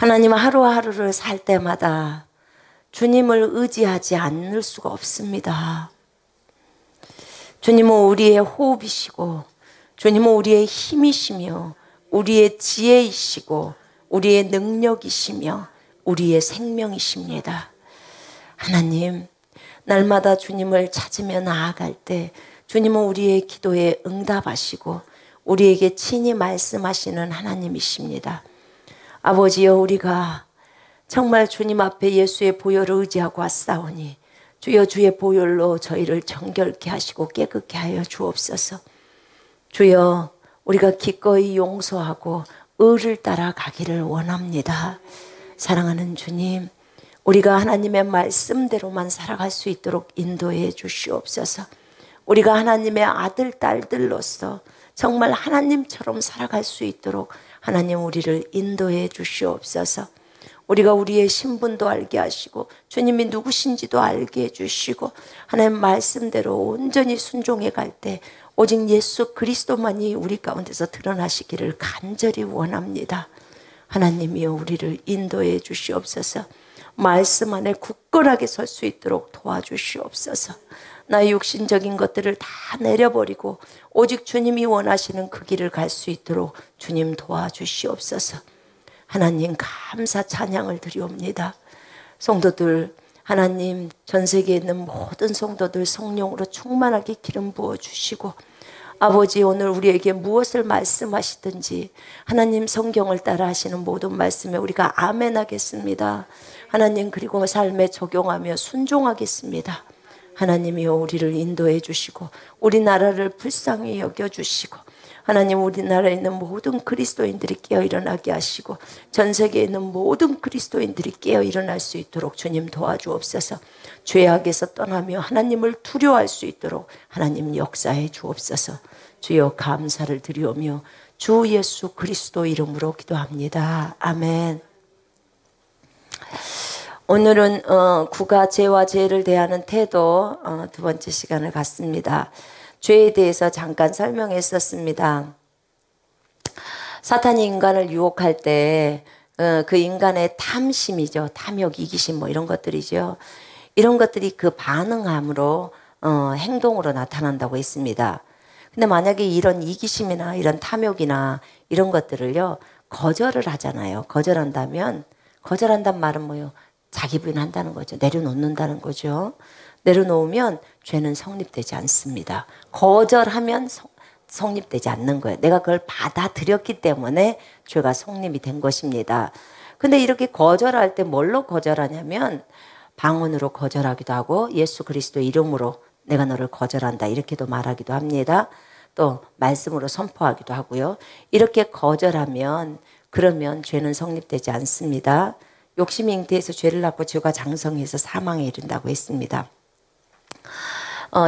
하나님, 하루하루를 살 때마다 주님을 의지하지 않을 수가 없습니다. 주님은 우리의 호흡이시고, 주님은 우리의 힘이시며, 우리의 지혜이시고, 우리의 능력이시며, 우리의 생명이십니다. 하나님, 날마다 주님을 찾으며 나아갈 때 주님은 우리의 기도에 응답하시고 우리에게 친히 말씀하시는 하나님이십니다. 아버지여, 우리가 정말 주님 앞에 예수의 보혈을 의지하고 왔사오니 주여, 주의 보혈로 저희를 정결케 하시고 깨끗게 하여 주옵소서. 주여, 우리가 기꺼이 용서하고 의를 따라 가기를 원합니다. 사랑하는 주님, 우리가 하나님의 말씀대로만 살아갈 수 있도록 인도해 주시옵소서. 우리가 하나님의 아들, 딸들로서 정말 하나님처럼 살아갈 수 있도록 하나님 우리를 인도해 주시옵소서. 우리가 우리의 신분도 알게 하시고 주님이 누구신지도 알게 해주시고 하나님 말씀대로 온전히 순종해 갈 때 오직 예수 그리스도만이 우리 가운데서 드러나시기를 간절히 원합니다. 하나님이여, 우리를 인도해 주시옵소서. 말씀 안에 굳건하게 설 수 있도록 도와주시옵소서. 나의 육신적인 것들을 다 내려버리고 오직 주님이 원하시는 그 길을 갈 수 있도록 주님 도와주시옵소서. 하나님, 감사 찬양을 드리옵니다. 성도들, 하나님, 전 세계에 있는 모든 성도들 성령으로 충만하게 기름 부어주시고, 아버지, 오늘 우리에게 무엇을 말씀하시든지 하나님 성경을 따라 하시는 모든 말씀에 우리가 아멘 하겠습니다. 하나님, 그리고 삶에 적용하며 순종하겠습니다. 하나님이여, 우리를 인도해 주시고 우리나라를 불쌍히 여겨주시고 하나님, 우리나라에 있는 모든 그리스도인들이 깨어 일어나게 하시고 전 세계에 있는 모든 그리스도인들이 깨어 일어날 수 있도록 주님 도와주옵소서. 죄악에서 떠나며 하나님을 두려워할 수 있도록 하나님 역사해 주옵소서. 주여, 감사를 드리오며 주 예수 그리스도 이름으로 기도합니다. 아멘. 오늘은 구가 죄와 죄를 대하는 태도 두 번째 시간을 갖습니다. 죄에 대해서 잠깐 설명했었습니다. 사탄이 인간을 유혹할 때 그 인간의 탐심이죠. 탐욕, 이기심 뭐 이런 것들이죠. 이런 것들이 그 반응함으로 행동으로 나타난다고 했습니다. 근데 만약에 이런 이기심이나 이런 탐욕이나 이런 것들을요 거절을 하잖아요. 거절한다면, 거절한단 말은 뭐예요? 자기 부인한다는 거죠. 내려놓는다는 거죠. 내려놓으면 죄는 성립되지 않습니다. 거절하면 성립되지 않는 거예요. 내가 그걸 받아들였기 때문에 죄가 성립이 된 것입니다. 근데 이렇게 거절할 때 뭘로 거절하냐면 방언으로 거절하기도 하고 예수 그리스도 이름으로 내가 너를 거절한다 이렇게도 말하기도 합니다. 또 말씀으로 선포하기도 하고요. 이렇게 거절하면 그러면 죄는 성립되지 않습니다. 욕심이 잉태해서 죄를 낳고 죄가 장성해서 사망에 이른다고 했습니다.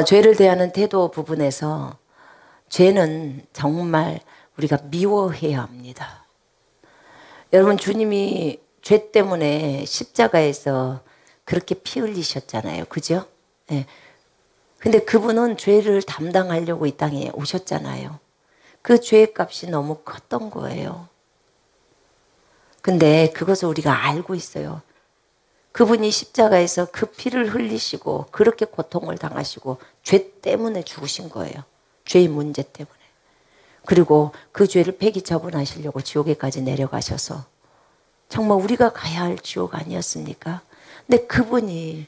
죄를 대하는 태도 부분에서 죄는 정말 우리가 미워해야 합니다. 여러분, 주님이 죄 때문에 십자가에서 그렇게 피 흘리셨잖아요. 그죠? 네. 근데 그분은 죄를 담당하려고 이 땅에 오셨잖아요. 그 죄의 값이 너무 컸던 거예요. 근데 그것을 우리가 알고 있어요. 그분이 십자가에서 그 피를 흘리시고 그렇게 고통을 당하시고 죄 때문에 죽으신 거예요. 죄의 문제 때문에. 그리고 그 죄를 폐기 처분하시려고 지옥에까지 내려가셔서 정말 우리가 가야 할 지옥 아니었습니까? 근데 그분이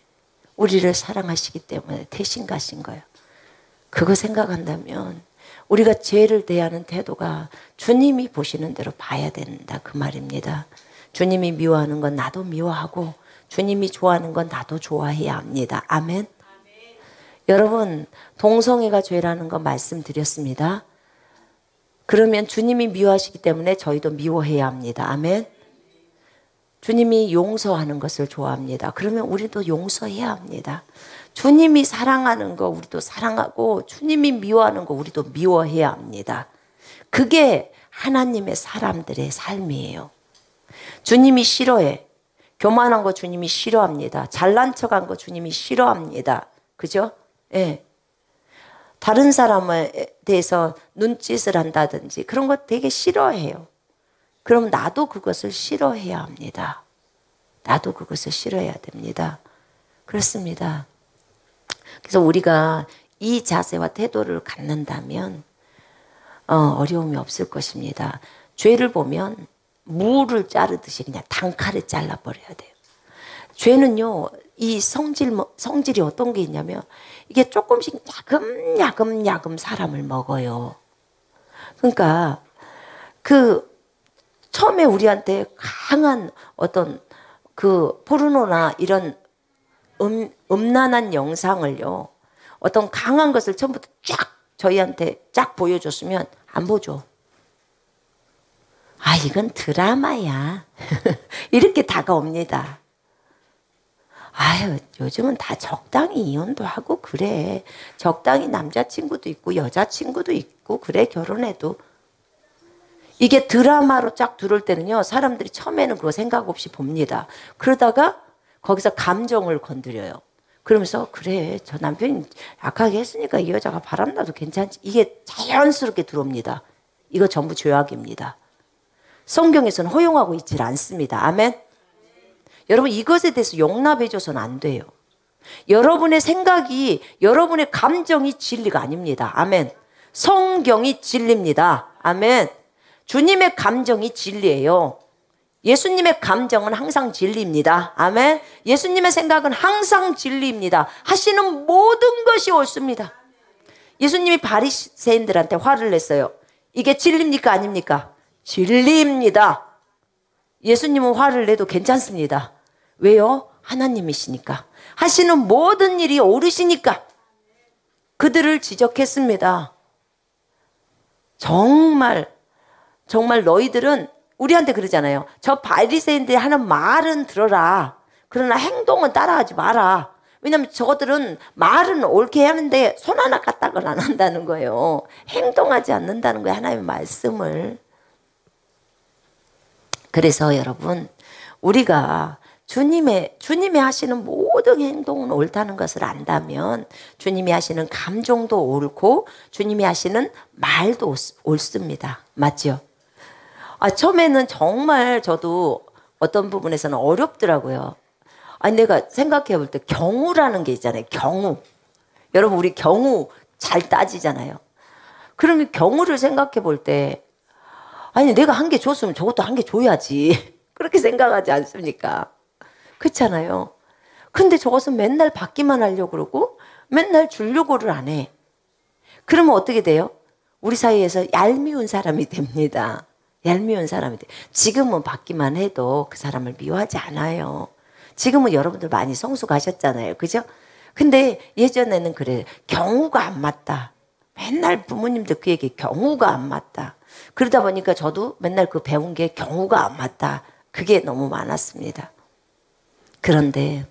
우리를 사랑하시기 때문에 대신 가신 거예요. 그거 생각한다면 우리가 죄를 대하는 태도가 주님이 보시는 대로 봐야 된다 그 말입니다. 주님이 미워하는 건 나도 미워하고 주님이 좋아하는 건 나도 좋아해야 합니다. 아멘. 여러분, 동성애가 죄라는 거 말씀드렸습니다. 그러면 주님이 미워하시기 때문에 저희도 미워해야 합니다. 아멘. 주님이 용서하는 것을 좋아합니다. 그러면 우리도 용서해야 합니다. 주님이 사랑하는 거 우리도 사랑하고 주님이 미워하는 거 우리도 미워해야 합니다. 그게 하나님의 사람들의 삶이에요. 주님이 싫어해. 교만한 거 주님이 싫어합니다. 잘난 척한 거 주님이 싫어합니다. 그죠? 예. 다른 사람에 대해서 눈짓을 한다든지 그런 거 되게 싫어해요. 그럼 나도 그것을 싫어해야 합니다. 나도 그것을 싫어해야 됩니다. 그렇습니다. 그래서 우리가 이 자세와 태도를 갖는다면 어려움이 없을 것입니다. 죄를 보면 무를 자르듯이 그냥 단칼에 잘라버려야 돼요. 죄는요, 이 성질이 어떤 게 있냐면 이게 조금씩 야금야금 사람을 먹어요. 그러니까 처음에 우리한테 강한 어떤 포르노나 이런 음란한 영상을요, 어떤 강한 것을 처음부터 쫙 저희한테 쫙 보여줬으면 안 보죠. 아, 이건 드라마야. 이렇게 다가옵니다. 아유, 요즘은 다 적당히 이혼도 하고 그래. 적당히 남자친구도 있고 여자친구도 있고 그래, 결혼해도. 이게 드라마로 쫙 들어올 때는요, 사람들이 처음에는 그거 생각 없이 봅니다. 그러다가 거기서 감정을 건드려요. 그러면서 그래, 저 남편이 약하게 했으니까 이 여자가 바람나도 괜찮지. 이게 자연스럽게 들어옵니다. 이거 전부 죄악입니다. 성경에서는 허용하고 있질 않습니다. 아멘. 여러분, 이것에 대해서 용납해줘서는 안 돼요. 여러분의 생각이, 여러분의 감정이 진리가 아닙니다. 아멘. 성경이 진리입니다. 아멘. 주님의 감정이 진리예요. 예수님의 감정은 항상 진리입니다. 아멘. 예수님의 생각은 항상 진리입니다. 하시는 모든 것이 옳습니다. 예수님이 바리새인들한테 화를 냈어요. 이게 진리입니까? 아닙니까? 진리입니다. 예수님은 화를 내도 괜찮습니다. 왜요? 하나님이시니까. 하시는 모든 일이 옳으시니까 그들을 지적했습니다. 정말 너희들은 우리한테 그러잖아요. 저 바리새인들이 하는 말은 들어라. 그러나 행동은 따라하지 마라. 왜냐하면 저들은 말은 옳게 하는데 손 하나 까딱을 안 한다는 거예요. 행동하지 않는다는 거예요. 하나님의 말씀을. 그래서 여러분, 우리가 주님이 하시는 모든 행동은 옳다는 것을 안다면 주님이 하시는 감정도 옳고 주님이 하시는 말도 옳습니다. 맞죠? 처음에는 정말 저도 어떤 부분에서는 어렵더라고요. 아니, 내가 생각해 볼 때 경우라는 게 있잖아요. 경우. 여러분, 우리 경우 잘 따지잖아요. 그러면 경우를 생각해 볼 때, 아니, 내가 한 개 줬으면 저것도 한 개 줘야지. 그렇게 생각하지 않습니까? 그렇잖아요. 근데 저것은 맨날 받기만 하려고 그러고 맨날 주려고를 안 해. 그러면 어떻게 돼요? 우리 사이에서 얄미운 사람이 됩니다. 얄미운 사람이 돼. 지금은 받기만 해도 그 사람을 미워하지 않아요. 지금은 여러분들 많이 성숙하셨잖아요. 그죠? 근데 예전에는 그래요. 경우가 안 맞다. 맨날 부모님들 그 얘기, 경우가 안 맞다. 그러다 보니까 저도 맨날 그 배운 게 경우가 안 맞다. 그게 너무 많았습니다. 그런데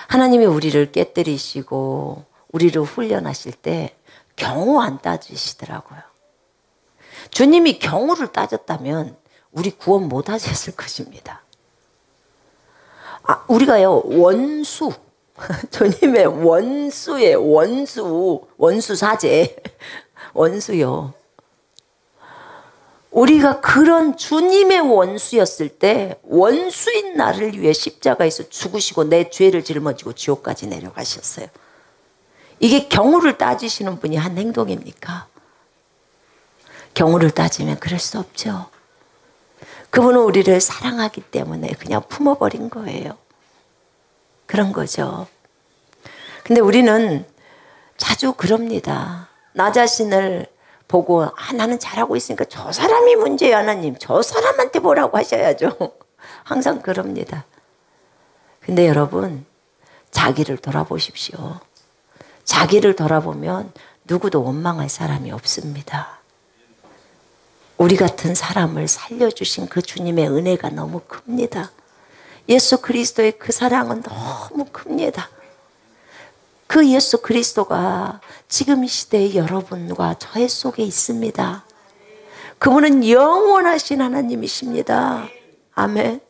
하나님이 우리를 깨뜨리시고 우리를 훈련하실 때 경우 안 따지시더라고요. 주님이 경우를 따졌다면 우리 구원 못 하셨을 것입니다. 우리가요, 원수. 주님의 원수예요. 원수 사제. 원수요. 우리가 그런 주님의 원수였을 때 원수인 나를 위해 십자가에서 죽으시고 내 죄를 짊어지고 지옥까지 내려가셨어요. 이게 경우를 따지시는 분이 한 행동입니까? 경우를 따지면 그럴 수 없죠. 그분은 우리를 사랑하기 때문에 그냥 품어버린 거예요. 그런 거죠. 근데 우리는 자주 그럽니다. 나 자신을 보고 나는 잘하고 있으니까 저 사람이 문제예요. 하나님, 저 사람한테 뭐라고 하셔야죠. 항상 그럽니다. 근데 여러분, 자기를 돌아보십시오. 자기를 돌아보면 누구도 원망할 사람이 없습니다. 우리 같은 사람을 살려주신 그 주님의 은혜가 너무 큽니다. 예수 그리스도의 그 사랑은 너무 큽니다. 그 예수 그리스도가 지금 이 시대의 여러분과 저의 속에 있습니다. 그분은 영원하신 하나님이십니다. 아멘.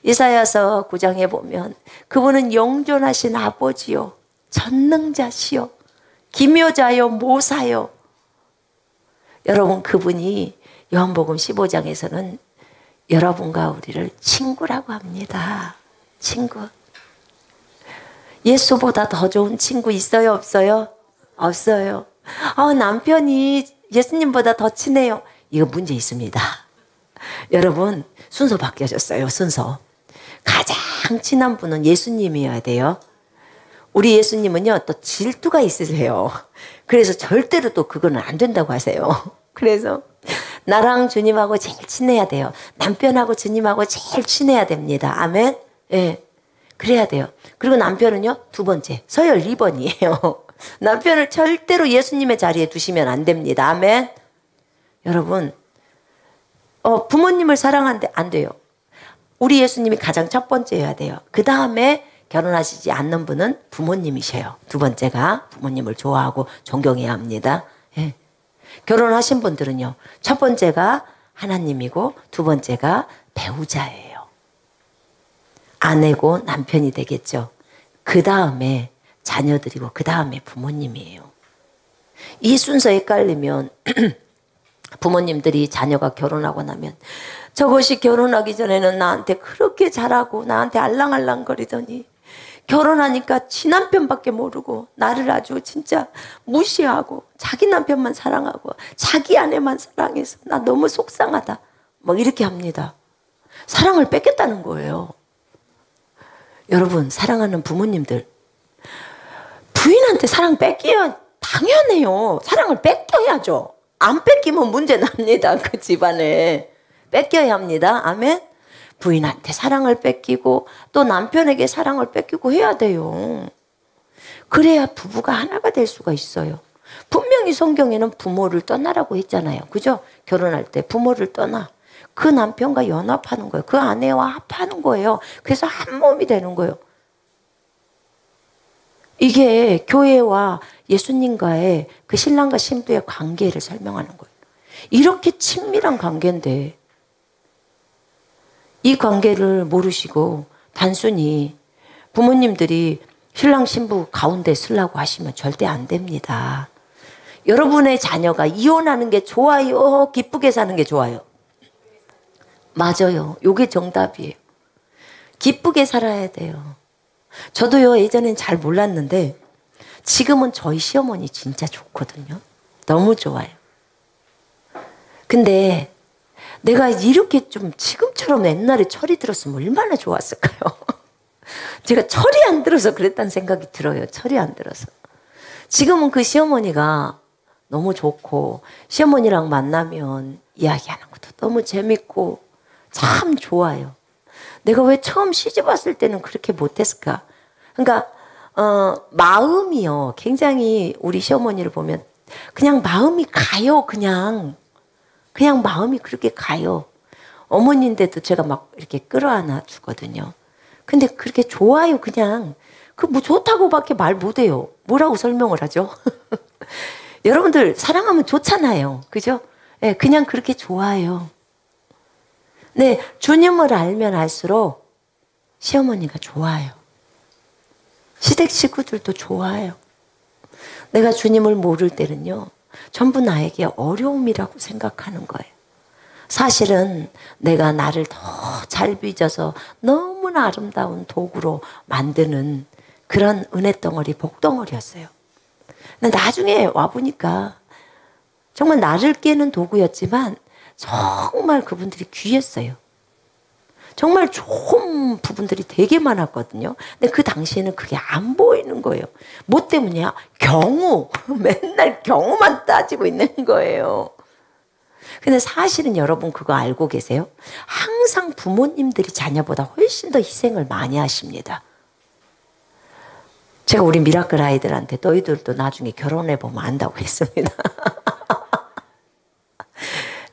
이사야서 9장에 보면 그분은 영존하신 아버지요, 전능자시요, 기묘자요, 모사요. 여러분, 그분이 요한복음 15장에서는 여러분과 우리를 친구라고 합니다. 친구. 예수보다 더 좋은 친구 있어요, 없어요? 없어요. 남편이 예수님보다 더 친해요. 이거 문제 있습니다. 여러분, 순서 바뀌어졌어요, 순서. 가장 친한 분은 예수님이어야 돼요. 우리 예수님은요, 또 질투가 있으세요. 그래서 절대로 또 그거는 안 된다고 하세요. 그래서 나랑 주님하고 제일 친해야 돼요. 남편하고 주님하고 제일 친해야 됩니다. 아멘? 예. 그래야 돼요. 그리고 남편은요, 두 번째, 서열 2번이에요. 남편을 절대로 예수님의 자리에 두시면 안 됩니다. 아멘? 여러분, 부모님을 사랑하는데 안 돼요. 우리 예수님이 가장 첫 번째여야 돼요. 그 다음에 결혼하시지 않는 분은 부모님이셔요. 두 번째가 부모님을 좋아하고 존경해야 합니다. 예. 결혼하신 분들은요, 첫 번째가 하나님이고 두 번째가 배우자예요. 아내고 남편이 되겠죠. 그 다음에 자녀들이고 그 다음에 부모님이에요. 이 순서 헷갈리면 부모님들이 자녀가 결혼하고 나면 저것이 결혼하기 전에는 나한테 그렇게 잘하고 나한테 알랑알랑거리더니 결혼하니까 지 남편밖에 모르고 나를 아주 진짜 무시하고 자기 남편만 사랑하고 자기 아내만 사랑해서 나 너무 속상하다. 막 이렇게 합니다. 사랑을 뺏겠다는 거예요. 여러분, 사랑하는 부모님들, 부인한테 사랑 뺏기면 당연해요. 사랑을 뺏겨야죠. 안 뺏기면 문제 납니다. 그 집안에. 뺏겨야 합니다. 아멘? 부인한테 사랑을 뺏기고 또 남편에게 사랑을 뺏기고 해야 돼요. 그래야 부부가 하나가 될 수가 있어요. 분명히 성경에는 부모를 떠나라고 했잖아요. 그죠? 결혼할 때 부모를 떠나. 그 남편과 연합하는 거예요. 그 아내와 합하는 거예요. 그래서 한 몸이 되는 거예요. 이게 교회와 예수님과의 그 신랑과 신부의 관계를 설명하는 거예요. 이렇게 친밀한 관계인데 이 관계를 모르시고 단순히 부모님들이 신랑 신부 가운데 쓰려고 하시면 절대 안 됩니다. 여러분의 자녀가 이혼하는 게 좋아요? 기쁘게 사는 게 좋아요? 맞아요. 이게 정답이에요. 기쁘게 살아야 돼요. 저도요, 예전엔 잘 몰랐는데 지금은 저희 시어머니 진짜 좋거든요. 너무 좋아요. 근데 내가 이렇게 좀 지금처럼 옛날에 철이 들었으면 얼마나 좋았을까요? 제가 철이 안 들어서 그랬다는 생각이 들어요. 철이 안 들어서. 지금은 그 시어머니가 너무 좋고 시어머니랑 만나면 이야기하는 것도 너무 재밌고 참 좋아요. 내가 왜 처음 시집 왔을 때는 그렇게 못했을까? 그러니까 마음이요. 굉장히 우리 시어머니를 보면 그냥 마음이 가요. 그냥 마음이 그렇게 가요. 어머니인데도 제가 막 이렇게 끌어안아 주거든요. 근데 그렇게 좋아요. 그냥 그 뭐 좋다고밖에 말 못해요. 뭐라고 설명을 하죠? 여러분들 사랑하면 좋잖아요. 그죠? 네, 그냥 그렇게 좋아요. 네, 주님을 알면 알수록 시어머니가 좋아요. 시댁 식구들도 좋아요. 내가 주님을 모를 때는요, 전부 나에게 어려움이라고 생각하는 거예요. 사실은 내가 나를 더 잘 빚어서 너무나 아름다운 도구로 만드는 그런 은혜덩어리, 복덩어리였어요. 근데 나중에 와보니까 정말 나를 깨는 도구였지만 정말 그분들이 귀했어요. 정말 좋은 부분들이 되게 많았거든요. 근데 그 당시에는 그게 안 보이는 거예요. 뭐 때문이야? 경우. 맨날 경우만 따지고 있는 거예요. 근데 사실은 여러분 그거 알고 계세요? 항상 부모님들이 자녀보다 훨씬 더 희생을 많이 하십니다. 제가 우리 미라클 아이들한테 너희들도 나중에 결혼해보면 안다고 했습니다.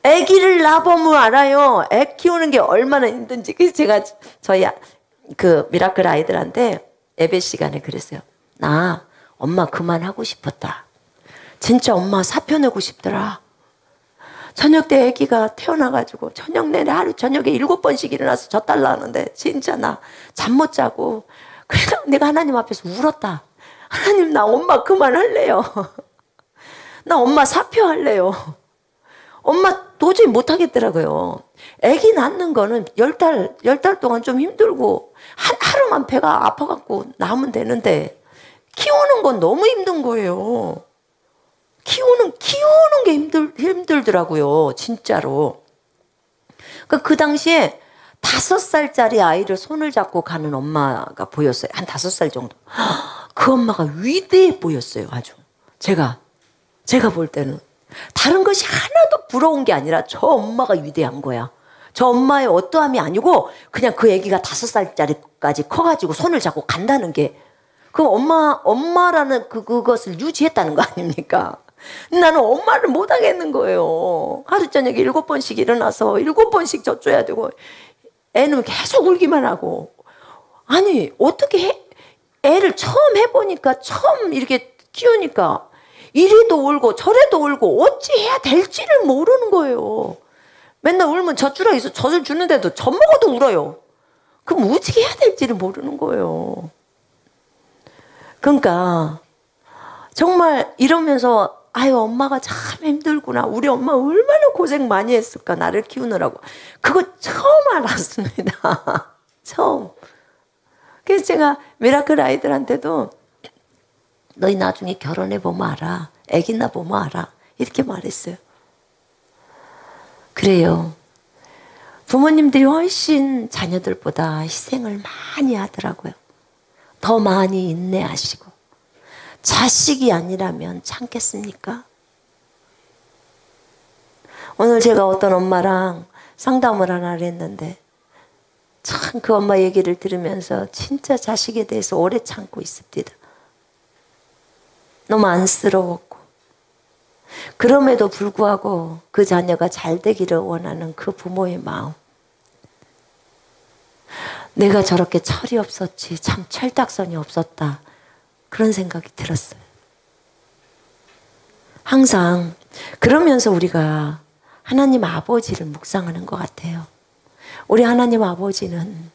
아기를 낳아보면 알아요. 애 키우는 게 얼마나 힘든지. 그래서 제가 저희 그 미라클 아이들한테 예배 시간에 그랬어요. 나 엄마 그만하고 싶었다. 진짜 엄마 사표 내고 싶더라. 저녁 때 아기가 태어나가지고 저녁 내내 하루 저녁에 7번씩 일어나서 젖달라 하는데 진짜 나 잠 못 자고 그래서 내가 하나님 앞에서 울었다. 하나님 나 엄마 그만할래요. 나 엄마 사표할래요. 엄마 도저히 못하겠더라고요. 아기 낳는 거는 10달 동안 좀 힘들고 하루만 배가 아파갖고 낳으면 되는데 키우는 건 너무 힘든 거예요. 키우는 게 힘들더라고요. 진짜로. 그 당시에 5살짜리 아이를 손을 잡고 가는 엄마가 보였어요. 한 5살 정도. 그 엄마가 위대해 보였어요. 아주. 제가 볼 때는. 다른 것이 하나도 부러운 게 아니라 저 엄마가 위대한 거야. 저 엄마의 어떠함이 아니고 그냥 그 애기가 5살짜리까지 커가지고 손을 잡고 간다는 게 그 엄마라는 그것을 유지했다는 거 아닙니까? 나는 엄마를 못 하겠는 거예요. 하루 저녁에 7번씩 일어나서 7번씩 젖줘야 되고 애는 계속 울기만 하고. 아니 어떻게 애를 처음 해보니까 처음 이렇게 키우니까 이리도 울고 저리도 울고 어찌 해야 될지를 모르는 거예요. 맨날 울면 젖주라 해서 젖을 주는데도 젖 먹어도 울어요. 그럼 어떻게 해야 될지를 모르는 거예요. 그러니까 정말 이러면서 아유 엄마가 참 힘들구나. 우리 엄마 얼마나 고생 많이 했을까 나를 키우느라고. 그거 처음 알았습니다. 처음. 그래서 제가 미라클 아이들한테도 너희 나중에 결혼해보면 알아. 애기 낳아보면 알아. 이렇게 말했어요. 그래요. 부모님들이 훨씬 자녀들보다 희생을 많이 하더라고요. 더 많이 인내하시고. 자식이 아니라면 참겠습니까? 오늘 제가 어떤 엄마랑 상담을 하나를 했는데 참 그 엄마 얘기를 들으면서 진짜 자식에 대해서 오래 참고 있습니다. 너무 안쓰러웠고 그럼에도 불구하고 그 자녀가 잘 되기를 원하는 그 부모의 마음. 내가 저렇게 철이 없었지 참 철딱선이 없었다. 그런 생각이 들었어요. 항상 그러면서 우리가 하나님 아버지를 묵상하는 것 같아요. 우리 하나님 아버지는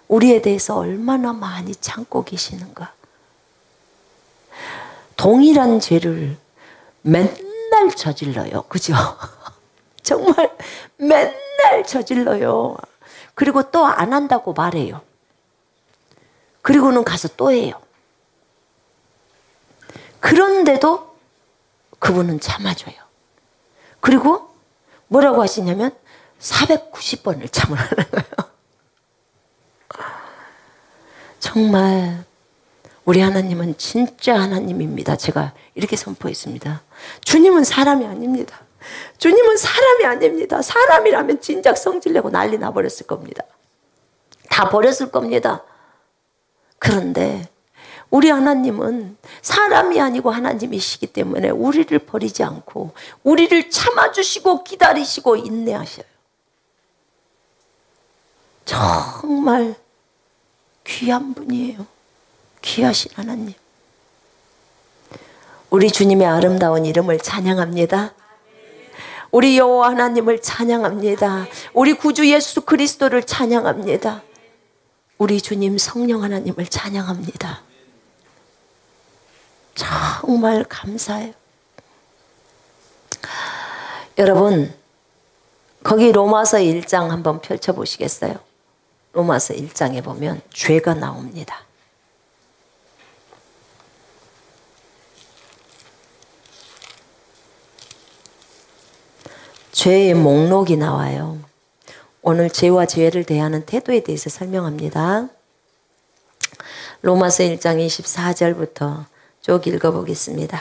우리에 대해서 얼마나 많이 참고 계시는가. 동일한 죄를 맨날 저질러요. 그죠? 정말 맨날 저질러요. 그리고 또 안 한다고 말해요. 그리고는 가서 또 해요. 그런데도 그분은 참아줘요. 그리고 뭐라고 하시냐면 490번을 참으라는 거예요. 정말 우리 하나님은 진짜 하나님입니다. 제가 이렇게 선포했습니다. 주님은 사람이 아닙니다. 주님은 사람이 아닙니다. 사람이라면 진작 성질내고 난리 나버렸을 겁니다. 다 버렸을 겁니다. 그런데 우리 하나님은 사람이 아니고 하나님이시기 때문에 우리를 버리지 않고 우리를 참아주시고 기다리시고 인내하셔요. 정말 귀한 분이에요. 귀하신 하나님. 우리 주님의 아름다운 이름을 찬양합니다. 우리 여호와 하나님을 찬양합니다. 우리 구주 예수 그리스도를 찬양합니다. 우리 주님 성령 하나님을 찬양합니다. 정말 감사해요. 여러분 거기 로마서 1장 한번 펼쳐보시겠어요? 로마서 1장에 보면 죄가 나옵니다. 죄의 목록이 나와요. 오늘 죄와 죄를 대하는 태도에 대해서 설명합니다. 로마서 1장 24절부터 쭉 읽어보겠습니다.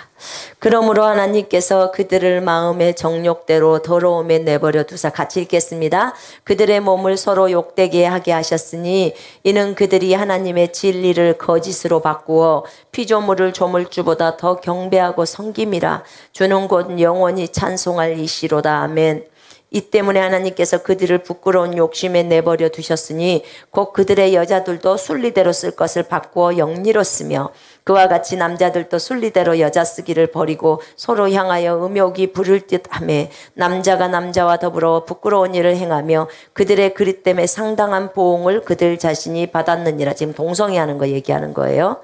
그러므로 하나님께서 그들을 마음의 정욕대로 더러움에 내버려 두사, 같이 읽겠습니다. 그들의 몸을 서로 욕되게 하게 하셨으니 이는 그들이 하나님의 진리를 거짓으로 바꾸어 피조물을 조물주보다 더 경배하고 섬김이라. 주는 곧 영원히 찬송할 이시로다. 아멘. 이 때문에 하나님께서 그들을 부끄러운 욕심에 내버려 두셨으니 곧 그들의 여자들도 순리대로 쓸 것을 바꾸어 영리로 쓰며 그와 같이 남자들도 순리대로 여자 쓰기를 버리고 서로 향하여 음욕이 부를 듯하며 남자가 남자와 더불어 부끄러운 일을 행하며 그들의 그릇 때문에 상당한 보응을 그들 자신이 받았느니라. 지금 동성애하는 거 얘기하는 거예요.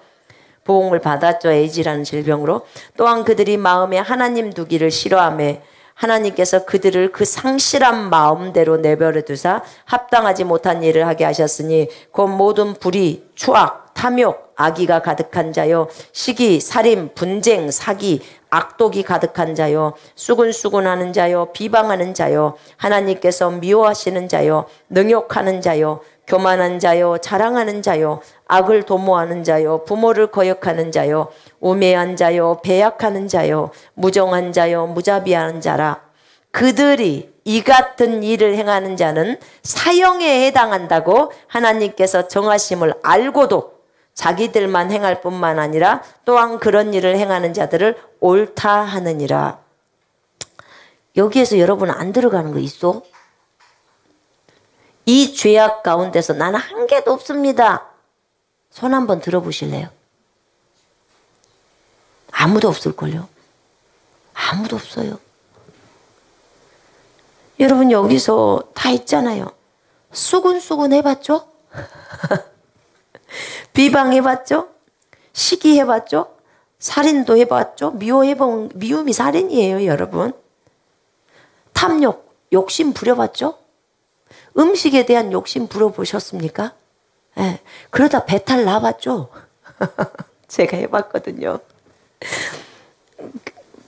보응을 받았죠. 에이즈라는 질병으로. 또한 그들이 마음에 하나님 두기를 싫어하며 하나님께서 그들을 그 상실한 마음대로 내버려 두사 합당하지 못한 일을 하게 하셨으니 곧 모든 불의, 추악, 탐욕, 악의가 가득한 자요, 시기, 살인, 분쟁, 사기, 악독이 가득한 자요, 수근수근하는 자요, 비방하는 자요, 하나님께서 미워하시는 자요, 능욕하는 자요, 교만한 자요, 자랑하는 자요, 악을 도모하는 자요, 부모를 거역하는 자요, 우매한 자요, 배약하는 자요, 무정한 자요, 무자비한 자라. 그들이 이 같은 일을 행하는 자는 사형에 해당한다고 하나님께서 정하심을 알고도 자기들만 행할 뿐만 아니라 또한 그런 일을 행하는 자들을 옳다 하느니라. 여기에서 여러분 안 들어가는 거 있어? 이 죄악 가운데서 나는 한 개도 없습니다. 손 한번 들어보실래요? 아무도 없을걸요? 아무도 없어요. 여러분 여기서 다 있잖아요. 수근수근 해봤죠? 비방해봤죠? 시기해봤죠? 살인도 해봤죠? 미움이 살인이에요, 여러분. 탐욕, 욕심 부려봤죠? 음식에 대한 욕심 부려보셨습니까? 네. 그러다 배탈 나봤죠? 제가 해봤거든요.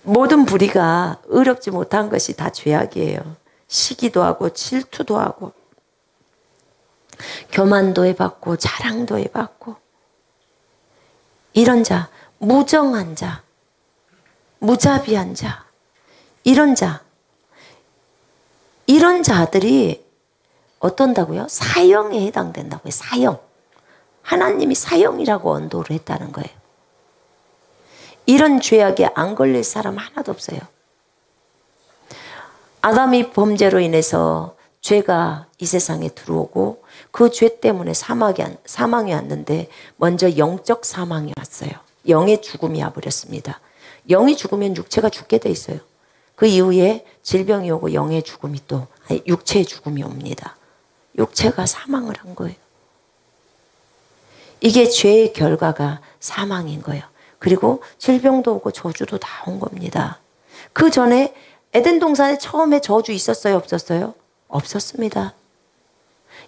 모든 불의가 의롭지 못한 것이 다 죄악이에요. 시기도 하고 질투도 하고 교만도 해봤고 자랑도 해봤고 이런 자, 무정한 자, 무자비한 자, 이런 자들이 어떤다고요? 사형에 해당된다고요. 사형. 하나님이 사형이라고 언도를 했다는 거예요. 이런 죄악에 안 걸릴 사람 하나도 없어요. 아담이 범죄로 인해서 죄가 이 세상에 들어오고 그 죄 때문에 사망이 왔는데 먼저 영적 사망이 왔어요. 영의 죽음이 와버렸습니다. 영이 죽으면 육체가 죽게 돼 있어요. 그 이후에 질병이 오고 영의 죽음이 육체의 죽음이 옵니다. 육체가 사망을 한 거예요. 이게 죄의 결과가 사망인 거예요. 그리고 질병도 오고 저주도 다 온 겁니다. 그 전에 에덴 동산에 처음에 저주 있었어요? 없었어요? 없었습니다.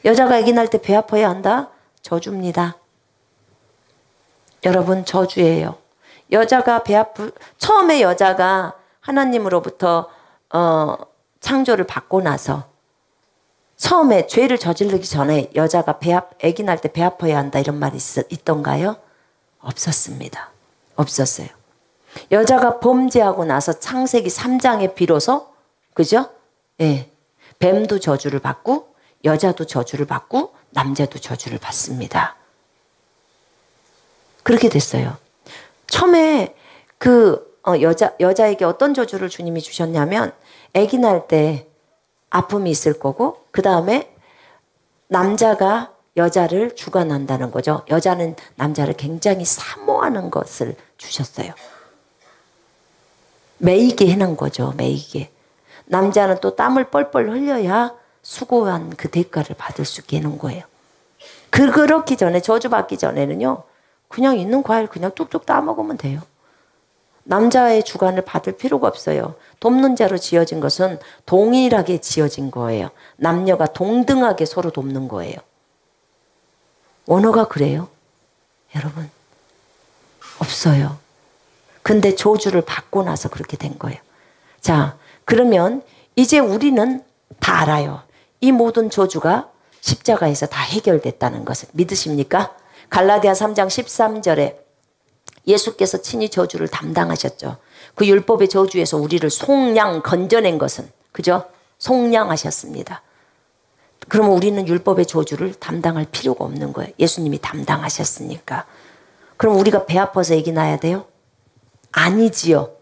여자가 아기 낳을 때 배 아파야 한다? 저주입니다. 여러분 저주예요. 처음에 여자가 하나님으로부터 창조를 받고 나서 처음에 죄를 저지르기 전에 여자가 아기 낳을 때 배 아파야 한다 이런 말이 있던가요? 없었습니다. 없었어요. 여자가 범죄하고 나서 창세기 3장에 비로소 그죠? 예. 뱀도 저주를 받고 여자도 저주를 받고 남자도 저주를 받습니다. 그렇게 됐어요. 처음에 여자에게 어떤 저주를 주님이 주셨냐면 아기 낳을 때 아픔이 있을 거고 그 다음에 남자가 여자를 주관한다는 거죠. 여자는 남자를 굉장히 사모하는 것을 주셨어요. 매이게 해놓은 거죠. 매이게. 남자는 또 땀을 뻘뻘 흘려야 수고한 그 대가를 받을 수 있게 해놓은 거예요. 그렇기 전에 저주받기 전에는요. 그냥 있는 과일 그냥 뚝뚝 따먹으면 돼요. 남자의 주관을 받을 필요가 없어요. 돕는 자로 지어진 것은 동일하게 지어진 거예요. 남녀가 동등하게 서로 돕는 거예요. 언어가 그래요? 여러분 없어요. 근데 저주를 받고 나서 그렇게 된 거예요. 자, 그러면 이제 우리는 다 알아요. 이 모든 저주가 십자가에서 다 해결됐다는 것을 믿으십니까? 갈라디아 3장 13절에 예수께서 친히 저주를 담당하셨죠. 그 율법의 저주에서 우리를 속량 건져낸 것은 그죠? 속량하셨습니다. 그러면 우리는 율법의 저주를 담당할 필요가 없는 거예요. 예수님이 담당하셨으니까. 그럼 우리가 배 아파서 아기 낳아야 돼요? 아니지요.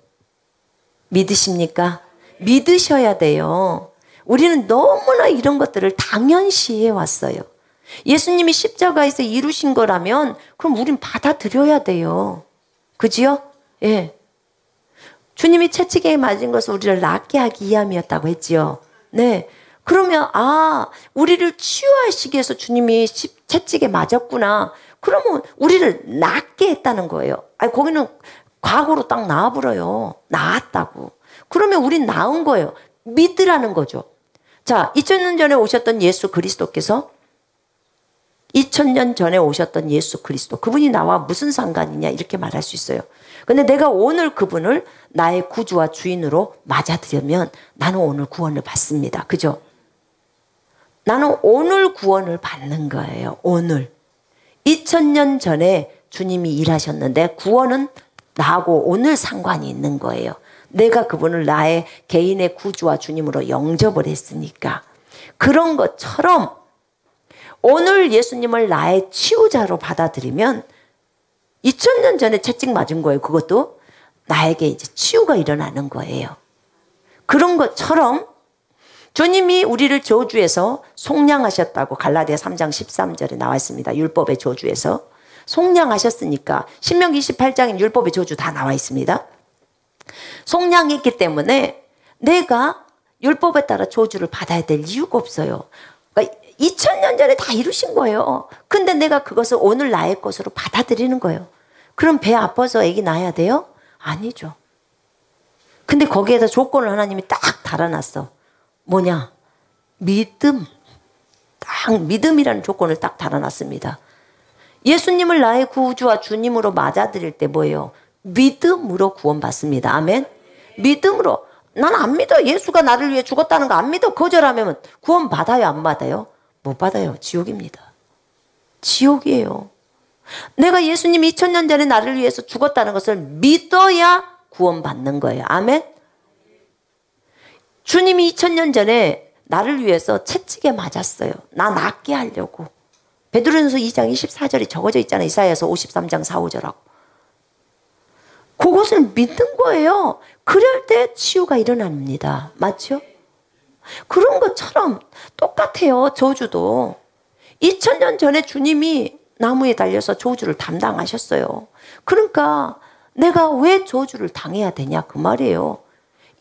믿으십니까? 믿으셔야 돼요. 우리는 너무나 이런 것들을 당연시 해왔어요. 예수님이 십자가에서 이루신 거라면 그럼 우린 받아들여야 돼요. 그지요? 예. 주님이 채찍에 맞은 것을 우리를 낫게 하기 위함이었다고 했지요. 네. 그러면 우리를 치유하시기 위해서 주님이 채찍에 맞았구나. 그러면 우리를 낫게 했다는 거예요. 거기는 과거로 딱 나와버려요. 나았다고. 그러면 우린 나은 거예요. 믿으라는 거죠. 자, 2000년 전에 오셨던 예수 그리스도께서 2000년 전에 오셨던 예수 그리스도, 그분이 나와 무슨 상관이냐 이렇게 말할 수 있어요. 근데 내가 오늘 그분을 나의 구주와 주인으로 맞아들이면 나는 오늘 구원을 받습니다. 그죠? 나는 오늘 구원을 받는 거예요. 오늘. 2000년 전에 주님이 일하셨는데 구원은 나하고 오늘 상관이 있는 거예요. 내가 그분을 나의 개인의 구주와 주님으로 영접을 했으니까. 그런 것처럼 오늘 예수님을 나의 치유자로 받아들이면 2000년 전에 채찍 맞은 거예요. 그것도 나에게 이제 치유가 일어나는 거예요. 그런 것처럼 주님이 우리를 저주에서 속량하셨다고 갈라디아 3장 13절에 나와 있습니다. 율법의 저주에서 속량하셨으니까 신명기 28장인 율법의 저주 다 나와 있습니다. 속량했기 때문에 내가 율법에 따라 저주를 받아야 될 이유가 없어요. 그러니까 2000년 전에 다 이루신 거예요. 근데 내가 그것을 오늘 나의 것으로 받아들이는 거예요. 그럼 배 아파서 애기 낳아야 돼요? 아니죠. 근데 거기에다 조건을 하나님이 딱 달아놨어. 뭐냐? 믿음. 딱 믿음이라는 조건을 딱 달아놨습니다. 예수님을 나의 구주와 주님으로 맞아들일 때 뭐예요? 믿음으로 구원받습니다. 아멘. 믿음으로. 난 안 믿어. 예수가 나를 위해 죽었다는 거 안 믿어. 거절하면 구원 받아요? 안 받아요? 못 받아요. 지옥입니다. 지옥이에요. 내가 예수님이 2000년 전에 나를 위해서 죽었다는 것을 믿어야 구원받는 거예요. 아멘. 주님이 2000년 전에 나를 위해서 채찍에 맞았어요. 나 낫게 하려고. 베드로전서 2장 24절이 적어져 있잖아요. 이사야서 53장 4, 5절하고. 그것을 믿는 거예요. 그럴 때 치유가 일어납니다. 맞죠? 그런 것처럼 똑같아요. 저주도. 2000년 전에 주님이 나무에 달려서 저주를 담당하셨어요. 그러니까 내가 왜 저주를 당해야 되냐 그 말이에요.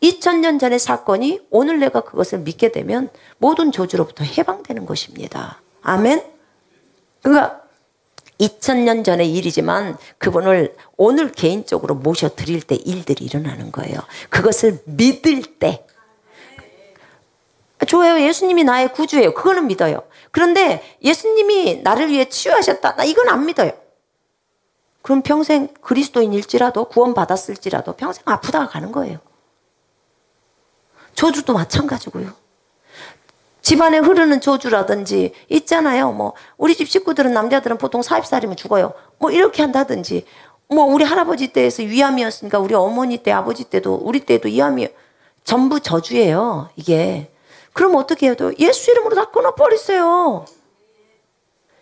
2000년 전의 사건이 오늘 내가 그것을 믿게 되면 모든 저주로부터 해방되는 것입니다. 아멘. 그러니까 2000년 전의 일이지만 그분을 오늘 개인적으로 모셔드릴 때 일들이 일어나는 거예요. 그것을 믿을 때. 좋아요. 예수님이 나의 구주예요. 그거는 믿어요. 그런데 예수님이 나를 위해 치유하셨다. 나 이건 안 믿어요. 그럼 평생 그리스도인일지라도 구원받았을지라도 평생 아프다가 가는 거예요. 저주도 마찬가지고요. 집안에 흐르는 저주라든지 있잖아요. 뭐 우리 집 식구들은 남자들은 보통 40살이면 죽어요. 뭐 이렇게 한다든지 뭐 우리 할아버지 때에서 위암이었으니까 우리 어머니 때 아버지 때도 우리 때도 위암이 전부 저주예요. 이게. 그럼 어떻게 해요? 예수 이름으로 다 끊어버리세요.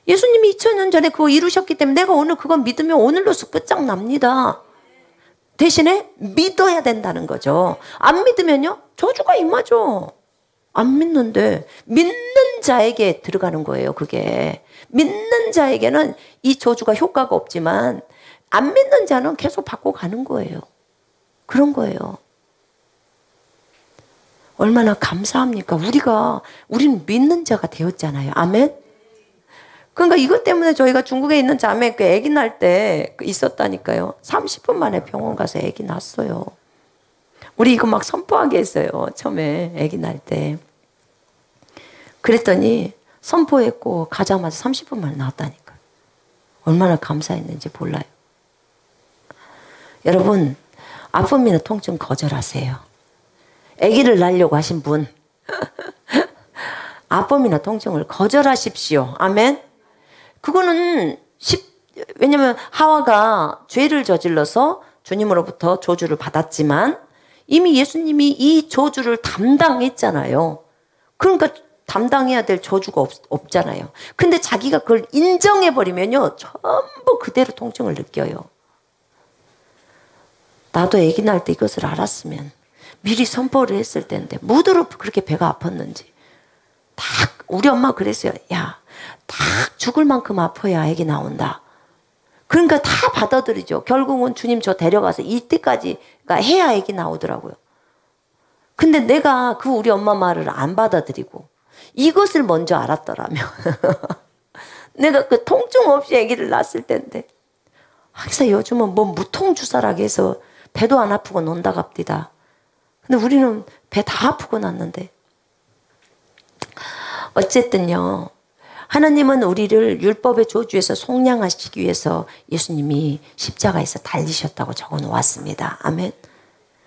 예수님이 2000년 전에 그거 이루셨기 때문에 내가 오늘 그거 믿으면 오늘로서 끝장납니다. 대신에 믿어야 된다는 거죠. 안 믿으면요 저주가 임하죠. 안 믿는데 믿는 자에게 들어가는 거예요. 그게 믿는 자에게는 이 저주가 효과가 없지만 안 믿는 자는 계속 받고 가는 거예요. 그런 거예요. 얼마나 감사합니까? 우리는 믿는 자가 되었잖아요. 아멘. 그러니까 이것 때문에 저희가 중국에 있는 자매 그 아기 낳을 때 있었다니까요. 30분 만에 병원 가서 아기 낳았어요. 우리 이거 막 선포하게 했어요. 처음에 아기 낳을 때. 그랬더니 선포했고 가자마자 30분 만에 나왔다니까요. 얼마나 감사했는지 몰라요. 여러분 아픔이나 통증 거절하세요. 아기를 낳으려고 하신 분 아픔이나 통증을 거절하십시오. 아멘. 그거는 왜냐면 하와가 죄를 저질러서 주님으로부터 저주를 받았지만 이미 예수님이 이 저주를 담당했잖아요. 그러니까 담당해야 될 저주가 없잖아요. 근데 자기가 그걸 인정해버리면요 전부 그대로 통증을 느껴요. 나도 아기 낳을 때 이것을 알았으면 미리 선포를 했을 텐데 무드로 그렇게 배가 아팠는지 딱 우리 엄마 그랬어요. 야, 딱 죽을 만큼 아파야 아기 나온다. 그러니까 다 받아들이죠. 결국은 주님 저 데려가서 이때까지가 해야 아기 나오더라고요. 근데 내가 그 우리 엄마 말을 안 받아들이고 이것을 먼저 알았더라면 내가 그 통증 없이 아기를 낳았을 텐데 그래서 요즘은 뭐 무통주사라고 해서 배도 안 아프고 논다 갑디다. 근데 우리는 배 다 아프고 났는데. 어쨌든요. 하나님은 우리를 율법의 저주에서 속량하시기 위해서 예수님이 십자가에서 달리셨다고 적어 놓았습니다. 아멘.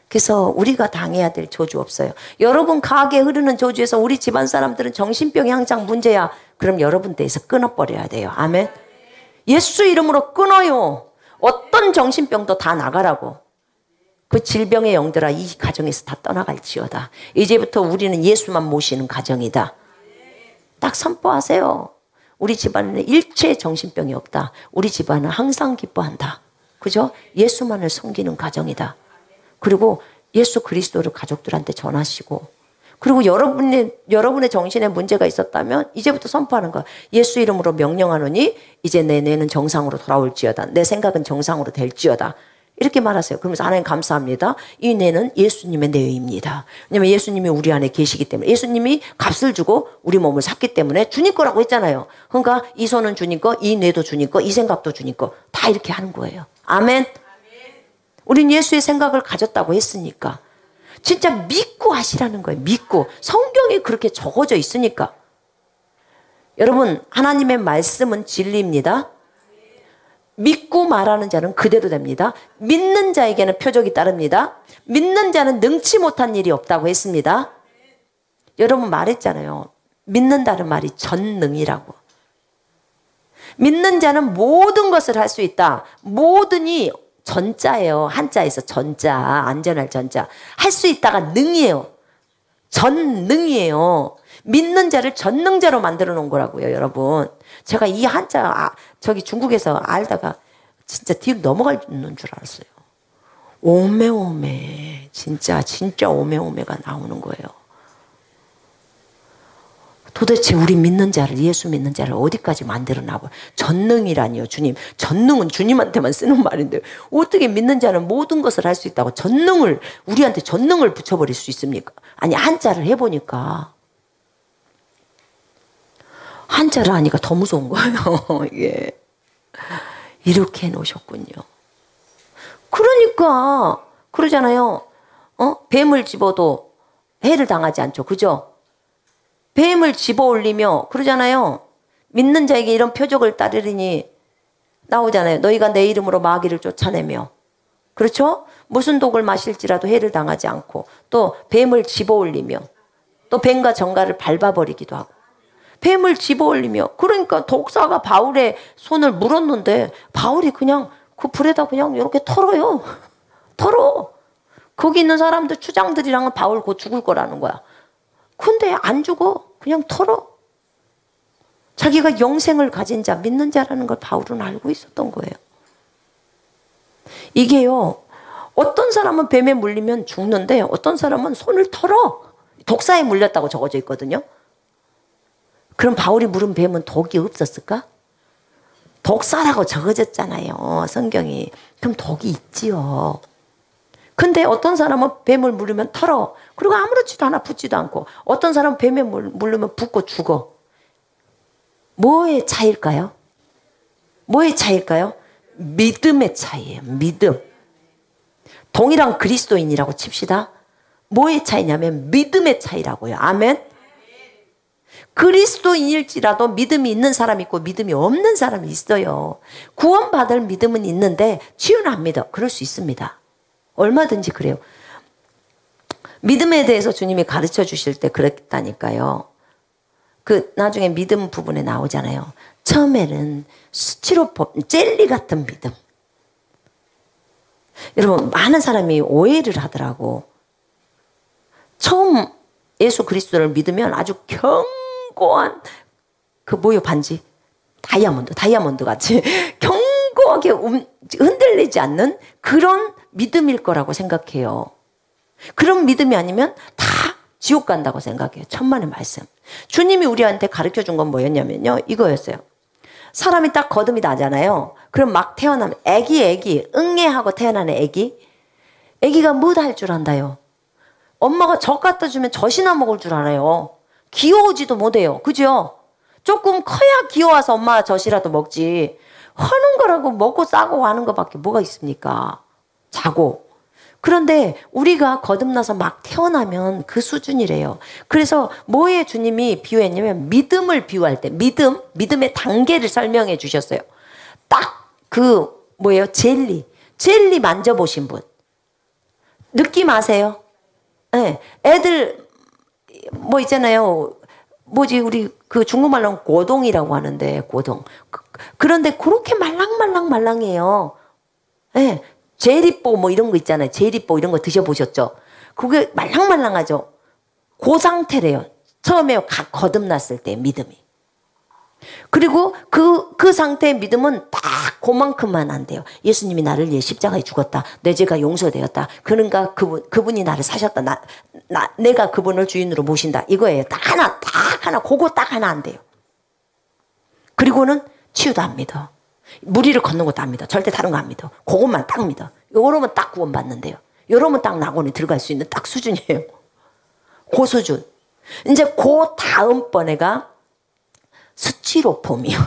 그래서 우리가 당해야 될 저주 없어요. 여러분 가게에 흐르는 저주에서 우리 집안 사람들은 정신병이 항상 문제야. 그럼 여러분 데에서 끊어버려야 돼요. 아멘. 예수 이름으로 끊어요. 어떤 정신병도 다 나가라고. 그 질병의 영들아 이 가정에서 다 떠나갈지어다. 이제부터 우리는 예수만 모시는 가정이다. 딱 선포하세요. 우리 집안에는 일체 정신병이 없다. 우리 집안은 항상 기뻐한다. 그죠? 예수만을 섬기는 가정이다. 그리고 예수 그리스도를 가족들한테 전하시고, 그리고 여러분의 정신에 문제가 있었다면 이제부터 선포하는 거야. 예수 이름으로 명령하노니 이제 내 뇌는 정상으로 돌아올지어다. 내 생각은 정상으로 될지어다. 이렇게 말하세요. 그러면서 하나님 감사합니다. 이 뇌는 예수님의 뇌입니다. 왜냐하면 예수님이 우리 안에 계시기 때문에, 예수님이 값을 주고 우리 몸을 샀기 때문에 주님 거라고 했잖아요. 그러니까 이 손은 주님 거, 이 뇌도 주님 거, 이 생각도 주님 거. 다 이렇게 하는 거예요. 아멘. 우린 예수의 생각을 가졌다고 했으니까 진짜 믿고 하시라는 거예요. 믿고. 성경에 그렇게 적어져 있으니까. 여러분, 하나님의 말씀은 진리입니다. 믿고 말하는 자는 그대로 됩니다. 믿는 자에게는 표적이 따릅니다. 믿는 자는 능치 못한 일이 없다고 했습니다. 여러분 말했잖아요. 믿는다는 말이 전능이라고. 믿는 자는 모든 것을 할 수 있다. 모든이 전자예요. 한자에서 전자, 안전할 전자. 할 수 있다가 능이에요. 전능이에요. 믿는 자를 전능자로 만들어 놓은 거라고요, 여러분. 제가 이 한자 저기 중국에서 알다가 진짜 뒤로 넘어가는 줄 알았어요. 오메오메. 진짜 오메오메가 나오는 거예요. 도대체 우리 믿는 자를, 예수 믿는 자를 어디까지 만들어 놔봐. 전능이라니요, 주님. 전능은 주님한테만 쓰는 말인데 어떻게 믿는 자는 모든 것을 할 수 있다고 전능을, 우리한테 전능을 붙여버릴 수 있습니까? 아니, 한자를 해보니까 한자를 하니까 더 무서운 거예요. 이게 이렇게 해놓으셨군요. 그러니까 그러잖아요. 뱀을 집어도 해를 당하지 않죠. 그죠? 뱀을 집어 올리며 그러잖아요. 믿는 자에게 이런 표적을 따르리니 나오잖아요. 너희가 내 이름으로 마귀를 쫓아내며, 그렇죠? 무슨 독을 마실지라도 해를 당하지 않고, 또 뱀을 집어 올리며, 또 뱀과 정갈을 밟아버리기도 하고. 뱀을 집어 올리며, 그러니까 독사가 바울의 손을 물었는데 바울이 그냥 그 불에다 그냥 이렇게 털어요. 털어. 거기 있는 사람들, 추장들이랑은 바울 곧 죽을 거라는 거야. 근데 안 죽어. 그냥 털어. 자기가 영생을 가진 자, 믿는 자라는 걸 바울은 알고 있었던 거예요. 이게요, 어떤 사람은 뱀에 물리면 죽는데 어떤 사람은 손을 털어. 독사에 물렸다고 적어져 있거든요. 그럼 바울이 물은 뱀은 독이 없었을까? 독사라고 적어졌잖아요, 성경이. 그럼 독이 있지요. 근데 어떤 사람은 뱀을 물으면 털어. 그리고 아무렇지도 않아, 붙지도 않고. 어떤 사람은 뱀에 물으면 붙고 죽어. 뭐의 차이일까요? 뭐의 차이일까요? 믿음의 차이예요. 믿음. 동일한 그리스도인이라고 칩시다. 뭐의 차이냐면 믿음의 차이라고요. 아멘. 그리스도인일지라도 믿음이 있는 사람이 있고 믿음이 없는 사람이 있어요. 구원받을 믿음은 있는데 치유는 안 믿어. 그럴 수 있습니다. 얼마든지 그래요. 믿음에 대해서 주님이 가르쳐 주실 때 그랬다니까요. 그 나중에 믿음 부분에 나오잖아요. 처음에는 스티로폼, 젤리 같은 믿음. 여러분, 많은 사람이 오해를 하더라고. 처음 예수 그리스도를 믿으면 아주 견고한 그 뭐요, 반지? 다이아몬드 같이 견고하게 흔들리지 않는 그런 믿음일 거라고 생각해요. 그런 믿음이 아니면 다 지옥 간다고 생각해요. 천만의 말씀. 주님이 우리한테 가르쳐 준 건 뭐였냐면요, 이거였어요. 사람이 딱 거듭이 나잖아요. 그럼 막 태어나면 애기 응애하고 태어나는 애기가 뭐 할 줄 안다요? 엄마가 젖 갖다 주면 젖이나 먹을 줄 알아요. 귀여우지도 못해요. 그죠? 조금 커야 귀여워서 엄마가 젖이라도 먹지. 하는 거라고 먹고 싸고 하는 거밖에 뭐가 있습니까? 자고. 그런데 우리가 거듭나서 막 태어나면 그 수준이래요. 그래서 뭐에 주님이 비유했냐면 믿음을 비유할 때 믿음의 단계를 설명해 주셨어요. 딱 그 뭐예요? 젤리 만져보신 분 느낌 아세요? 네. 애들 뭐 있잖아요. 뭐지 우리 그 중국말로는 고동이라고 하는데 고동. 그런데 그렇게 말랑말랑해요. 네. 제리뽀 뭐 이런 거 있잖아요. 제리뽀 이런 거 드셔보셨죠? 그게 말랑말랑하죠. 그 상태래요. 처음에 거듭났을 때 믿음이. 그리고 그 상태의 믿음은 딱 그만큼만 안 돼요. 예수님이 나를 위해 십자가에 죽었다. 내 죄가 용서되었다. 그러니까 그분이 나를 사셨다. 내가 그분을 주인으로 모신다. 이거예요. 딱 하나. 그거 딱 하나 안 돼요. 그리고는 치유도 안 믿어. 무리를 걷는 것도 안 믿어. 절대 다른 거 안 믿어. 그것만 딱 믿어. 요러면 딱 구원받는데요. 요러면 딱 낙원에 들어갈 수 있는 딱 수준이에요. 그 수준. 이제 그 다음번에가 수치로폼이요.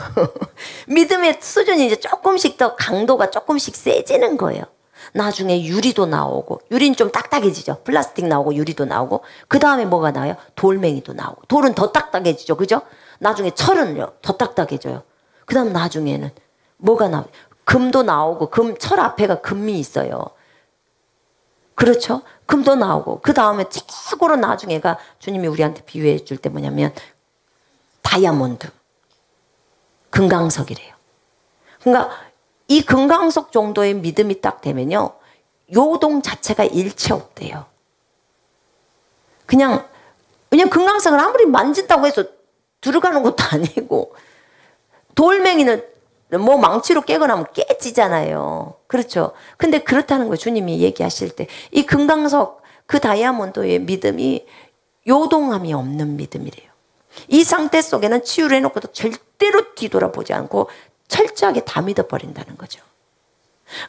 믿음의 수준이 이제 조금씩 더 강도가 조금씩 세지는 거예요. 나중에 유리도 나오고, 유리는 좀 딱딱해지죠. 플라스틱 나오고 유리도 나오고, 그 다음에 뭐가 나와요? 돌멩이도 나오고. 돌은 더 딱딱해지죠. 그죠? 나중에 철은요, 더 딱딱해져요. 그 다음 나중에는 뭐가 나와요? 금도 나오고, 철 앞에가 금이 있어요. 그렇죠? 금도 나오고, 그 다음에 최고로 나중에가 주님이 우리한테 비유해 줄 때 뭐냐면, 다이아몬드. 금강석이래요. 그러니까 이 금강석 정도의 믿음이 딱 되면요. 요동 자체가 일체 없대요. 그냥 금강석을 아무리 만진다고 해서 들어가는 것도 아니고 돌멩이는 뭐 망치로 깨거나 하면 깨지잖아요. 그렇죠. 근데 그렇다는 거예요. 주님이 얘기하실 때. 이 금강석 그 다이아몬드의 믿음이 요동함이 없는 믿음이래요. 이 상태 속에는 치유를 해놓고도 절대로 뒤돌아보지 않고 철저하게 다 믿어버린다는 거죠.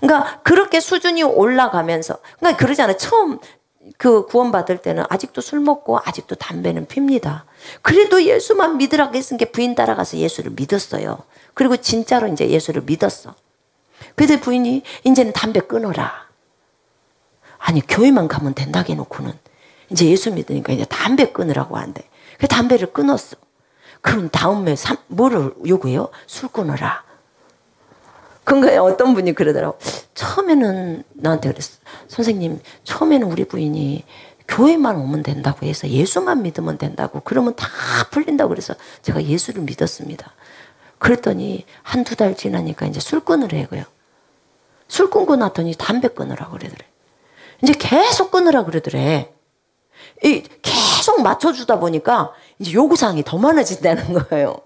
그러니까 그렇게 수준이 올라가면서, 그러니까 그러잖아요. 처음 그 구원받을 때는 아직도 술 먹고 아직도 담배는 핍니다. 그래도 예수만 믿으라고 했은 게 부인 따라가서 예수를 믿었어요. 그리고 진짜로 이제 예수를 믿었어. 그때 부인이 이제는 담배 끊어라. 아니 교회만 가면 된다고 해놓고는 이제 예수 믿으니까 이제 담배 끊으라고 한대. 그 담배를 끊었어. 그럼 다음에 뭐를 요구해요? 술 끊어라. 그러니까 어떤 분이 그러더라고. 처음에는 나한테 그랬어. 선생님, 처음에는 우리 부인이 교회만 오면 된다고 해서 예수만 믿으면 된다고. 그러면 다 풀린다고 그래서 제가 예수를 믿었습니다. 그랬더니 한두 달 지나니까 이제 술 끊으래고요. 술 끊고 났더니 담배 끊으라고 그러더래. 이제 계속 끊으라고 그러더래. 계속 맞춰주다 보니까 이제 요구사항이 더 많아진다는 거예요.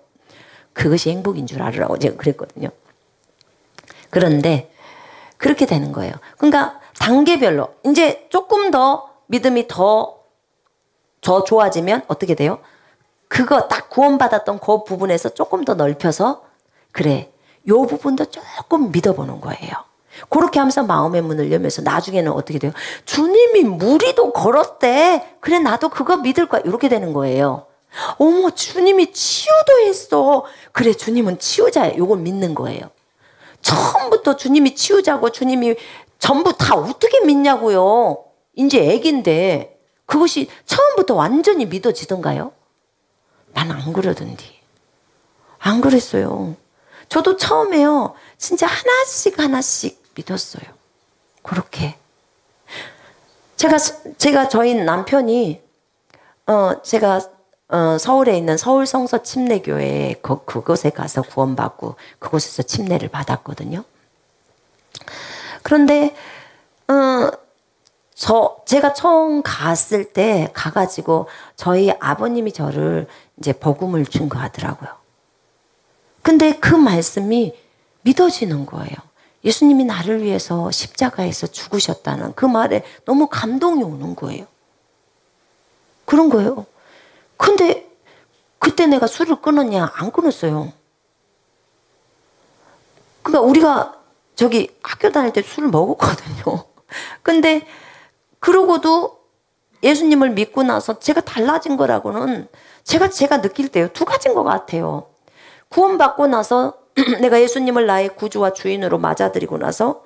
그것이 행복인 줄 알으라고 제가 그랬거든요. 그런데 그렇게 되는 거예요. 그러니까 단계별로 이제 조금 더 믿음이 더 좋아지면 어떻게 돼요? 그거 딱 구원받았던 그 부분에서 조금 더 넓혀서 그래, 요 부분도 조금 믿어보는 거예요. 그렇게 하면서 마음의 문을 열면서 나중에는 어떻게 돼요? 주님이 무리도 걸었대. 그래, 나도 그거 믿을 거야. 이렇게 되는 거예요. 어머, 주님이 치유도 했어. 그래, 주님은 치유자야. 요걸 믿는 거예요. 처음부터 주님이 치유자고 주님이 전부 다 어떻게 믿냐고요. 이제 애기인데 그것이 처음부터 완전히 믿어지던가요? 난 안 그러던디. 안 그랬어요. 저도 처음에요. 진짜 하나씩 믿었어요. 그렇게. 제가 저희 남편이 제가 서울에 있는 서울성서 침례교회 그곳에 가서 구원받고 그곳에서 침례를 받았거든요. 그런데 제가 처음 갔을 때 가가지고 저희 아버님이 저를 이제 복음을 준 거 하더라고요. 근데 그 말씀이 믿어지는 거예요. 예수님이 나를 위해서 십자가에서 죽으셨다는 그 말에 너무 감동이 오는 거예요. 그런 거예요. 근데 그때 내가 술을 끊었냐? 안 끊었어요. 그러니까 우리가 저기 학교 다닐 때 술을 먹었거든요. 근데 그러고도 예수님을 믿고 나서 제가 달라진 거라고는 제가 느낄 때요. 두 가지인 것 같아요. 구원받고 나서 내가 예수님을 나의 구주와 주인으로 맞아들이고 나서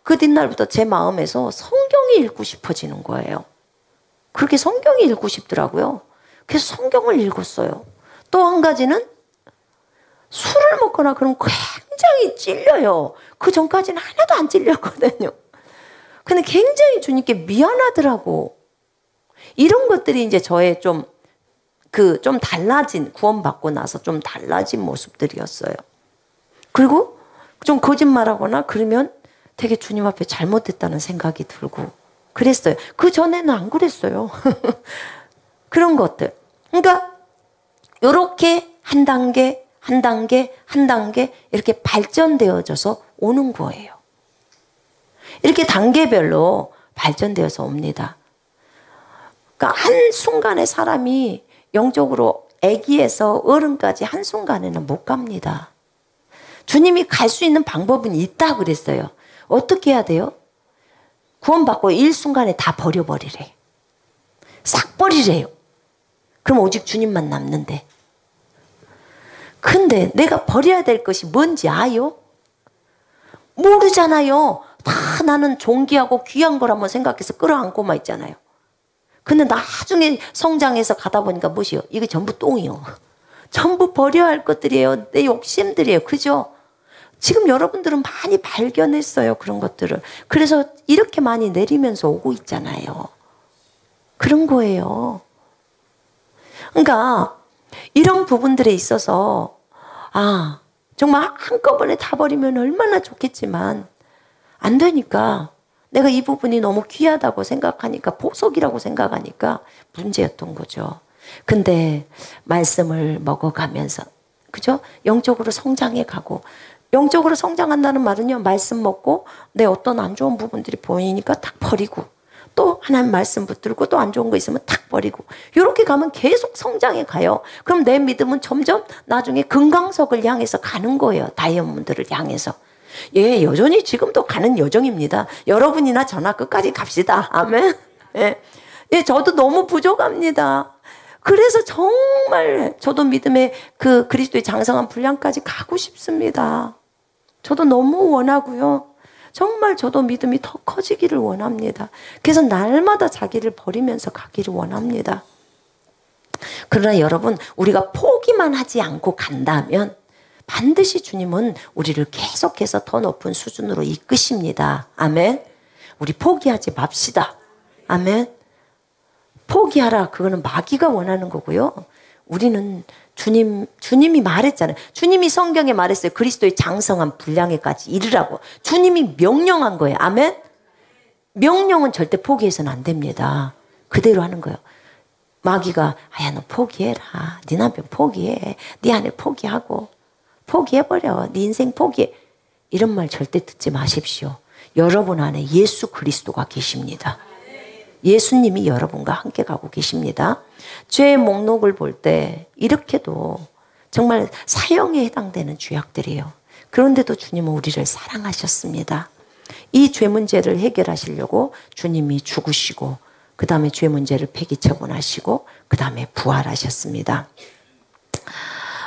그 뒷날부터 제 마음에서 성경이 읽고 싶어지는 거예요. 그렇게 성경이 읽고 싶더라고요. 그래서 성경을 읽었어요. 또 한 가지는 술을 먹거나 그러면 굉장히 찔려요. 그 전까지는 하나도 안 찔렸거든요. 근데 굉장히 주님께 미안하더라고. 이런 것들이 이제 저의 좀 달라진, 구원받고 나서 좀 달라진 모습들이었어요. 그리고 좀 거짓말하거나 그러면 되게 주님 앞에 잘못됐다는 생각이 들고 그랬어요. 그 전에는 안 그랬어요. 그런 것들. 그러니까 이렇게 한 단계 이렇게 발전되어져서 오는 거예요. 이렇게 단계별로 발전되어서 옵니다. 그러니까 한순간에 사람이 영적으로 아기에서 어른까지 한순간에는 못 갑니다. 주님이 갈 수 있는 방법은 있다 그랬어요. 어떻게 해야 돼요? 구원받고 일순간에 다 버려버리래. 싹 버리래요. 그럼 오직 주님만 남는데. 근데 내가 버려야 될 것이 뭔지 아요? 모르잖아요. 다 나는 존귀하고 귀한 거라만 생각해서 끌어안고만 있잖아요. 근데 나중에 성장해서 가다 보니까 무엇이요? 이게 전부 똥이요. 전부 버려야 할 것들이에요. 내 욕심들이에요. 그죠? 지금 여러분들은 많이 발견했어요. 그런 것들을. 그래서 이렇게 많이 내리면서 오고 있잖아요. 그런 거예요. 그러니까 이런 부분들에 있어서 정말 한꺼번에 다 버리면 얼마나 좋겠지만 안 되니까 내가 이 부분이 너무 귀하다고 생각하니까 보석이라고 생각하니까 문제였던 거죠. 근데 말씀을 먹어가면서 그죠? 영적으로 성장해 가고 영적으로 성장한다는 말은요. 말씀 먹고 내 어떤 안 좋은 부분들이 보이니까 탁 버리고 또 하나님 말씀 붙들고 또 안 좋은 거 있으면 탁 버리고 이렇게 가면 계속 성장해 가요. 그럼 내 믿음은 점점 나중에 금강석을 향해서 가는 거예요. 다이아몬드를 향해서. 예, 여전히 지금도 가는 여정입니다. 여러분이나 저나 끝까지 갑시다. 아멘. 예, 저도 너무 부족합니다. 그래서 정말 저도 믿음의 그 그리스도의 장성한 분량까지 가고 싶습니다. 저도 너무 원하고요. 정말 저도 믿음이 더 커지기를 원합니다. 그래서 날마다 자기를 버리면서 가기를 원합니다. 그러나 여러분, 우리가 포기만 하지 않고 간다면 반드시 주님은 우리를 계속해서 더 높은 수준으로 이끄십니다. 아멘. 우리 포기하지 맙시다. 아멘. 포기하라. 그거는 마귀가 원하는 거고요. 우리는 주님이 말했잖아요. 주님이 성경에 말했어요. 그리스도의 장성한 분량에까지 이르라고. 주님이 명령한 거예요. 아멘. 명령은 절대 포기해서는 안 됩니다. 그대로 하는 거예요. 마귀가 야, 너 포기해라. 네 남편 포기해. 네 아내 포기하고 포기해버려. 네 인생 포기해. 이런 말 절대 듣지 마십시오. 여러분 안에 예수 그리스도가 계십니다. 예수님이 여러분과 함께 가고 계십니다. 죄의 목록을 볼 때 이렇게도 정말 사형에 해당되는 죄악들이에요. 그런데도 주님은 우리를 사랑하셨습니다. 이 죄 문제를 해결하시려고 주님이 죽으시고 그 다음에 죄 문제를 폐기 처분하시고 그 다음에 부활하셨습니다.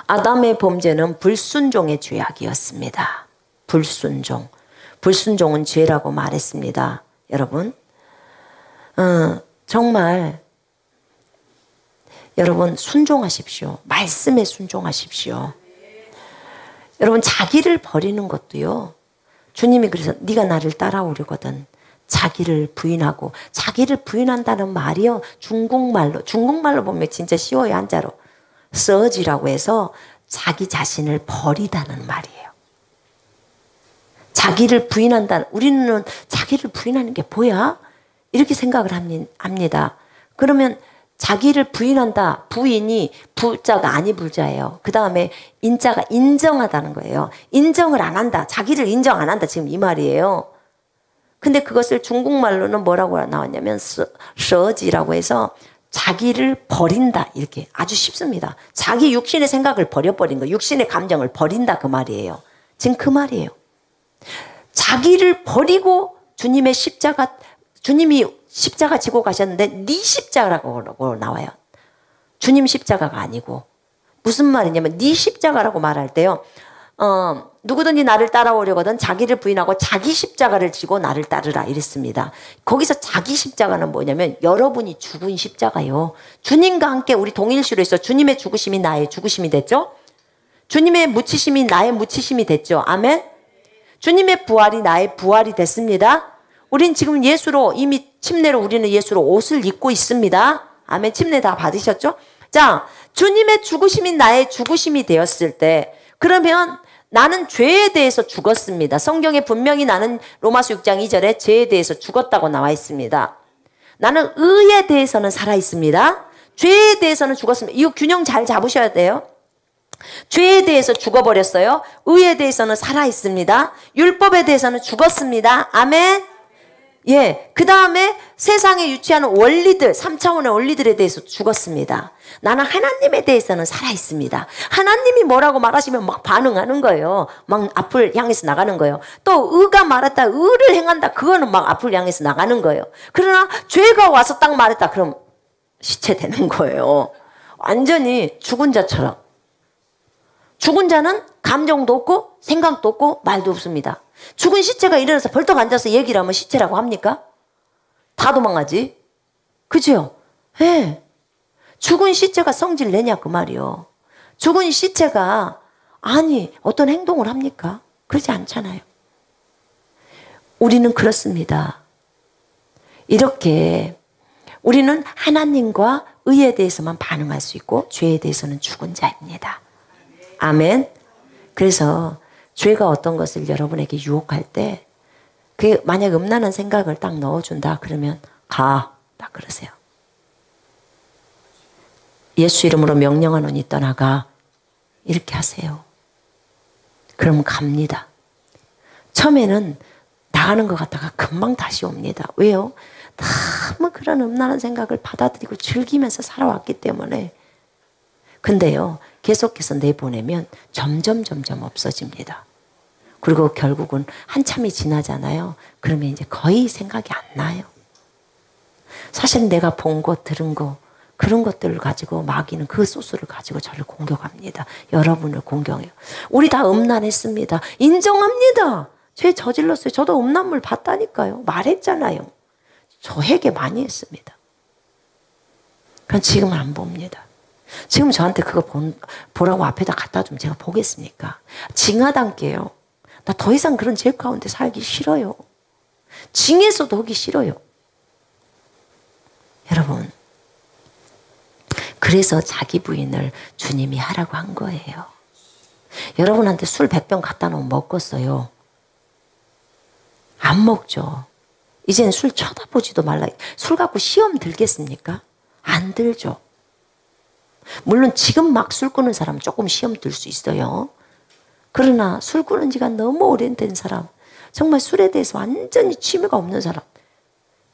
아담의 범죄는 불순종의 죄악이었습니다. 불순종은 죄라고 말했습니다. 여러분 정말 여러분 순종하십시오. 말씀에 순종하십시오. 여러분 자기를 버리는 것도요. 주님이 그래서 네가 나를 따라오려거든 자기를 부인하고 자기를 부인한다는 말이요. 중국말로 보면 진짜 쉬워요. 한자로 서지라고 해서 자기 자신을 버리다는 말이에요. 자기를 부인한다. 우리는 자기를 부인하는 게 뭐야? 이렇게 생각을 합니다. 그러면 자기를 부인한다. 부인이 부자가 아니 불자예요. 그 다음에 인자가 인정하다는 거예요. 인정을 안 한다. 자기를 인정 안 한다. 지금 이 말이에요. 근데 그것을 중국말로는 뭐라고 나왔냐면 서지라고 해서 자기를 버린다. 이렇게 아주 쉽습니다. 자기 육신의 생각을 버려버린 거. 육신의 감정을 버린다. 그 말이에요. 지금 그 말이에요. 자기를 버리고 주님이 십자가 지고 가셨는데 네 십자가라고 나와요. 주님 십자가가 아니고 무슨 말이냐면 네 십자가라고 말할 때요. 누구든지 나를 따라오려거든 자기를 부인하고 자기 십자가를 지고 나를 따르라 이랬습니다. 거기서 자기 십자가는 뭐냐면 여러분이 죽은 십자가요. 주님과 함께 우리 동일시로 해서 주님의 죽으심이 나의 죽으심이 됐죠. 주님의 묻히심이 나의 묻히심이 됐죠. 아멘. 주님의 부활이 나의 부활이 됐습니다. 우린 지금 예수로 이미 침례로 우리는 예수로 옷을 입고 있습니다. 아멘. 침례 다 받으셨죠? 자, 주님의 죽으심이 나의 죽으심이 되었을 때 그러면 나는 죄에 대해서 죽었습니다. 성경에 분명히 나는 로마서 6장 2절에 죄에 대해서 죽었다고 나와 있습니다. 나는 의에 대해서는 살아 있습니다. 죄에 대해서는 죽었습니다. 이거 균형 잘 잡으셔야 돼요. 죄에 대해서 죽어버렸어요. 의에 대해서는 살아 있습니다. 율법에 대해서는 죽었습니다. 아멘. 예, 그 다음에 세상에 유치하는 원리들, 3차원의 원리들에 대해서 죽었습니다. 나는 하나님에 대해서는 살아있습니다. 하나님이 뭐라고 말하시면 막 반응하는 거예요. 막 앞을 향해서 나가는 거예요. 또 의가 말했다, 의를 행한다, 그거는 막 앞을 향해서 나가는 거예요. 그러나 죄가 와서 딱 말했다, 그럼 시체 되는 거예요. 완전히 죽은 자처럼. 죽은 자는 감정도 없고 생각도 없고 말도 없습니다. 죽은 시체가 일어나서 벌떡 앉아서 얘기를 하면 시체라고 합니까? 다 도망가지. 그죠? 예. 네. 죽은 시체가 성질 내냐 그 말이요. 죽은 시체가 아니 어떤 행동을 합니까? 그러지 않잖아요. 우리는 그렇습니다. 이렇게 우리는 하나님과 의에 대해서만 반응할 수 있고 죄에 대해서는 죽은 자입니다. 아멘. 그래서 죄가 어떤 것을 여러분에게 유혹할 때 그게 만약 음란한 생각을 딱 넣어준다 그러면 가. 딱 그러세요. 예수 이름으로 명령하노니 떠나가. 이렇게 하세요. 그러면 갑니다. 처음에는 나가는 것 같다가 금방 다시 옵니다. 왜요? 너무 그런 음란한 생각을 받아들이고 즐기면서 살아왔기 때문에. 근데요, 계속해서 내보내면 점점 없어집니다. 그리고 결국은 한참이 지나잖아요. 그러면 이제 거의 생각이 안 나요. 사실 내가 본 것, 들은 것, 그런 것들을 가지고 마귀는 그 소스를 가지고 저를 공격합니다. 여러분을 공격해요. 우리 다 음란했습니다. 인정합니다. 죄 저질렀어요. 저도 음란물 봤다니까요. 말했잖아요. 저 회개 많이 했습니다. 그럼 지금은 안 봅니다. 지금 저한테 그거 보라고 앞에다 갖다 주면 제가 보겠습니까? 징하단께요. 나 더 이상 그런 죄 가운데 살기 싫어요. 징에서도 하기 싫어요. 여러분, 그래서 자기 부인을 주님이 하라고 한 거예요. 여러분한테 술 100병 갖다 놓으면 먹겠어요? 안 먹죠. 이제는 술 쳐다보지도 말라. 술 갖고 시험 들겠습니까? 안 들죠. 물론 지금 막 술 끊은 사람은 조금 시험 들 수 있어요. 그러나 술 끊은 지가 너무 오래된 사람, 정말 술에 대해서 완전히 취미가 없는 사람,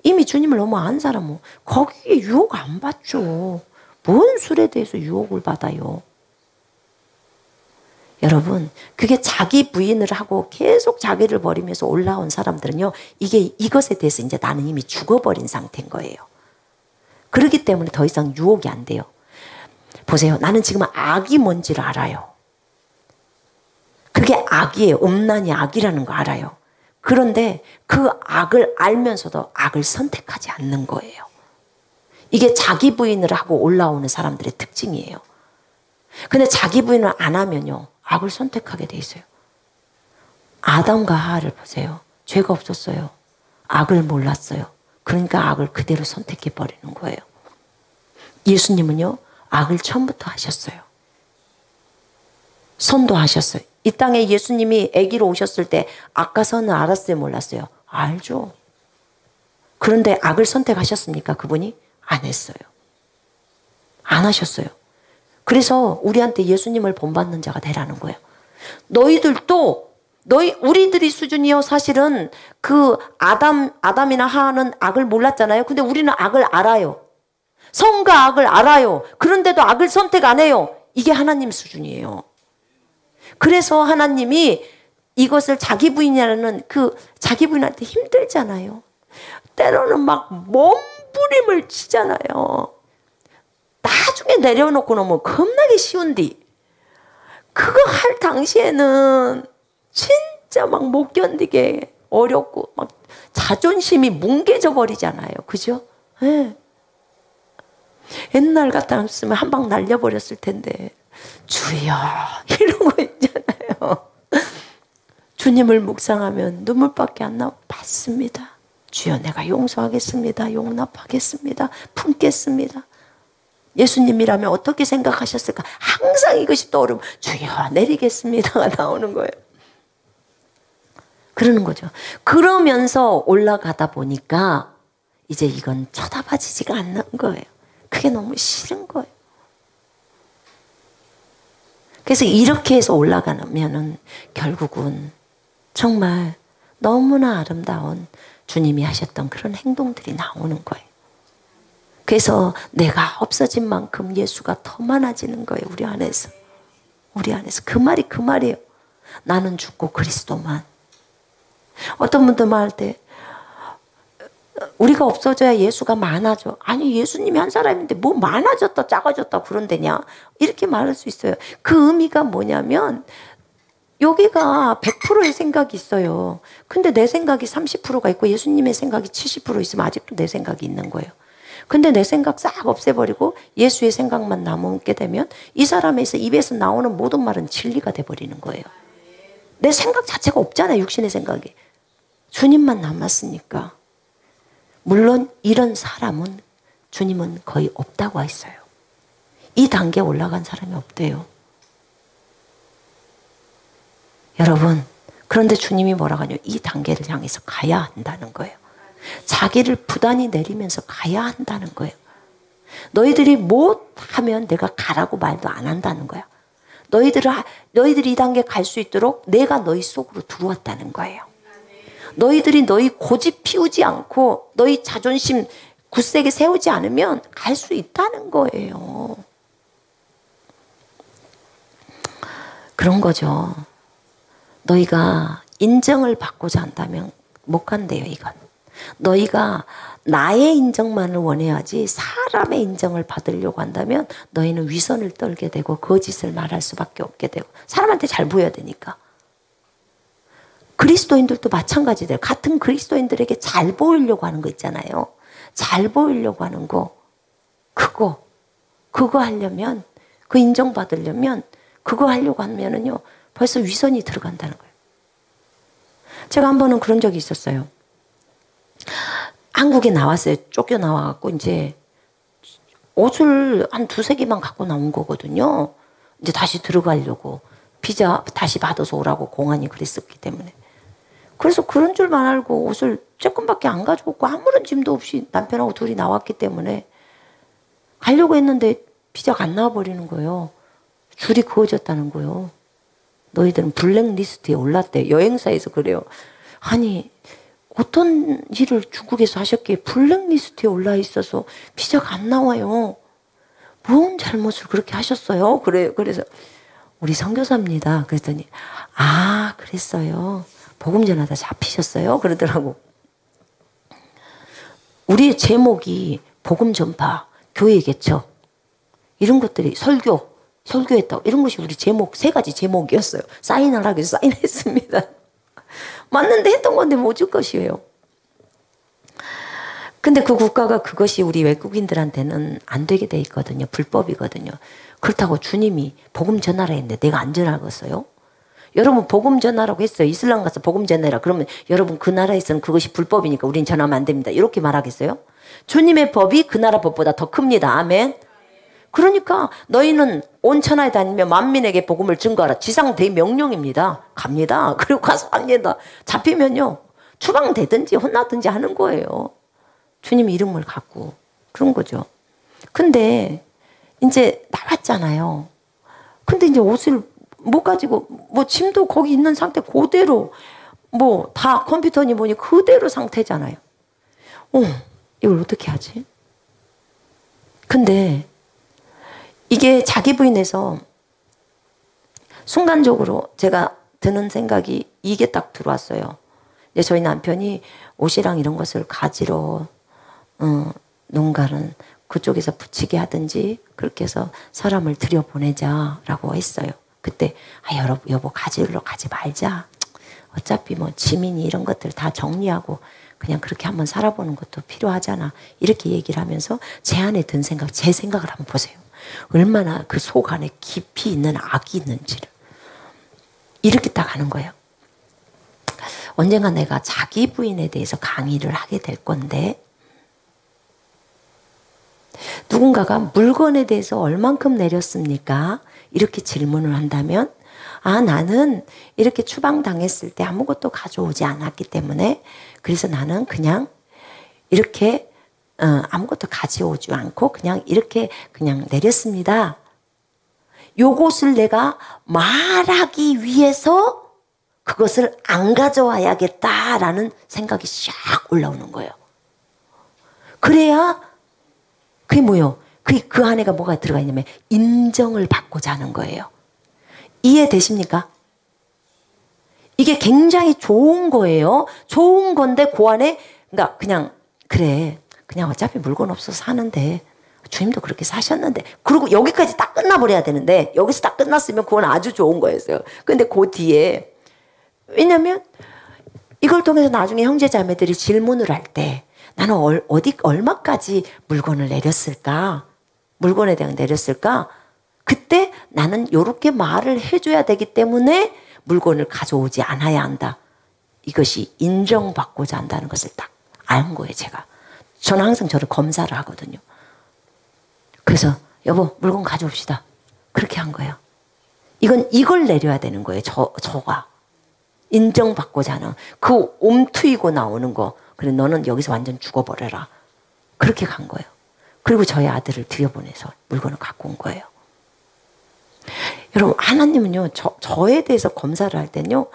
이미 주님을 너무 안 사람은 거기에 유혹 안 받죠. 뭔 술에 대해서 유혹을 받아요. 여러분, 그게 자기 부인을 하고 계속 자기를 버리면서 올라온 사람들은요, 이것에 대해서 이제 나는 이미 죽어버린 상태인 거예요. 그렇기 때문에 더 이상 유혹이 안 돼요. 보세요. 나는 지금 악이 뭔지를 알아요. 그게 악이에요. 음란이 악이라는 거 알아요. 그런데 그 악을 알면서도 악을 선택하지 않는 거예요. 이게 자기 부인을 하고 올라오는 사람들의 특징이에요. 근데 자기 부인을 안 하면요, 악을 선택하게 돼 있어요. 아담과 하와를 보세요. 죄가 없었어요. 악을 몰랐어요. 그러니까 악을 그대로 선택해 버리는 거예요. 예수님은요, 악을 처음부터 하셨어요. 선도하셨어요. 이 땅에 예수님이 아기로 오셨을 때 악과 선을 알았어요, 몰랐어요? 알죠. 그런데 악을 선택하셨습니까? 그분이? 안 했어요. 안 하셨어요. 그래서 우리한테 예수님을 본받는 자가 되라는 거예요. 너희들도 우리들이 수준이요, 사실은 그 아담이나 하와는 악을 몰랐잖아요. 근데 우리는 악을 알아요. 선과 악을 알아요. 그런데도 악을 선택 안 해요. 이게 하나님 수준이에요. 그래서 하나님이 이것을 자기 부인이라는 자기 부인한테 힘들잖아요. 때로는 막 몸부림을 치잖아요. 나중에 내려놓고 놓으면 겁나게 쉬운디. 그거 할 당시에는 진짜 막 못 견디게 어렵고 막 자존심이 뭉개져 버리잖아요. 그죠? 네. 옛날 같았으면 한 방 날려버렸을 텐데 주여 이러고 있잖아요. 주님을 묵상하면 눈물밖에 안 나오고 받습니다. 주여 내가 용서하겠습니다. 용납하겠습니다. 품겠습니다. 예수님이라면 어떻게 생각하셨을까? 항상 이것이 떠오르면 주여 내리겠습니다가 나오는 거예요. 그러는 거죠. 그러면서 올라가다 보니까 이제 이건 쳐다봐지지가 않는 거예요. 그게 너무 싫은 거예요. 그래서 이렇게 해서 올라가면은 결국은 정말 너무나 아름다운 주님이 하셨던 그런 행동들이 나오는 거예요. 그래서 내가 없어진 만큼 예수가 더 많아지는 거예요. 우리 안에서. 우리 안에서. 그 말이 그 말이에요. 나는 죽고 그리스도만. 어떤 분들 말할 때 우리가 없어져야 예수가 많아져. 아니 예수님이 한 사람인데 뭐 많아졌다 작아졌다 그런데냐. 이렇게 말할 수 있어요. 그 의미가 뭐냐면 여기가 100%의 생각이 있어요. 근데 내 생각이 30%가 있고 예수님의 생각이 70% 있으면 아직도 내 생각이 있는 거예요. 근데 내 생각 싹 없애버리고 예수의 생각만 남게 되면 이 사람에서 입에서 나오는 모든 말은 진리가 돼버리는 거예요. 내 생각 자체가 없잖아요. 육신의 생각이. 주님만 남았으니까. 물론 이런 사람은 주님은 거의 없다고 했어요. 이 단계에 올라간 사람이 없대요. 여러분, 그런데 주님이 뭐라고 하냐면 이 단계를 향해서 가야 한다는 거예요. 자기를 부단히 내리면서 가야 한다는 거예요. 너희들이 못하면 내가 가라고 말도 안 한다는 거야. 너희들이 이 단계 갈 수 있도록 내가 너희 속으로 들어왔다는 거예요. 너희들이 너희 고집 피우지 않고 너희 자존심 굳세게 세우지 않으면 갈 수 있다는 거예요. 그런 거죠. 너희가 인정을 받고자 한다면 못 간대요, 이건. 너희가 나의 인정만을 원해야지 사람의 인정을 받으려고 한다면 너희는 위선을 떨게 되고 거짓을 말할 수밖에 없게 되고 사람한테 잘 보여야 되니까. 그리스도인들도 마찬가지돼요. 같은 그리스도인들에게 잘 보이려고 하는 거 있잖아요. 잘 보이려고 하는 거 그거 하려면 그 인정받으려면 그거 하려고 하면은요 벌써 위선이 들어간다는 거예요. 제가 한 번은 그런 적이 있었어요. 한국에 나왔어요. 쫓겨나와갖고 이제 옷을 한 두세 개만 갖고 나온 거거든요. 이제 다시 들어가려고 비자 다시 받아서 오라고 공안이 그랬었기 때문에. 그래서 그런 줄만 알고 옷을 조금밖에 안 가져왔고 아무런 짐도 없이 남편하고 둘이 나왔기 때문에 가려고 했는데 비자가 안 나와버리는 거예요. 줄이 그어졌다는 거예요. 너희들은 블랙리스트에 올랐대. 여행사에서 그래요. 아니 어떤 일을 중국에서 하셨기에 블랙리스트에 올라 있어서 비자가 안 나와요. 뭔 잘못을 그렇게 하셨어요? 그래서 우리 선교사입니다. 그랬더니 아 그랬어요. 복음 전하다 잡히셨어요? 그러더라고. 우리의 제목이 복음 전파, 교회 개척 이런 것들이 설교했다고 이런 것이 우리 제목 3가지 제목이었어요. 사인을 하기 위해서 사인했습니다. 맞는데 했던 건데 뭐 줄 것이에요. 근데 그 국가가 그것이 우리 외국인들한테는 안 되게 돼 있거든요. 불법이거든요. 그렇다고 주님이 복음 전하라 했는데 내가 안 전하겠어요? 여러분 복음 전하라고 했어요. 이슬람 가서 복음 전하라. 그러면 여러분 그 나라에서는 그것이 불법이니까 우린 전하면 안 됩니다. 이렇게 말하겠어요? 주님의 법이 그 나라 법보다 더 큽니다. 아멘. 그러니까 너희는 온 천하에 다니며 만민에게 복음을 증거하라. 지상 대명령입니다. 갑니다. 그리고 가서 합니다. 잡히면요. 추방되든지 혼나든지 하는 거예요. 주님 이름을 갖고. 그런 거죠. 근데 이제 나왔잖아요. 근데 이제 옷을 못 가지고 뭐 짐도 거기 있는 상태 그대로 뭐 다 컴퓨터니 뭐니 그대로 상태잖아요. 이걸 어떻게 하지? 근데 이게 자기 부인에서 순간적으로 제가 드는 생각이 이게 딱 들어왔어요. 이제 저희 남편이 옷이랑 이런 것을 가지러 농가는 그쪽에서 붙이게 하든지 그렇게 해서 사람을 들여보내자라고 했어요. 그때 여보 가지러 가지 말자. 어차피 뭐 지민이 이런 것들 다 정리하고 그냥 그렇게 한번 살아보는 것도 필요하잖아. 이렇게 얘기를 하면서 제 안에 든 생각, 제 생각을 한번 보세요. 얼마나 그 속 안에 깊이 있는 악이 있는지를. 이렇게 딱 하는 거예요. 언젠가 내가 자기 부인에 대해서 강의를 하게 될 건데 누군가가 물건에 대해서 얼만큼 내렸습니까? 이렇게 질문을 한다면 나는 이렇게 추방당했을 때 아무것도 가져오지 않았기 때문에 그래서 나는 그냥 이렇게 아무것도 가져오지 않고 그냥 이렇게 그냥 내렸습니다. 요것을 내가 말하기 위해서 그것을 안 가져와야겠다라는 생각이 샥 올라오는 거예요. 그래야 그게 뭐예요? 그 안에가 뭐가 들어가 있냐면 인정을 받고자 하는 거예요. 이해되십니까? 이게 굉장히 좋은 거예요. 좋은 건데 그 안에 그러니까 그냥 어차피 물건 없어서 사는데 주님도 그렇게 사셨는데 그리고 여기까지 딱 끝나버려야 되는데 여기서 딱 끝났으면 그건 아주 좋은 거였어요. 근데 그 뒤에 왜냐면 이걸 통해서 나중에 형제자매들이 질문을 할 때 나는 얼마까지 물건을 내렸을까? 물건에 대한 내렸을까? 그때 나는 이렇게 말을 해줘야 되기 때문에 물건을 가져오지 않아야 한다. 이것이 인정받고자 한다는 것을 딱 안 거예요, 제가. 저는 항상 저를 검사를 하거든요. 그래서 여보 물건 가져옵시다. 그렇게 한 거예요. 이걸 내려야 되는 거예요, 저가. 인정받고자 하는 그 옴트이고 나오는 거. 그래 너는 여기서 완전 죽어버려라. 그렇게 간 거예요. 그리고 저희 아들을 들여보내서 물건을 갖고 온 거예요. 여러분 하나님은요 저에 대해서 검사를 할 때는요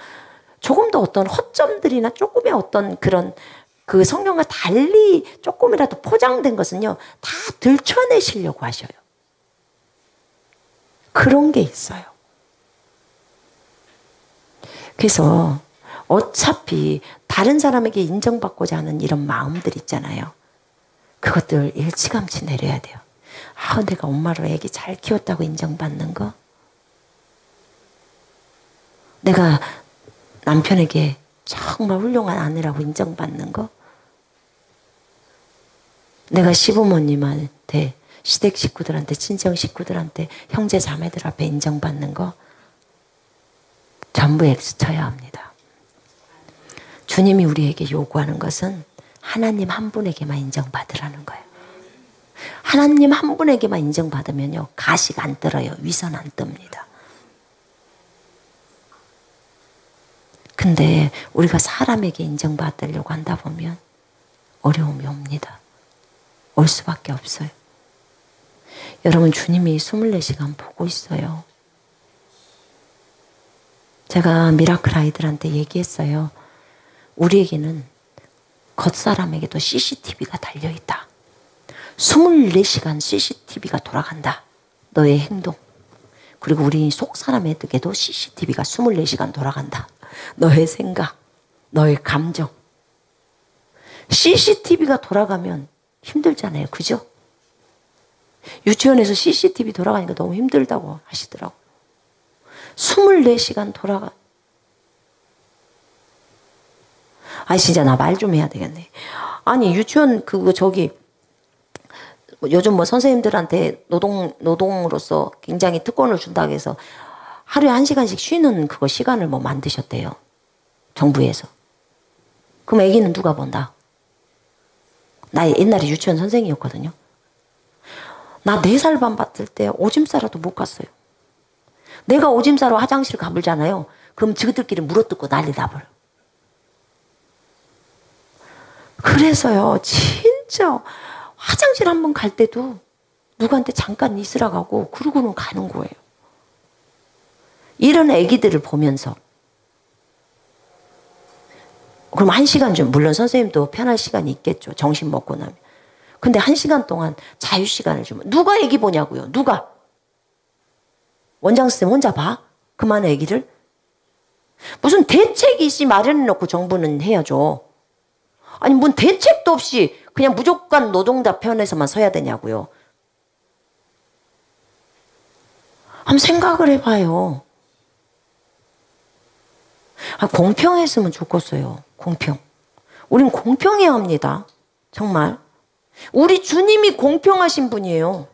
조금 더 어떤 허점들이나 조금의 어떤 그런 그 성경과 달리 조금이라도 포장된 것은요 다 들춰내시려고 하셔요. 그런 게 있어요. 그래서 어차피 다른 사람에게 인정받고자 하는 이런 마음들 있잖아요. 그것들 일찌감치 내려야 돼요. 내가 엄마로 애기 잘 키웠다고 인정받는 거. 내가 남편에게 정말 훌륭한 아내라고 인정받는 거. 내가 시부모님한테, 시댁 식구들한테, 친정 식구들한테, 형제 자매들 앞에 인정받는 거. 전부 X 쳐야 합니다. 주님이 우리에게 요구하는 것은 하나님 한 분에게만 인정받으라는 거예요. 하나님 한 분에게만 인정받으면요 가식 안 떨어요. 위선 안 뜹니다. 근데 우리가 사람에게 인정받으려고 한다 보면 어려움이 옵니다. 올 수밖에 없어요. 여러분 주님이 24시간 보고 있어요. 제가 미라클 아이들한테 얘기했어요. 우리에게는 겉사람에게도 CCTV가 달려있다. 24시간 CCTV가 돌아간다. 너의 행동. 그리고 우리 속사람에게도 CCTV가 24시간 돌아간다. 너의 생각, 너의 감정. CCTV가 돌아가면 힘들잖아요. 그죠? 유치원에서 CCTV 돌아가니까 너무 힘들다고 하시더라고. 24시간 돌아가. 진짜 나 말 좀 해야 되겠네. 아니 유치원 요즘 뭐 선생님들한테 노동으로서 굉장히 특권을 준다고 해서 하루에 1시간씩 쉬는 그거 시간을 뭐 만드셨대요. 정부에서. 그럼 애기는 누가 본다? 나 옛날에 유치원 선생님이었거든요. 나 4살 반 받을 때 오줌 싸러도 못 갔어요. 내가 오줌 싸러 화장실 가보잖아요. 그럼 지그들끼리 물어뜯고 난리 나버려. 그래서요 진짜 화장실 한번 갈 때도 누구한테 잠깐 있으라 가고 그러고는 가는 거예요. 이런 애기들을 보면서 그럼 1시간 좀 물론 선생님도 편할 시간이 있겠죠. 점심 먹고 나면. 근데 1시간 동안 자유시간을 주면 누가 애기 보냐고요. 누가? 원장 선생님 혼자 봐? 그만 애기를? 무슨 대책이 있이 마련해 놓고 정부는 해야죠. 아니 뭔 대책도 없이 그냥 무조건 노동자 편에서만 서야 되냐고요. 한번 생각을 해봐요. 공평했으면 좋겠어요. 공평. 우린 공평해야 합니다. 정말. 우리 주님이 공평하신 분이에요.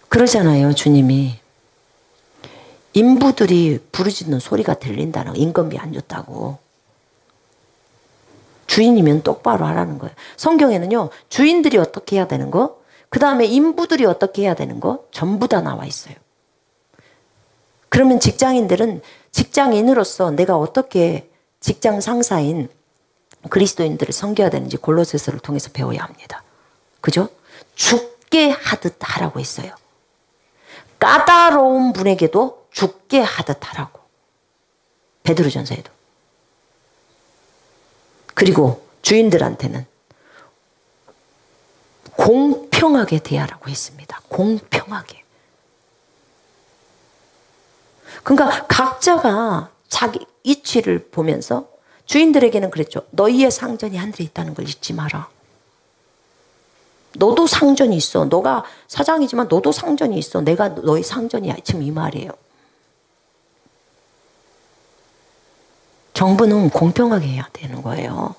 그러잖아요, 주님이. 인부들이 부르짖는 소리가 들린다는 거, 임금비 안 줬다고. 주인이면 똑바로 하라는 거예요. 성경에는요, 주인들이 어떻게 해야 되는 거, 그 다음에 인부들이 어떻게 해야 되는 거, 전부 다 나와 있어요. 그러면 직장인들은 직장인으로서 내가 어떻게 직장 상사인 그리스도인들을 섬겨야 되는지 골로새서를 통해서 배워야 합니다. 그죠? 죽게 하듯 하라고 했어요. 까다로운 분에게도 죽게 하듯 하라고. 베드로전서에도. 그리고 주인들한테는 공평하게 대하라고 했습니다. 공평하게. 그러니까 각자가 자기 이치를 보면서 주인들에게는 그랬죠. 너희의 상전이 하늘에 있다는 걸 잊지 마라. 너도 상전이 있어. 너가 사장이지만 너도 상전이 있어. 내가 너희 상전이야. 지금 이 말이에요. 정부는 공평하게 해야 되는 거예요.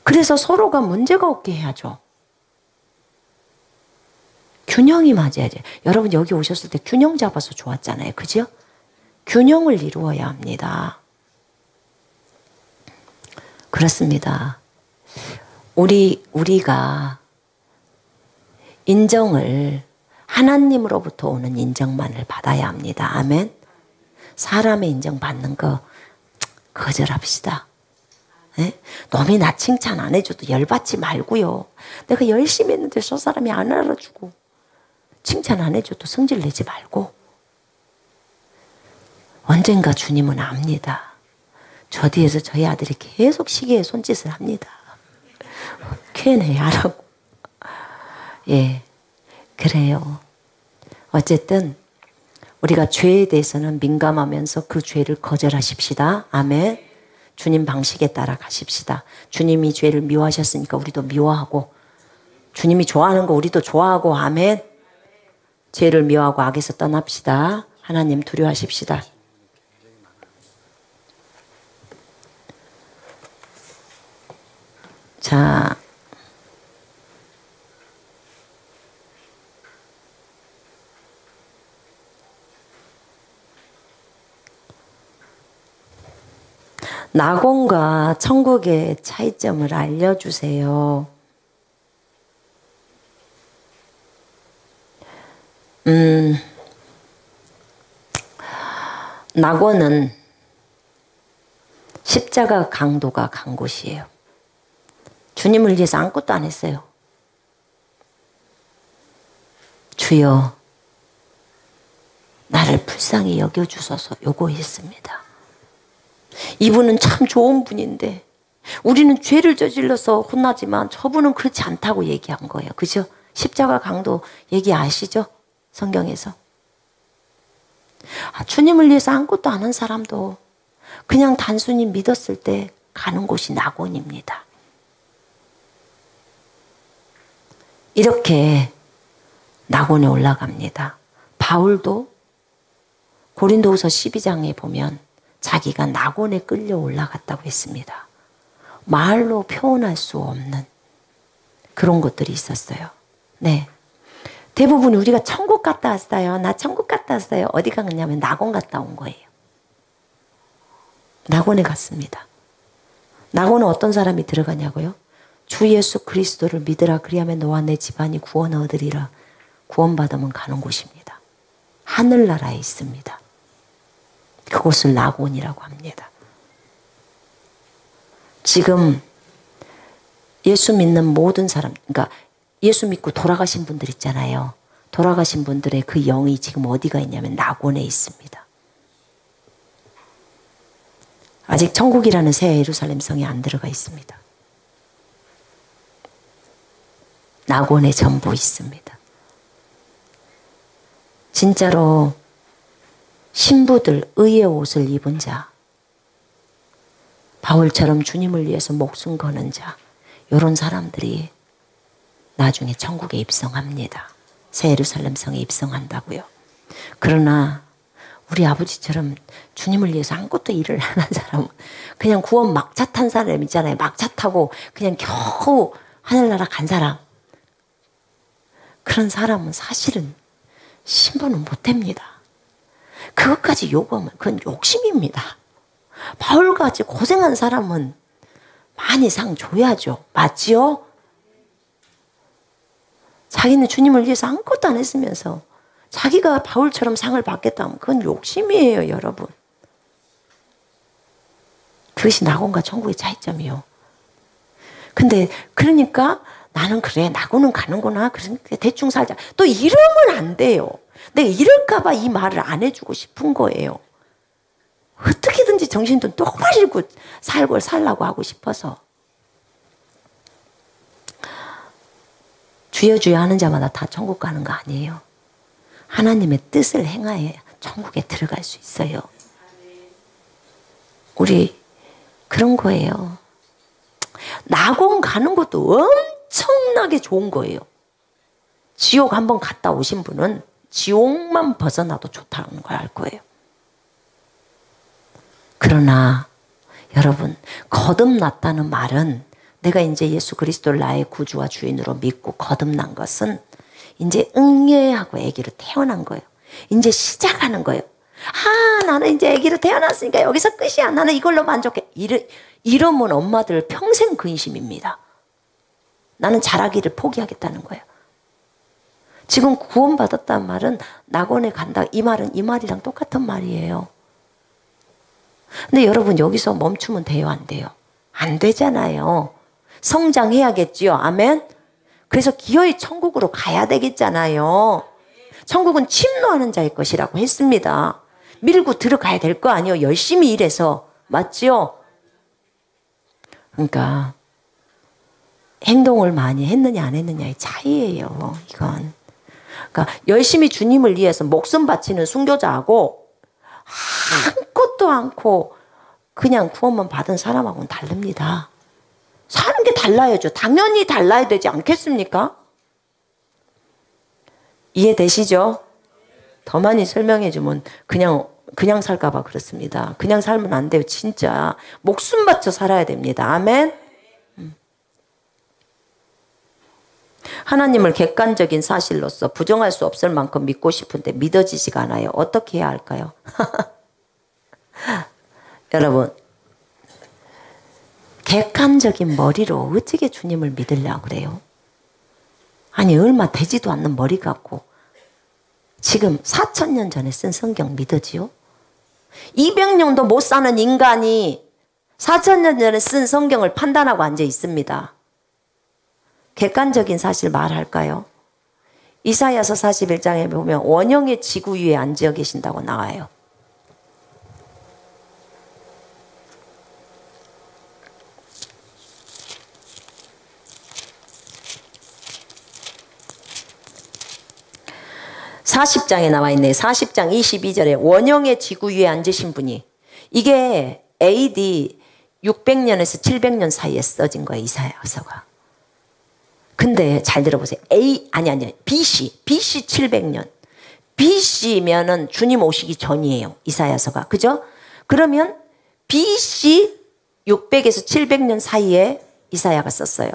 그래서 서로가 문제가 없게 해야죠. 균형이 맞아야지. 여러분 여기 오셨을 때 균형 잡아서 좋았잖아요. 그죠? 균형을 이루어야 합니다. 그렇습니다. 우리가 인정을 하나님으로부터 오는 인정만을 받아야 합니다. 아멘. 사람의 인정받는 거 거절합시다. 네? 놈이 나 칭찬 안 해줘도 열받지 말고요. 내가 열심히 했는데 저 사람이 안 알아주고 칭찬 안 해줘도 성질 내지 말고. 언젠가 주님은 압니다. 저 뒤에서 저희 아들이 계속 시계에 손짓을 합니다. Q&A 하라고. 예, 그래요. 어쨌든 우리가 죄에 대해서는 민감하면서 그 죄를 거절하십시다. 아멘. 주님 방식에 따라 가십시다. 주님이 죄를 미워하셨으니까 우리도 미워하고, 주님이 좋아하는 거 우리도 좋아하고. 아멘. 죄를 미워하고 악에서 떠납시다. 하나님 두려워하십시다. 자, 낙원과 천국의 차이점을 알려주세요. 낙원은 십자가 강도가 간 곳이에요. 주님을 위해서 아무것도 안 했어요. 주여 나를 불쌍히 여겨주소서 요구했습니다. 이분은 참 좋은 분인데 우리는 죄를 저질러서 혼나지만 저분은 그렇지 않다고 얘기한 거예요. 그죠? 십자가 강도 얘기 아시죠? 성경에서. 주님을 위해서 아무것도 안 한 사람도 그냥 단순히 믿었을 때 가는 곳이 낙원입니다. 이렇게 낙원에 올라갑니다. 바울도 고린도후서 12장에 보면 자기가 낙원에 끌려 올라갔다고 했습니다. 말로 표현할 수 없는 그런 것들이 있었어요. 네. 대부분 우리가 천국 갔다 왔어요. 나 천국 갔다 왔어요. 어디 갔냐면 낙원 갔다 온 거예요. 낙원에 갔습니다. 낙원은 어떤 사람이 들어가냐고요? 주 예수 그리스도를 믿으라. 그리하면 너와 내 집안이 구원을 얻으리라. 구원받으면 가는 곳입니다. 하늘나라에 있습니다. 그곳을 낙원이라고 합니다. 지금 예수 믿는 모든 사람, 그러니까 예수 믿고 돌아가신 분들 있잖아요. 돌아가신 분들의 그 영이 지금 어디가 있냐면 낙원에 있습니다. 아직 천국이라는 새 예루살렘 성에 안 들어가 있습니다. 낙원에 전부 있습니다. 진짜로 신부들 의의 옷을 입은 자, 바울처럼 주님을 위해서 목숨 거는 자, 이런 사람들이 나중에 천국에 입성합니다. 새 예루살렘 성에 입성한다고요. 그러나 우리 아버지처럼 주님을 위해서 아무것도 일을 안 한 사람은 그냥 구원 막차 탄 사람 있잖아요. 막차 타고 그냥 겨우 하늘나라 간 사람. 그런 사람은 사실은 신분은 못 됩니다. 그것까지 요구하면 그건 욕심입니다. 바울같이 고생한 사람은 많이 상 줘야죠. 맞지요? 자기는 주님을 위해서 아무것도 안 했으면서 자기가 바울처럼 상을 받겠다면 그건 욕심이에요, 여러분. 그것이 낙원과 천국의 차이점이요. 근데 그러니까 나는 그래, 낙원은 가는구나. 그러니까 대충 살자. 또 이러면 안 돼요. 내가 이럴까 봐 이 말을 안 해주고 싶은 거예요. 어떻게든지 정신도 똑바로 살라고 하고 싶어서. 주여 주여 하는 자마다 다 천국 가는 거 아니에요. 하나님의 뜻을 행하여야 천국에 들어갈 수 있어요. 우리 그런 거예요. 낙원 가는 것도 엄청나게 좋은 거예요. 지옥 한번 갔다 오신 분은 지옥만 벗어나도 좋다는 걸 알 거예요. 그러나 여러분, 거듭났다는 말은 내가 이제 예수 그리스도를 나의 구주와 주인으로 믿고 거듭난 것은 이제 응예하고 아기로 태어난 거예요. 이제 시작하는 거예요. 아, 나는 이제 아기로 태어났으니까 여기서 끝이야. 나는 이걸로 만족해. 이러면 엄마들 평생 근심입니다. 나는 자라기를 포기하겠다는 거예요. 지금 구원받았다는 말은 낙원에 간다. 이 말은 이 말이랑 똑같은 말이에요. 근데 여러분 여기서 멈추면 돼요? 안 돼요? 안 되잖아요. 성장해야겠지요. 아멘? 그래서 기어이 천국으로 가야 되겠잖아요. 천국은 침노하는 자의 것이라고 했습니다. 밀고 들어가야 될 거 아니에요. 열심히 일해서. 맞지요? 그러니까 행동을 많이 했느냐 안 했느냐의 차이예요. 이건. 그러니까 열심히 주님을 위해서 목숨 바치는 순교자하고 아무것도 않고 그냥 구원만 받은 사람하고는 다릅니다. 사는 게 달라야죠. 당연히 달라야 되지 않겠습니까? 이해되시죠? 더 많이 설명해 주면 그냥 살까 봐 그렇습니다. 그냥 살면 안 돼요. 진짜 목숨 바쳐 살아야 됩니다. 아멘. 하나님을 객관적인 사실로서 부정할 수 없을 만큼 믿고 싶은데 믿어지지가 않아요. 어떻게 해야 할까요? 여러분, 객관적인 머리로 어떻게 주님을 믿으려고 그래요? 아니, 얼마 되지도 않는 머리 갖고 지금 4,000년 전에 쓴 성경 믿어지요? 200년도 못 사는 인간이 4,000년 전에 쓴 성경을 판단하고 앉아 있습니다. 객관적인 사실 말할까요? 이사야서 41장에 보면 원형의 지구 위에 앉아 계신다고 나와요. (40장에) 나와 있네. 40장 22절에 원형의 지구 위에 앉으신 분이, 이게 AD 600년에서 700년 사이에 써진 거예요. 이사야서가. 근데 잘 들어보세요. BC 700년. BC면은 주님 오시기 전이에요. 이사야서가. 그죠? 그러면 BC 600에서 700년 사이에 이사야가 썼어요.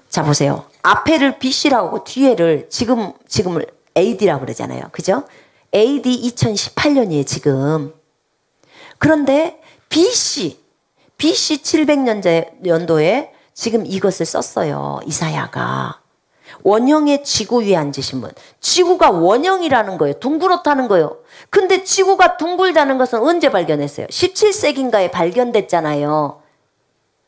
자, 보세요. 앞에를 BC라고 하고 뒤에를 지금을 AD라고 그러잖아요. 그죠? AD 2018년이에요, 지금. 그런데 BC 700년도에 지금 이것을 썼어요. 이사야가. 원형의 지구 위에 앉으신 분. 지구가 원형이라는 거예요. 둥그렇다는 거예요. 근데 지구가 둥글다는 것은 언제 발견했어요? 17세기인가에 발견됐잖아요.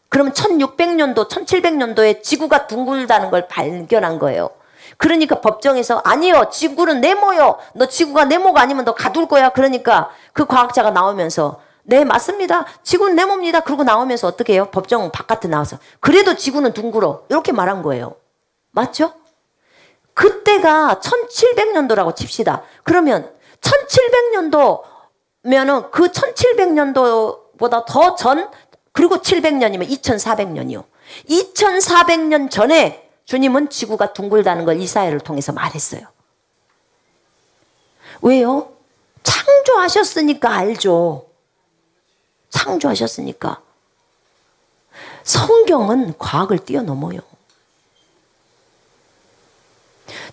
그러면 1600년도, 1700년도에 지구가 둥글다는 걸 발견한 거예요. 그러니까 법정에서 아니요, 지구는 네모요. 너 지구가 네모가 아니면 너 가둘 거야. 그러니까 그 과학자가 나오면서 네, 맞습니다. 지구는 네모입니다. 그러고 나오면서 어떻게 해요? 법정 바깥에 나와서 그래도 지구는 둥글어. 이렇게 말한 거예요. 맞죠? 그때가 1700년도라고 칩시다. 그러면 1700년도면은 그 1700년도보다 더 전, 그리고 700년이면 2400년이요. 2400년 전에 주님은 지구가 둥글다는 걸 이사야를 통해서 말했어요. 왜요? 창조하셨으니까 알죠. 창조하셨으니까. 성경은 과학을 뛰어넘어요.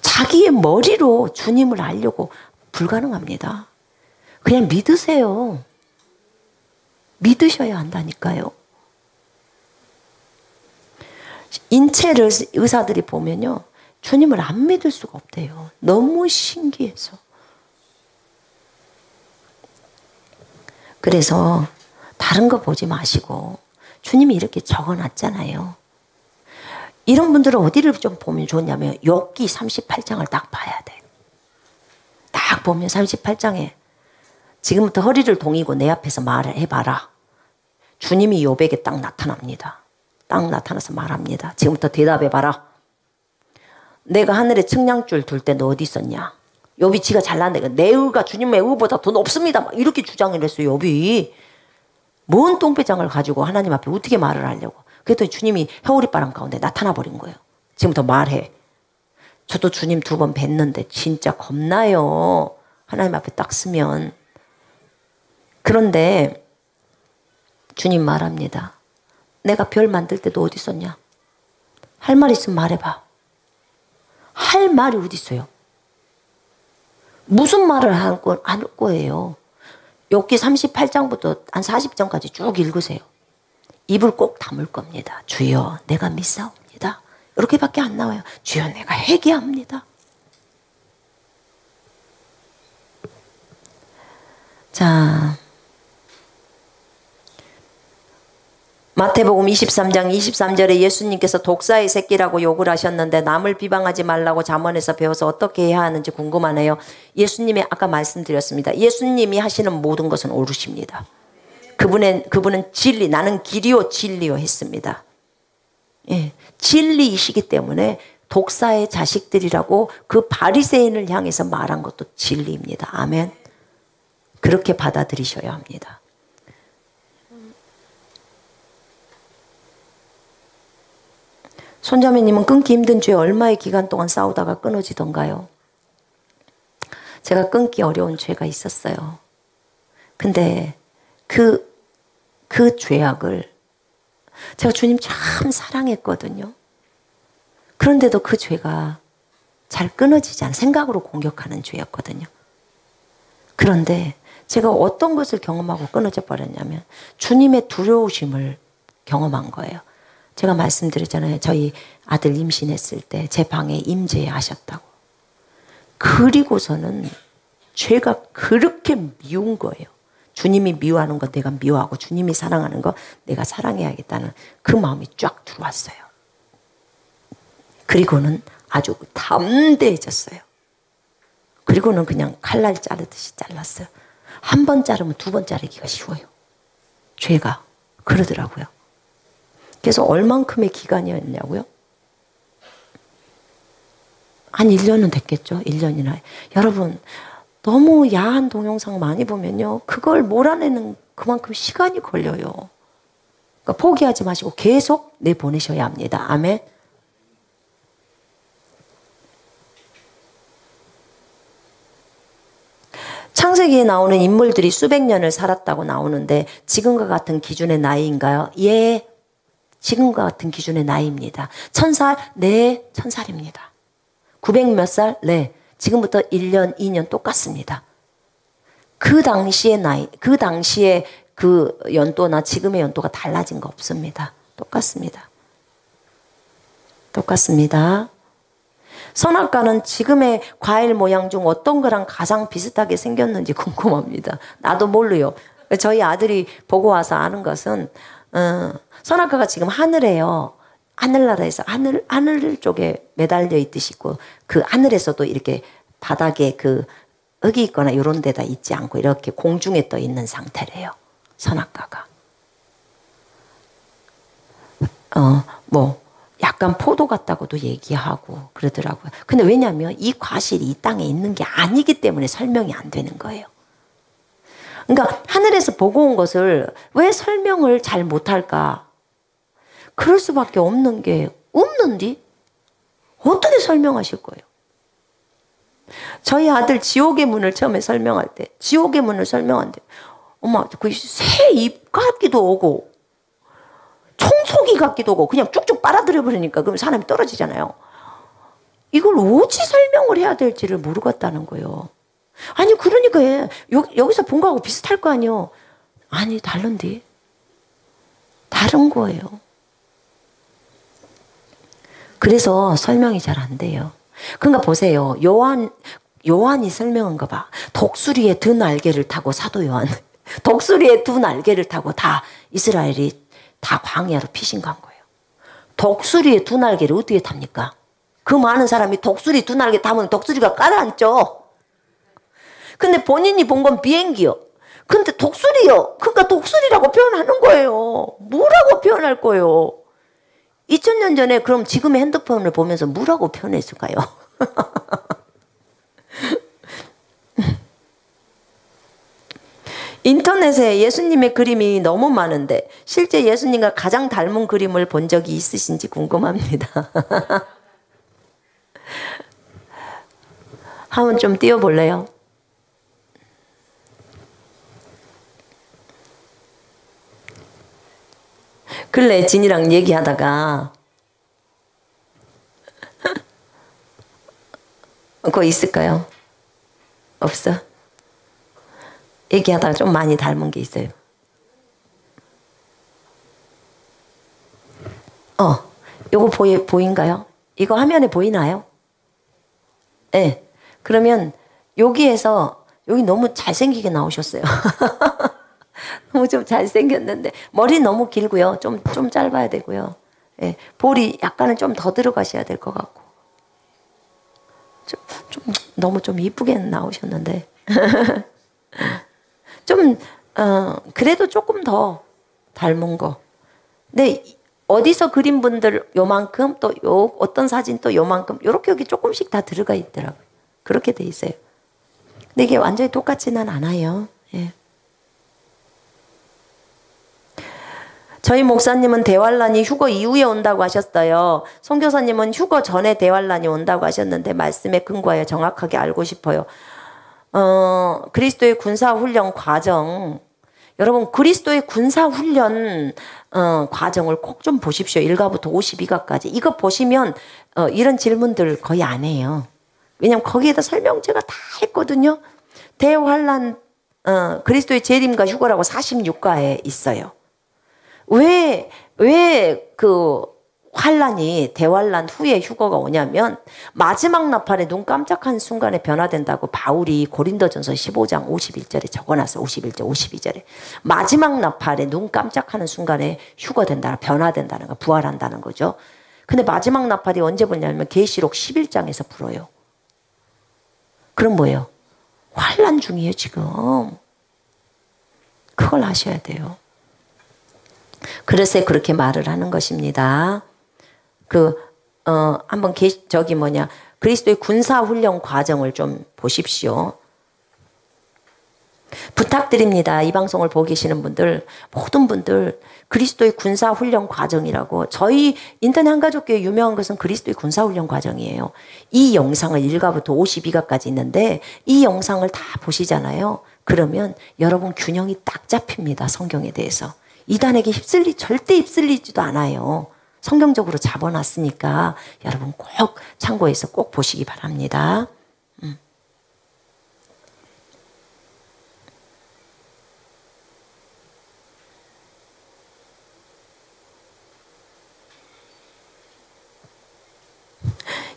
자기의 머리로 주님을 알려고 불가능합니다. 그냥 믿으세요. 믿으셔야 한다니까요. 인체를 의사들이 보면요, 주님을 안 믿을 수가 없대요. 너무 신기해서. 그래서 다른 거 보지 마시고 주님이 이렇게 적어놨잖아요. 이런 분들은 어디를 좀 보면 좋냐면 욥기 38장을 딱 봐야 돼. 딱 보면 38장에 지금부터 허리를 동이고 내 앞에서 말을 해봐라. 주님이 욥에게 딱 나타납니다. 딱 나타나서 말합니다. 지금부터 대답해봐라. 내가 하늘에 측량줄 둘 때 너 어디 있었냐? 욥이 지가 잘났네. 내 의가 주님의 의보다 더 높습니다. 막 이렇게 주장을 했어요. 욥이. 뭔 똥배장을 가지고 하나님 앞에 어떻게 말을 하려고. 그랬더니 주님이 해오리바람 가운데 나타나 버린 거예요. 지금부터 말해. 저도 주님 2번 뵀는데 진짜 겁나요. 하나님 앞에 딱 쓰면. 그런데 주님 말합니다. 내가 별 만들 때도 어디 있었냐? 할 말 있으면 말해봐. 할 말이 어디 있어요? 무슨 말을 할 거예요? 욥기 38장부터 한 40장까지 쭉 읽으세요. 입을 꼭 다물 겁니다. 주여 내가 믿사옵니다. 이렇게밖에 안 나와요. 주여 내가 회개합니다. 자, 마태복음 23장 23절에 예수님께서 독사의 새끼라고 욕을 하셨는데 남을 비방하지 말라고 잠언에서 배워서 어떻게 해야 하는지 궁금하네요. 예수님이 아까 말씀드렸습니다. 예수님이 하시는 모든 것은 옳으십니다. 그분은 진리, 나는 길이요 진리요 했습니다. 예, 진리이시기 때문에 독사의 자식들이라고 그 바리새인을 향해서 말한 것도 진리입니다. 아멘. 그렇게 받아들이셔야 합니다. 손자매님은 끊기 힘든 죄 얼마의 기간 동안 싸우다가 끊어지던가요? 제가 끊기 어려운 죄가 있었어요. 근데 그 죄악을 제가 주님 참 사랑했거든요. 그런데도 그 죄가 잘 끊어지지 않아 생각으로 공격하는 죄였거든요. 그런데 제가 어떤 것을 경험하고 끊어져 버렸냐면 주님의 두려우심을 경험한 거예요. 제가 말씀드렸잖아요. 저희 아들 임신했을 때 제 방에 임재하셨다고. 그리고서는 죄가 그렇게 미운 거예요. 주님이 미워하는 거 내가 미워하고 주님이 사랑하는 거 내가 사랑해야겠다는 그 마음이 쫙 들어왔어요. 그리고는 아주 담대해졌어요. 그리고는 그냥 칼날 자르듯이 잘랐어요. 한 번 자르면 2번 자르기가 쉬워요. 죄가 그러더라고요. 그래서 얼만큼의 기간이었냐고요? 한 1년은 됐겠죠. 1년이나. 여러분 너무 야한 동영상 많이 보면요. 그걸 몰아내는 그만큼 시간이 걸려요. 그러니까 포기하지 마시고 계속 내보내셔야 합니다. 아멘. 창세기에 나오는 인물들이 수백 년을 살았다고 나오는데 지금과 같은 기준의 나이인가요? 예. 지금과 같은 기준의 나이입니다. 1000살? 네, 1000살입니다. 900 몇 살? 네. 지금부터 1년, 2년 똑같습니다. 그 당시의 나이, 그 당시의 그 연도나 지금의 연도가 달라진 거 없습니다. 똑같습니다. 똑같습니다. 선악과는 지금의 과일 모양 중 어떤 거랑 가장 비슷하게 생겼는지 궁금합니다. 나도 모르요. 저희 아들이 보고 와서 아는 것은 선악과가 지금 하늘에요. 하늘나라에서 하늘 쪽에 매달려 있듯이 있고 그 하늘에서도 이렇게 바닥에 그 흙이 있거나 이런 데다 있지 않고 이렇게 공중에 떠 있는 상태래요. 선악과가. 뭐 약간 포도 같다고도 얘기하고 그러더라고요. 근데 왜냐하면 이 과실이 이 땅에 있는 게 아니기 때문에 설명이 안 되는 거예요. 그러니까 하늘에서 보고 온 것을 왜 설명을 잘 못할까? 그럴 수밖에 없는 게 없는데 어떻게 설명하실 거예요? 저희 아들 지옥의 문을 처음에 설명할 때, 지옥의 문을 설명한대. 엄마, 그 새 입 같기도 오고, 청소기 같기도 하고 그냥 쭉쭉 빨아들여 버리니까 그럼 사람이 떨어지잖아요. 이걸 어찌 설명을 해야 될지를 모르겠다는 거예요. 아니 그러니까 여기서 본 거하고 비슷할 거 아니에요. 아니 다른데 다른 거예요. 그래서 설명이 잘 안 돼요. 그러니까 보세요. 요한이 설명한 거 봐. 독수리의 두 날개를 타고 사도 요한 독수리의 두 날개를 타고 다 이스라엘이 다 광야로 피신 간 거예요. 독수리의 두 날개를 어떻게 탑니까? 그 많은 사람이 독수리 두 날개 타면 독수리가 가라앉죠. 근데 본인이 본 건 비행기요. 근데 독수리요. 그러니까 독수리라고 표현하는 거예요. 뭐라고 표현할 거예요? 2000년 전에 그럼 지금의 핸드폰을 보면서 뭐라고 표현했을까요? 인터넷에 예수님의 그림이 너무 많은데 실제 예수님과 가장 닮은 그림을 본 적이 있으신지 궁금합니다. 한번 좀 띄워볼래요? 근래 진이랑 얘기하다가 그거 있을까요? 없어? 얘기하다가 좀 많이 닮은 게 있어요. 요거 보인가요? 이거 화면에 보이나요? 네. 그러면 여기에서 여기 너무 잘생기게 나오셨어요. 너무 좀 잘생겼는데 머리 너무 길고요. 좀 짧아야 되고요. 네. 볼이 약간은 좀 더 들어가셔야 될 것 같고 너무 좀 이쁘게 나오셨는데 좀 그래도 조금 더 닮은 거. 근데 어디서 그린 분들 요만큼 또 어떤 사진 또 요만큼 요렇게 여기 조금씩 다 들어가 있더라고요. 그렇게 돼 있어요. 근데 이게 완전히 똑같지는 않아요. 예. 저희 목사님은 대환란이 휴거 이후에 온다고 하셨어요. 선교사님은 휴거 전에 대환란이 온다고 하셨는데 말씀에 근거하여 정확하게 알고 싶어요. 그리스도의 군사훈련 과정, 여러분 그리스도의 군사훈련 과정을 꼭 좀 보십시오. 1가부터 52가까지. 이거 보시면 이런 질문들 거의 안 해요. 왜냐면 거기에다 설명제가 다 했거든요. 대환란 그리스도의 재림과 휴거라고 46가에 있어요. 왜 그 환란이 대환란 후에 휴거가 오냐면 마지막 나팔에 눈 깜짝한 순간에 변화된다고 바울이 고린도전서 15장 51절에 적어놨어요. 51절 52절에 마지막 나팔에 눈 깜짝하는 순간에 휴거된다, 변화된다는 거, 부활한다는 거죠. 근데 마지막 나팔이 언제 보냐면 계시록 11장에서 불어요. 그럼 뭐예요? 환란 중이에요 지금. 그걸 아셔야 돼요. 그래서 그렇게 말을 하는 것입니다. 한번 그리스도의 군사훈련 과정을 좀 보십시오. 부탁드립니다. 이 방송을 보고 계시는 분들, 모든 분들 그리스도의 군사훈련 과정이라고. 저희 인터넷 한가족교회 유명한 것은 그리스도의 군사훈련 과정이에요. 이 영상을 1가부터 52가까지 있는데 이 영상을 다 보시잖아요. 그러면 여러분 균형이 딱 잡힙니다. 성경에 대해서. 이단에게 절대 휩쓸리지도 않아요. 성경적으로 잡아놨으니까 여러분 꼭 참고해서 꼭 보시기 바랍니다.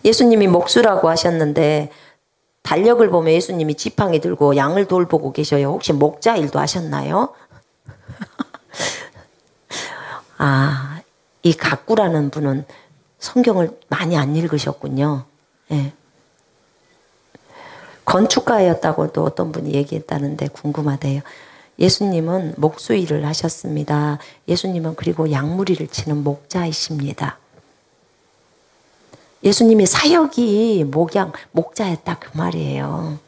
예수님이 목수라고 하셨는데 달력을 보면 예수님이 지팡이 들고 양을 돌보고 계셔요. 혹시 목자 일도 하셨나요? 이 가꾸라는 분은 성경을 많이 안 읽으셨군요. 예. 건축가였다고도 어떤 분이 얘기했다는데 궁금하대요. 예수님은 목수 일을 하셨습니다. 예수님은 그리고 양무리를 치는 목자이십니다. 예수님이 사역이 목자였다 그 말이에요.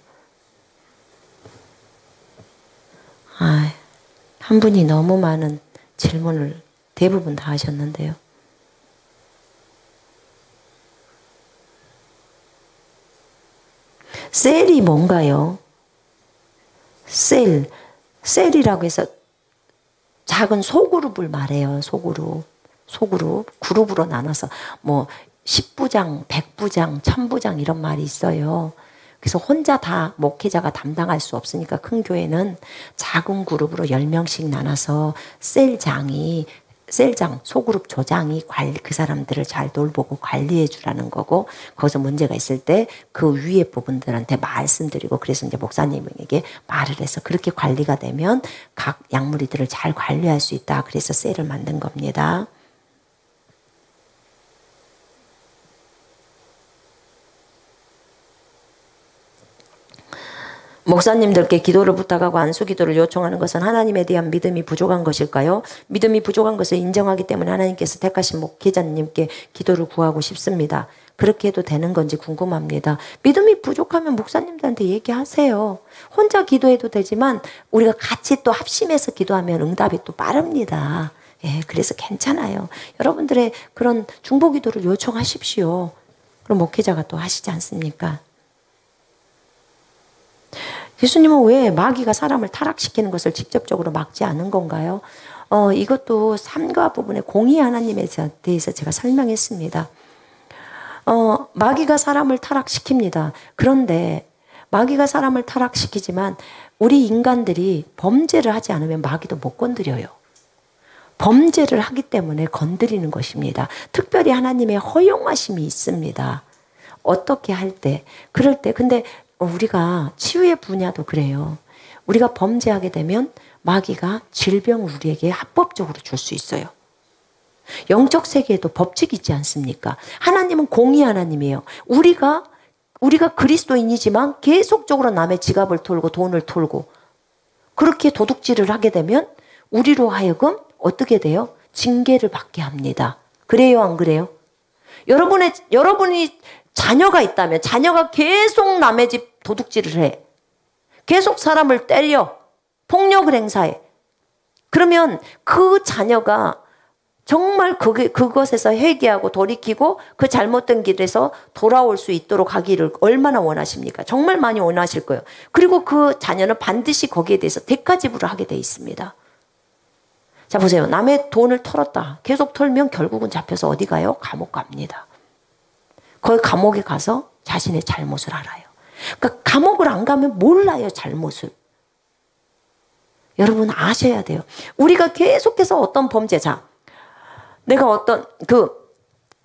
한 분이 너무 많은 질문을 대부분 다 하셨는데요. 셀이 뭔가요? 셀이라고 해서 작은 소그룹을 말해요. 소그룹. 그룹으로 나눠서 뭐 10부장, 100부장, 1000부장 이런 말이 있어요. 그래서 혼자 다 목회자가 담당할 수 없으니까 큰 교회는 작은 그룹으로 10명씩 나눠서 셀장, 소그룹 조장이 그 사람들을 잘 돌보고 관리해 주라는 거고, 거기서 문제가 있을 때 그 위에 부분들한테 말씀드리고, 그래서 이제 목사님에게 말을 해서 그렇게 관리가 되면 각 양무리들을 잘 관리할 수 있다. 그래서 셀을 만든 겁니다. 목사님들께 기도를 부탁하고 안수 기도를 요청하는 것은 하나님에 대한 믿음이 부족한 것일까요? 믿음이 부족한 것을 인정하기 때문에 하나님께서 택하신 목회자님께 기도를 구하고 싶습니다. 그렇게 해도 되는 건지 궁금합니다. 믿음이 부족하면 목사님들한테 얘기하세요. 혼자 기도해도 되지만 우리가 같이 또 합심해서 기도하면 응답이 또 빠릅니다. 예, 그래서 괜찮아요. 여러분들의 그런 중보 기도를 요청하십시오. 그럼 목회자가 또 하시지 않습니까? 예수님은 왜 마귀가 사람을 타락시키는 것을 직접적으로 막지 않은 건가요? 이것도 삶과 부분의 공의 하나님에 대해서 제가 설명했습니다. 마귀가 사람을 타락시킵니다. 그런데 마귀가 사람을 타락시키지만 우리 인간들이 범죄를 하지 않으면 마귀도 못 건드려요. 범죄를 하기 때문에 건드리는 것입니다. 특별히 하나님의 허용하심이 있습니다. 어떻게 할 때, 그럴 때, 근데 우리가 치유의 분야도 그래요. 우리가 범죄하게 되면 마귀가 질병을 우리에게 합법적으로 줄 수 있어요. 영적 세계에도 법칙이 있지 않습니까? 하나님은 공의 하나님이에요. 우리가 그리스도인이지만 계속적으로 남의 지갑을 털고 돈을 털고 그렇게 도둑질을 하게 되면 우리로 하여금 어떻게 돼요? 징계를 받게 합니다. 그래요, 안 그래요? 여러분이 자녀가 있다면 자녀가 계속 남의 집 도둑질을 해. 계속 사람을 때려. 폭력을 행사해. 그러면 그 자녀가 정말 그것에서 회개하고 돌이키고 그 잘못된 길에서 돌아올 수 있도록 하기를 얼마나 원하십니까? 정말 많이 원하실 거예요. 그리고 그 자녀는 반드시 거기에 대해서 대가 지불을 하게 돼 있습니다. 자, 보세요. 남의 돈을 털었다. 계속 털면 결국은 잡혀서 어디 가요? 감옥 갑니다. 거기 감옥에 가서 자신의 잘못을 알아요. 그러니까 감옥을 안 가면 몰라요, 잘못을. 여러분 아셔야 돼요. 우리가 계속해서 어떤 범죄자, 내가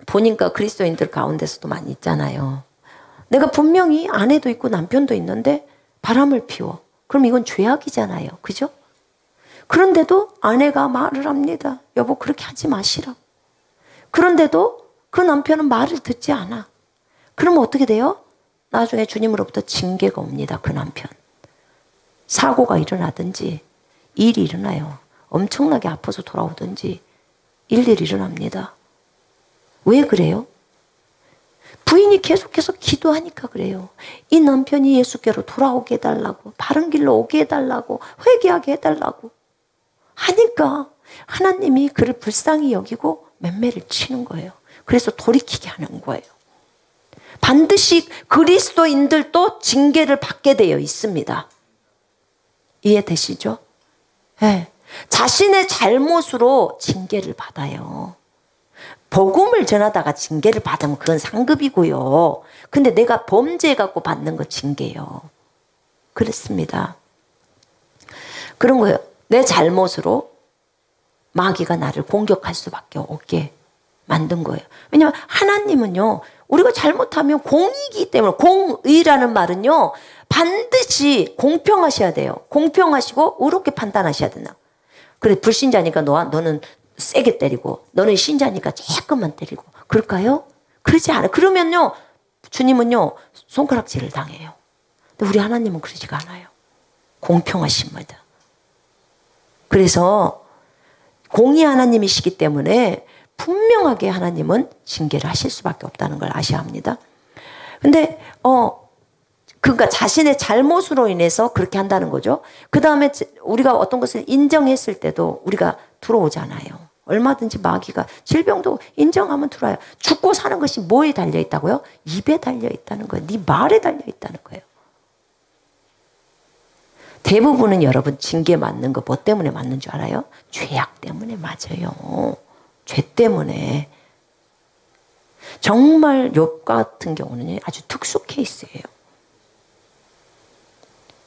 보니까 그리스도인들 가운데서도 많이 있잖아요. 내가 분명히 아내도 있고 남편도 있는데 바람을 피워. 그럼 이건 죄악이잖아요. 그죠? 그런데도 아내가 말을 합니다. 여보, 그렇게 하지 마시라. 그런데도 그 남편은 말을 듣지 않아. 그러면 어떻게 돼요? 나중에 주님으로부터 징계가 옵니다. 그 남편. 사고가 일어나든지 일이 일어나요. 엄청나게 아파서 돌아오든지 일들이 일어납니다. 왜 그래요? 부인이 계속해서 기도하니까 그래요. 이 남편이 예수께로 돌아오게 해달라고, 바른 길로 오게 해달라고, 회개하게 해달라고 하니까 하나님이 그를 불쌍히 여기고 맴매를 치는 거예요. 그래서 돌이키게 하는 거예요. 반드시 그리스도인들도 징계를 받게 되어 있습니다. 이해되시죠? 네. 자신의 잘못으로 징계를 받아요. 복음을 전하다가 징계를 받으면 그건 상급이고요. 근데 내가 범죄 갖고 받는 거 징계예요. 그렇습니다. 그런 거예요. 내 잘못으로 마귀가 나를 공격할 수밖에 없게 만든 거예요. 왜냐하면 하나님은요, 우리가 잘못하면 공이기 때문에, 공의라는 말은요, 반드시 공평하셔야 돼요. 공평하시고 의롭게 판단하셔야 된다. 그래, 불신자니까 너는 세게 때리고, 너는 신자니까 조금만 때리고, 그럴까요? 그러지 않아요. 그러면요, 주님은요, 손가락질을 당해요. 근데 우리 하나님은 그러지가 않아요. 공평하십니다. 그래서 공의 하나님이시기 때문에 분명하게 하나님은 징계를 하실 수밖에 없다는 걸 아셔야 합니다. 근데 그러니까 자신의 잘못으로 인해서 그렇게 한다는 거죠. 그 다음에 우리가 어떤 것을 인정했을 때도 우리가 들어오잖아요. 얼마든지 마귀가 질병도 인정하면 들어와요. 죽고 사는 것이 뭐에 달려있다고요? 입에 달려있다는 거예요. 네 말에 달려있다는 거예요. 대부분은 여러분 징계 맞는 거 뭐 때문에 맞는 줄 알아요? 죄악 때문에 맞아요. 죄 때문에. 정말 욥 같은 경우는 아주 특수 케이스예요.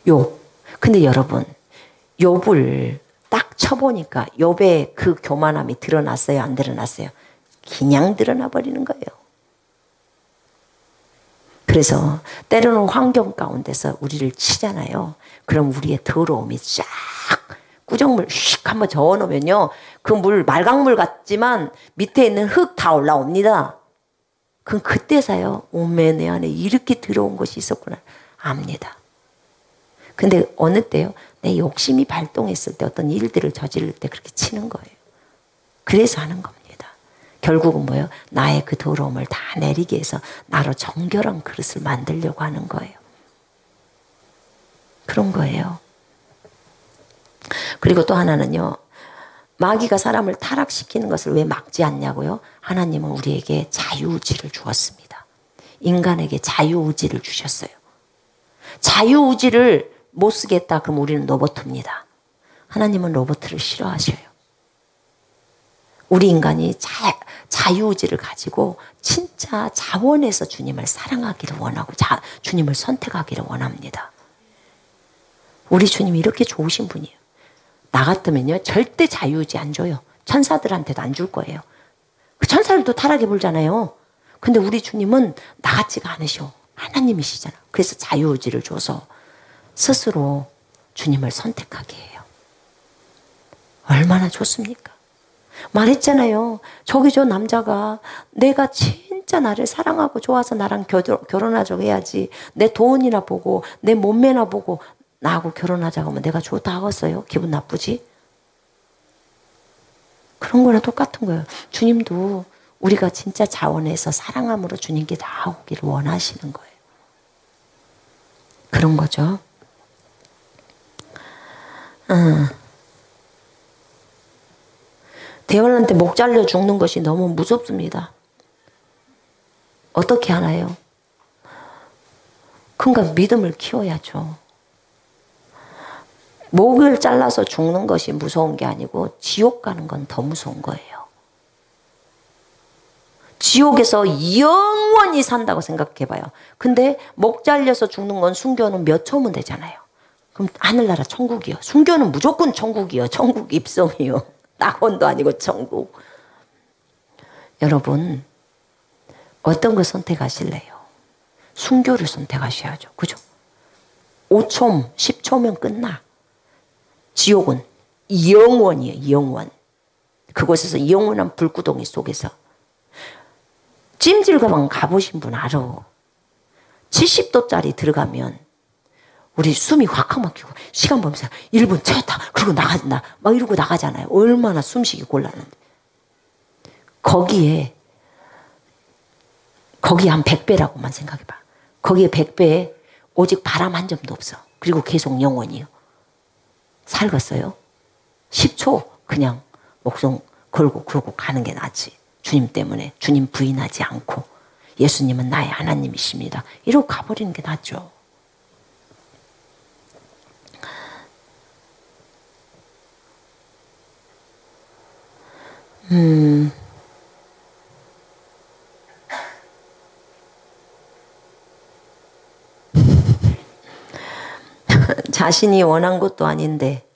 욥. 근데 여러분, 욥을 딱 쳐보니까 욥의 그 교만함이 드러났어요? 안 드러났어요? 그냥 드러나 버리는 거예요. 그래서 때로는 환경 가운데서 우리를 치잖아요. 그럼 우리의 더러움이 쫙 꾸정물 휙 한번 저어놓으면요. 그 물 말강물 같지만 밑에 있는 흙 다 올라옵니다. 그럼 그때서요. 오메 내 안에 이렇게 더러운 것이 있었구나 압니다. 근데 어느 때요? 내 욕심이 발동했을 때 어떤 일들을 저지를 때 그렇게 치는 거예요. 그래서 하는 겁니다. 결국은 뭐예요? 나의 그 더러움을 다 내리게 해서 나로 정결한 그릇을 만들려고 하는 거예요. 그런 거예요. 그리고 또 하나는요. 마귀가 사람을 타락시키는 것을 왜 막지 않냐고요? 하나님은 우리에게 자유의지를 주었습니다. 인간에게 자유의지를 주셨어요. 자유의지를 못 쓰겠다 그럼 우리는 로봇입니다. 하나님은 로봇을 싫어하셔요. 우리 인간이 자유의지를 가지고 진짜 자원해서 주님을 사랑하기를 원하고 주님을 선택하기를 원합니다. 우리 주님이 이렇게 좋으신 분이에요. 나 같으면요 절대 자유의지 안 줘요. 천사들한테도 안 줄 거예요. 그 천사들도 타락해 불잖아요. 근데 우리 주님은 나 같지가 않으셔. 하나님이시잖아. 그래서 자유의지를 줘서 스스로 주님을 선택하게 해요. 얼마나 좋습니까? 말했잖아요. 저기 저 남자가 내가 진짜 나를 사랑하고 좋아서 나랑 결혼하자고 해야지. 내 돈이나 보고 내 몸매나 보고 나하고 결혼하자고 하면 내가 좋다 하겠어요? 기분 나쁘지? 그런 거랑 똑같은 거예요. 주님도 우리가 진짜 자원해서 사랑함으로 주님께 나아오기를 원하시는 거예요. 그런 거죠. 대원한테 목 잘려 죽는 것이 너무 무섭습니다. 어떻게 하나요? 그러니까 믿음을 키워야죠. 목을 잘라서 죽는 것이 무서운 게 아니고 지옥 가는 건 더 무서운 거예요. 지옥에서 영원히 산다고 생각해봐요. 근데 목 잘려서 죽는 건 순교는 몇 초면 되잖아요. 그럼 하늘나라 천국이요. 순교는 무조건 천국이요. 천국 입성이요. 낙원도 아니고 천국. 여러분 어떤 걸 선택하실래요? 순교를 선택하셔야죠. 그죠? 5초, 10초면 끝나. 지옥은 영원이에요. 영원. 그곳에서 영원한 불구덩이 속에서. 찜질가방 가보신 분 알아. 70도짜리 들어가면 우리 숨이 확 막히고 시간 보면서 1분 채웠다. 그리고 나간다. 막 이러고 나가잖아요. 얼마나 숨쉬기 곤란한데. 거기에 한 100배라고만 생각해봐. 거기에 100배에 오직 바람 한 점도 없어. 그리고 계속 영원이요. 살겠어요? 10초 그냥 목숨 걸고 그러고 가는 게 낫지. 주님 때문에. 주님 부인하지 않고 예수님은 나의 하나님이십니다. 이러고 가버리는 게 낫죠. 자신이 원한 것도 아닌데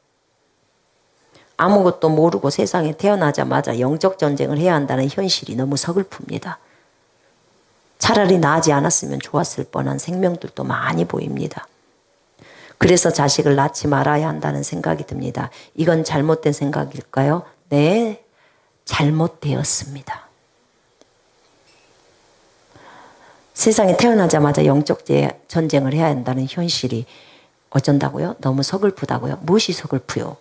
아무것도 모르고 세상에 태어나자마자 영적 전쟁을 해야 한다는 현실이 너무 서글픕니다. 차라리 나지 않았으면 좋았을 뻔한 생명들도 많이 보입니다. 그래서 자식을 낳지 말아야 한다는 생각이 듭니다. 이건 잘못된 생각일까요? 네, 잘못되었습니다. 세상에 태어나자마자 영적 전쟁을 해야 한다는 현실이 어쩐다고요? 너무 서글프다고요? 무엇이 서글프요?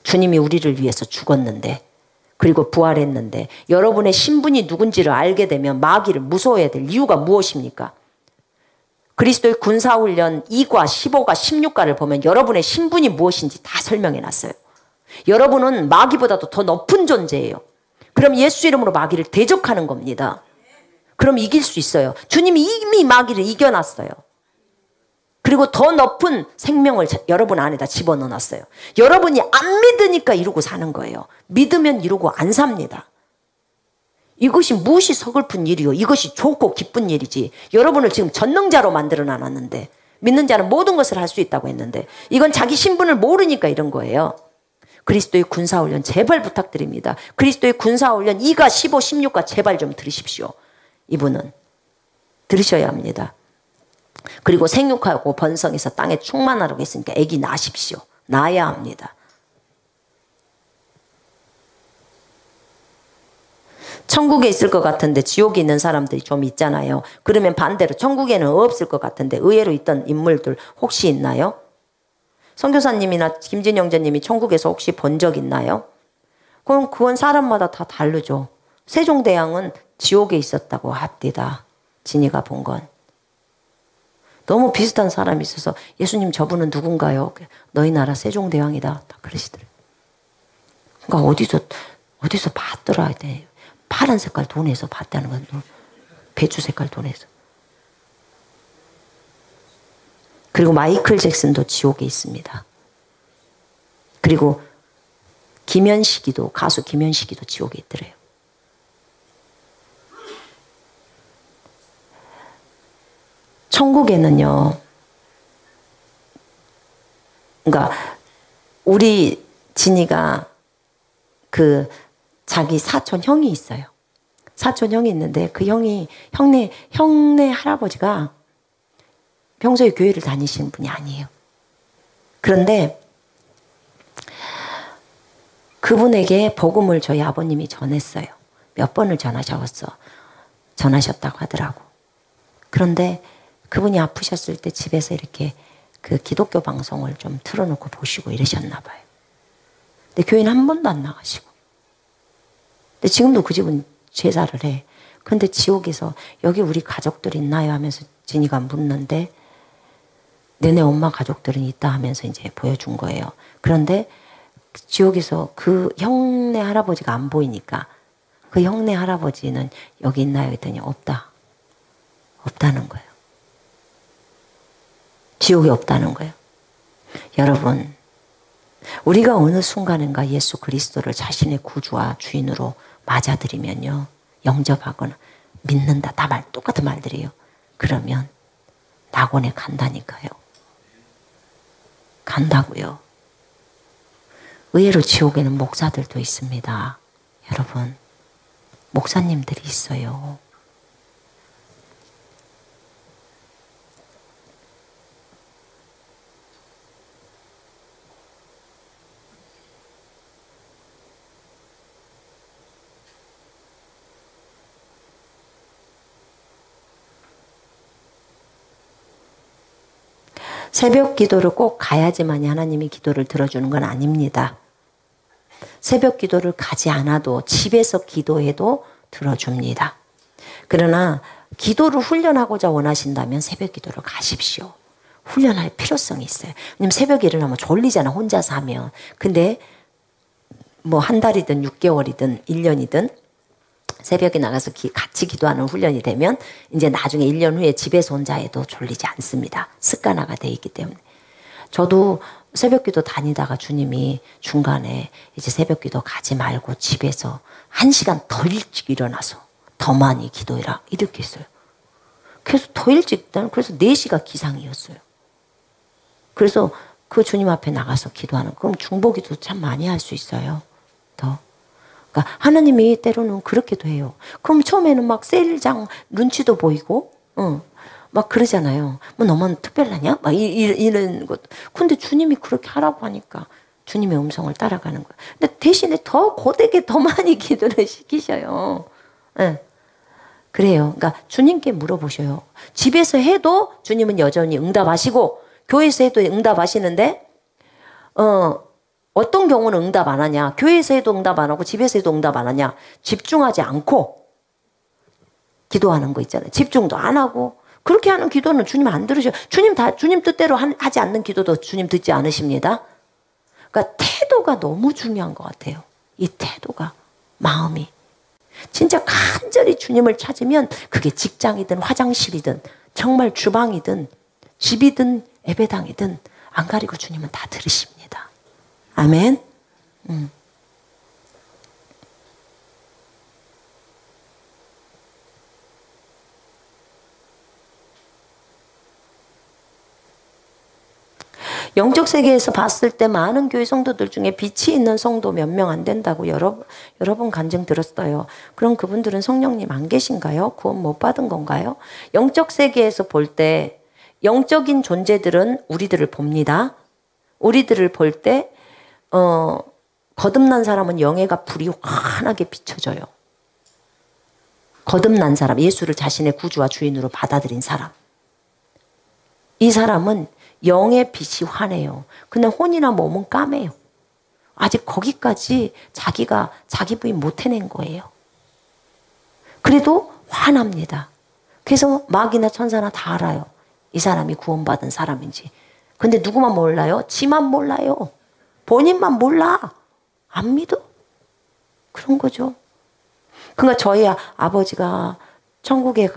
주님이 우리를 위해서 죽었는데 그리고 부활했는데 여러분의 신분이 누군지를 알게 되면 마귀를 무서워해야 될 이유가 무엇입니까? 그리스도의 군사훈련 2과 15과 16과를 보면 여러분의 신분이 무엇인지 다 설명해 놨어요. 여러분은 마귀보다도 더 높은 존재예요. 그럼 예수 이름으로 마귀를 대적하는 겁니다. 그럼 이길 수 있어요. 주님이 이미 마귀를 이겨놨어요. 그리고 더 높은 생명을 여러분 안에다 집어넣어놨어요. 여러분이 안 믿으니까 이러고 사는 거예요. 믿으면 이러고 안 삽니다. 이것이 무엇이 서글픈 일이요. 이것이 좋고 기쁜 일이지. 여러분을 지금 전능자로 만들어 놨는데, 믿는 자는 모든 것을 할 수 있다고 했는데, 이건 자기 신분을 모르니까 이런 거예요. 그리스도의 군사훈련 제발 부탁드립니다. 그리스도의 군사훈련 2가 15, 16가 제발 좀 들으십시오. 이분은 들으셔야 합니다. 그리고 생육하고 번성해서 땅에 충만하라고 했으니까 아기 낳으십시오. 낳아야 합니다. 천국에 있을 것 같은데 지옥에 있는 사람들이 좀 있잖아요. 그러면 반대로 천국에는 없을 것 같은데 의외로 있던 인물들 혹시 있나요? 선교사님이나 김진영자님이 천국에서 혹시 본 적 있나요? 그럼 그건 사람마다 다 다르죠. 세종대왕은 지옥에 있었다고 합디다. 진이가 본 건. 너무 비슷한 사람이 있어서 예수님 저분은 누군가요? 너희 나라 세종대왕이다. 다 그러시더래요. 그러니까 어디서 봤더라. 파란 색깔 돈에서 봤다는 건 배추 색깔 돈에서. 그리고 마이클 잭슨도 지옥에 있습니다. 그리고 김현식이도, 가수 김현식이도 지옥에 있더래요. 천국에는요, 그러니까 우리 진이가 그 자기 사촌 형이 있어요. 사촌 형이 있는데 그 형이 형네 할아버지가 평소에 교회를 다니시는 분이 아니에요. 그런데 그분에게 복음을 저희 아버님이 전했어요. 몇 번을 전하셨다고 하더라고. 그런데 그분이 아프셨을 때 집에서 이렇게 그 기독교 방송을 좀 틀어놓고 보시고 이러셨나 봐요. 근데 교회는 한 번도 안 나가시고. 근데 지금도 그 집은 제사를 해. 근데 지옥에서 여기 우리 가족들 있나요? 하면서 진이가 묻는데 너네 엄마 가족들은 있다 하면서 이제 보여준 거예요. 그런데 지옥에서 그 형네 할아버지가 안 보이니까 그 형네 할아버지는 여기 있나요? 했더니 없다는 거예요. 지옥에 없다는 거예요. 여러분, 우리가 어느 순간인가 예수 그리스도를 자신의 구주와 주인으로 맞아들이면요, 영접하거나 믿는다, 다 똑같은 말들이에요. 그러면 낙원에 간다니까요. 간다고요. 의외로 지옥에는 목사들도 있습니다. 여러분, 목사님들이 있어요. 새벽 기도를 꼭 가야지만이 하나님이 기도를 들어주는 건 아닙니다. 새벽 기도를 가지 않아도 집에서 기도해도 들어줍니다. 그러나 기도를 훈련하고자 원하신다면 새벽 기도를 가십시오. 훈련할 필요성이 있어요. 왜냐면 새벽에 일어나면 졸리잖아, 혼자서 하면. 근데 뭐 한 달이든 6개월이든 1년이든 새벽에 나가서 같이 기도하는 훈련이 되면 이제 나중에 1년 후에 집에서 혼자 해도 졸리지 않습니다. 습관화가 돼 있기 때문에. 저도 새벽 기도 다니다가 주님이 중간에 이제 새벽 기도 가지 말고 집에서 1시간 더 일찍 일어나서 더 많이 기도해라 이렇게 했어요. 그래서 더 일찍, 그래서 4시가 기상이었어요. 그래서 그 주님 앞에 나가서 기도하는, 그럼 중보기도 참 많이 할 수 있어요. 더. 그러니까 하나님이 때로는 그렇게도 해요. 그럼 처음에는 막 셀장 눈치도 보이고, 막 그러잖아요. 뭐 너만 특별하냐? 막 이런 것. 근데 주님이 그렇게 하라고 하니까 주님의 음성을 따라가는 거예요. 근데 대신에 더 고되게 더 많이 기도를 시키셔요. 네. 그래요. 그러니까 주님께 물어보셔요. 집에서 해도 주님은 여전히 응답하시고 교회에서 해도 응답하시는데 어떤 경우는 응답 안 하냐? 교회에서 해도 응답 안 하고 집에서 해도 응답 안 하냐? 집중하지 않고 기도하는 거 있잖아요. 집중도 안 하고 그렇게 하는 기도는 주님 안 들으셔요. 주님 뜻대로 하지 않는 기도도 주님 듣지 않으십니다. 그러니까 태도가 너무 중요한 것 같아요. 이 태도가, 마음이. 진짜 간절히 주님을 찾으면 그게 직장이든 화장실이든 정말 주방이든 집이든 예배당이든 안 가리고 주님은 다 들으십니다. 아멘. 영적 세계에서 봤을 때 많은 교회 성도들 중에 빛이 있는 성도 몇 명 안 된다고 여러 번 간증 들었어요. 그럼 그분들은 성령님 안 계신가요? 구원 못 받은 건가요? 영적 세계에서 볼 때 영적인 존재들은 우리들을 봅니다. 우리들을 볼 때 거듭난 사람은 영예가 불이 환하게 비춰져요. 거듭난 사람, 예수를 자신의 구주와 주인으로 받아들인 사람. 이 사람은 영의 빛이 환해요. 근데 혼이나 몸은 까매요. 아직 거기까지 자기가 자기 부인 못 해낸 거예요. 그래도 환합니다. 그래서 마귀나 천사나 다 알아요. 이 사람이 구원받은 사람인지. 근데 누구만 몰라요? 지만 몰라요. 본인만 몰라. 안 믿어. 그런 거죠. 그러니까 저희 아버지가 천국에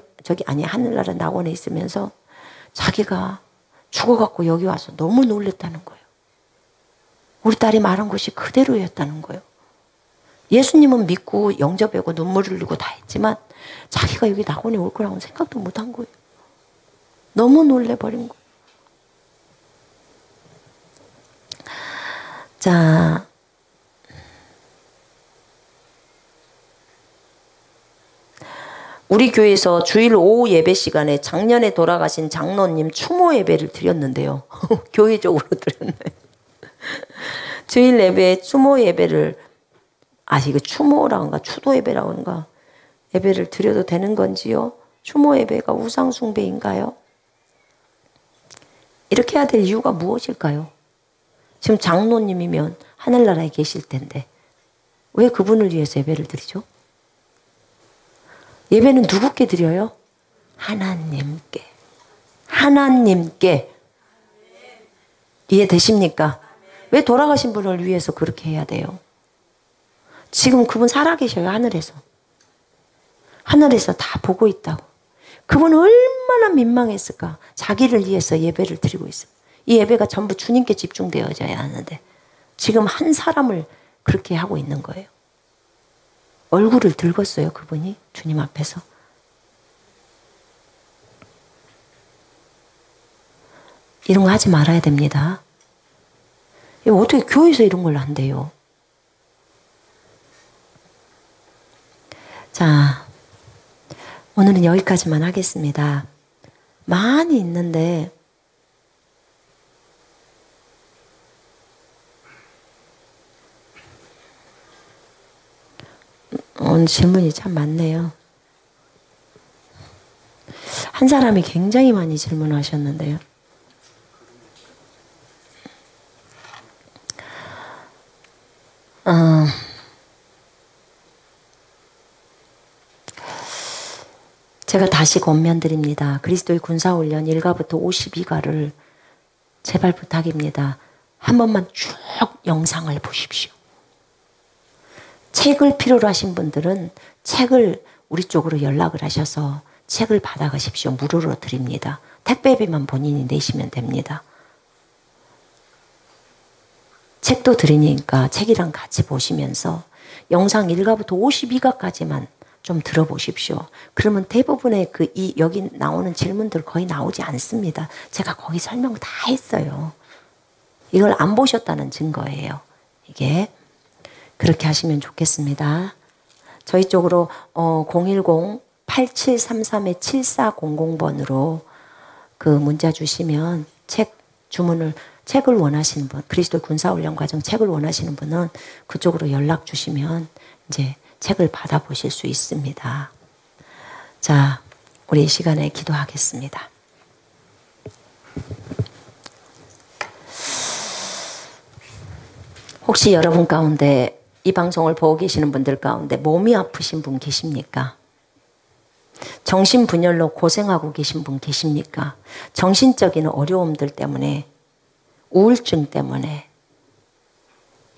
하늘나라 낙원에 있으면서 자기가 죽어갖고 여기 와서 너무 놀랬다는 거예요. 우리 딸이 말한 것이 그대로였다는 거예요. 예수님은 믿고 영접하고 눈물 흘리고 다 했지만 자기가 여기 낙원에 올 거라고는 생각도 못 한 거예요. 너무 놀래버린 거예요. 자, 우리 교회에서 주일 오후 예배 시간에 작년에 돌아가신 장로님 추모 예배를 드렸는데요. 교회적으로 드렸네요. 주일 예배에 추모 예배를, 이거 추모라는가 추도 예배라는가 예배를 드려도 되는 건지요? 추모 예배가 우상 숭배인가요? 이렇게 해야 될 이유가 무엇일까요? 지금 장로님이면 하늘나라에 계실 텐데 왜 그분을 위해서 예배를 드리죠? 예배는 누구께 드려요? 하나님께. 하나님께. 이해되십니까? 왜 돌아가신 분을 위해서 그렇게 해야 돼요? 지금 그분 살아계셔요, 하늘에서. 하늘에서 다 보고 있다고. 그분은 얼마나 민망했을까? 자기를 위해서 예배를 드리고 있습니다. 이 예배가 전부 주님께 집중되어져야 하는데 지금 한 사람을 그렇게 하고 있는 거예요. 얼굴을 들었어요, 그분이 주님 앞에서. 이런 거 하지 말아야 됩니다. 어떻게 교회에서 이런 걸 한대요? 자, 오늘은 여기까지만 하겠습니다. 많이 있는데 오늘 질문이 참 많네요. 한 사람이 굉장히 많이 질문하셨는데요. 제가 다시 권면드립니다. 그리스도의 군사훈련 1가부터 52가를 제발 부탁입니다. 한 번만 쭉 영상을 보십시오. 책을 필요로 하신 분들은 책을 우리 쪽으로 연락을 하셔서 책을 받아가십시오. 무료로 드립니다. 택배비만 본인이 내시면 됩니다. 책도 드리니까 책이랑 같이 보시면서 영상 1가부터 52가까지만 좀 들어보십시오. 그러면 대부분의 여기 나오는 질문들 거의 나오지 않습니다. 제가 거기 설명 다 했어요. 이걸 안 보셨다는 증거예요. 이게. 그렇게 하시면 좋겠습니다. 저희 쪽으로 010-8733-7400번으로 그 문자 주시면 책을 원하시는 분, 그리스도 군사훈련 과정 책을 원하시는 분은 그쪽으로 연락 주시면 이제 책을 받아보실 수 있습니다. 자, 우리 이 시간에 기도하겠습니다. 혹시 여러분 가운데 이 방송을 보고 계시는 분들 가운데 몸이 아프신 분 계십니까? 정신분열로 고생하고 계신 분 계십니까? 정신적인 어려움들 때문에, 우울증 때문에